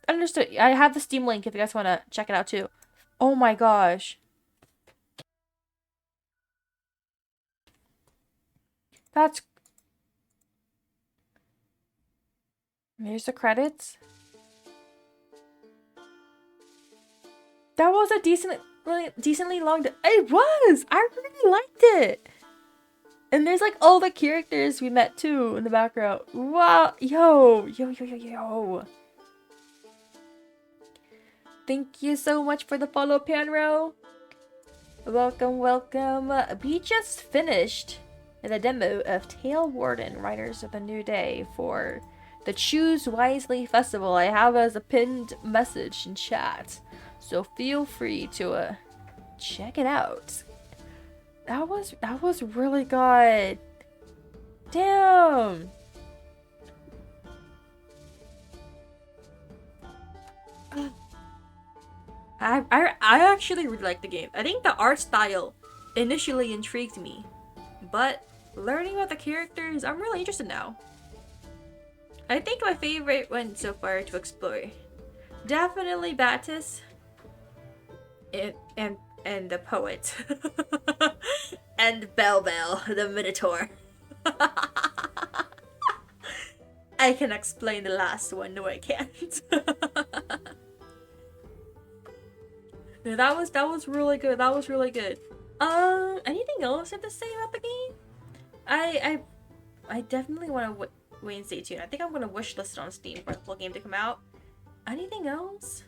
Understood. I have the Steam link if you guys want to check it out too. Oh my gosh. That's... Here's the credits. That was a decently long... It was! I really liked it! And there's like all the characters we met too in the background. Wow! Yo! Thank you so much for the follow, Panro. Welcome. We just finished the demo of Talewarden, Riders of the New Day, for the Choose Wisely Festival. I have as a pinned message in chat, so feel free to check it out. That was really good. Damn. I actually really like the game. I think the art style initially intrigued me, but learning about the characters, I'm really interested now. I think my favorite one so far to explore, definitely Batis, and the poet, and Bell the Minotaur. I can explain the last one. No, I can't. No, that was really good. That was really good. Anything else I have to say about the game? I definitely want to wait and stay tuned. I think I'm gonna wishlist it on Steam for the full game to come out. Anything else?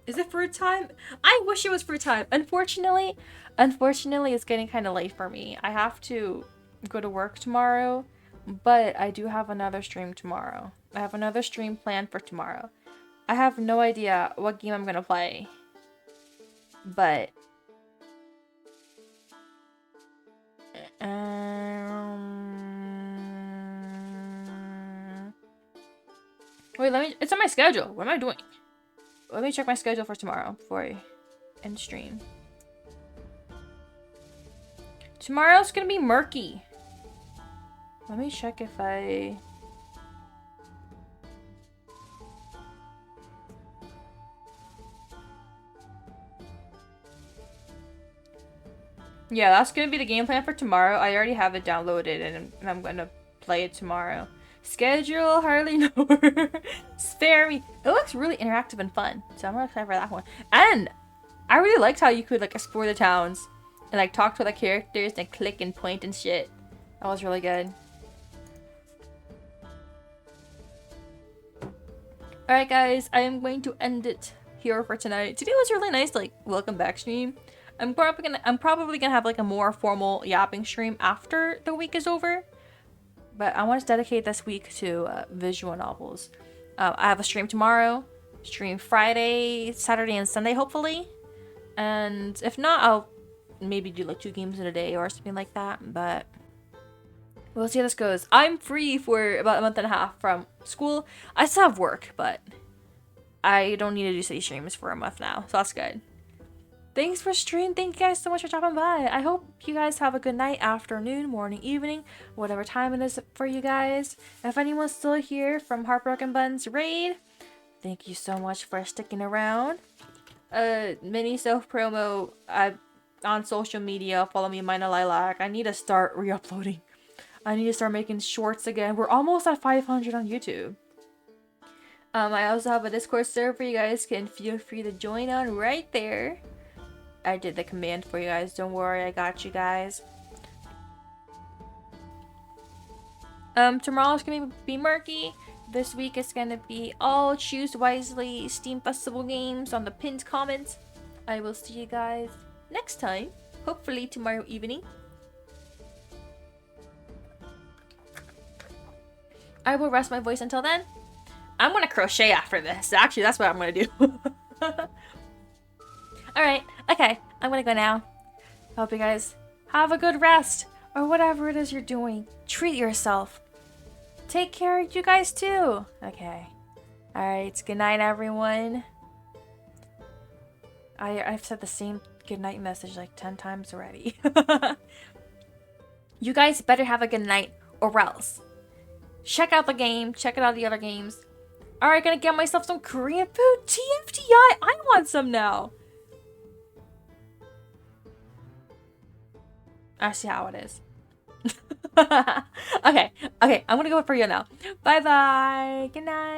Is it fruit time? I wish it was fruit time. Unfortunately, it's getting kind of late for me. I have to go to work tomorrow, but I do have another stream tomorrow. I have another stream planned for tomorrow. I have no idea what game I'm gonna play. But wait, it's on my schedule. What am I doing? Let me check my schedule for tomorrow before I end stream. Tomorrow's gonna be murky. Let me check if I... Yeah, that's gonna be the game plan for tomorrow. I already have it downloaded and I'm gonna play it tomorrow. Schedule, hardly know. Spare me. It looks really interactive and fun, so I'm really excited for that one. And I really liked how you could like explore the towns and like talk to the characters and click and point and shit. That was really good. Alright guys, I am going to end it here for tonight. Today was really nice, like, welcome back stream. I'm probably gonna have like a more formal yapping stream after the week is over. But I want to dedicate this week to visual novels. I have a stream tomorrow, stream Friday, Saturday, and Sunday, hopefully. And if not, I'll maybe do like 2 games in a day or something like that. But we'll see how this goes. I'm free for about a month and a half from school. I still have work, but I don't need to do city streams for a month now, so that's good. Thanks for stream. Thank you guys so much for dropping by. I hope you guys have a good night, afternoon, morning, evening, whatever time it is for you guys. If anyone's still here from Heartbroken Buns Raid, thank you so much for sticking around. Mini self promo on social media. Follow me, Maina Lilac. I need to start re-uploading. I need to start making shorts again. We're almost at 500 on YouTube. I also have a Discord server. You guys can feel free to join on right there. I did the command for you guys. Don't worry, I got you guys. Tomorrow's gonna be murky. This week is gonna be all choose wisely Steam Festival games on the pinned comments. I will see you guys next time. Hopefully tomorrow evening. I will rest my voice until then. I'm gonna crochet after this. Actually, that's what I'm gonna do. Alright, okay, I'm gonna go now. Hope you guys have a good rest, or whatever it is you're doing. Treat yourself. Take care of you guys too. Okay. Alright, good night everyone. I've said the same good night message like 10 times already. You guys better have a good night, or else. Check out the game, check out the other games. Alright, gonna get myself some Korean food. TFTI, I want some now. I see how it is. Okay, I'm gonna go for you now. Bye bye. Good night.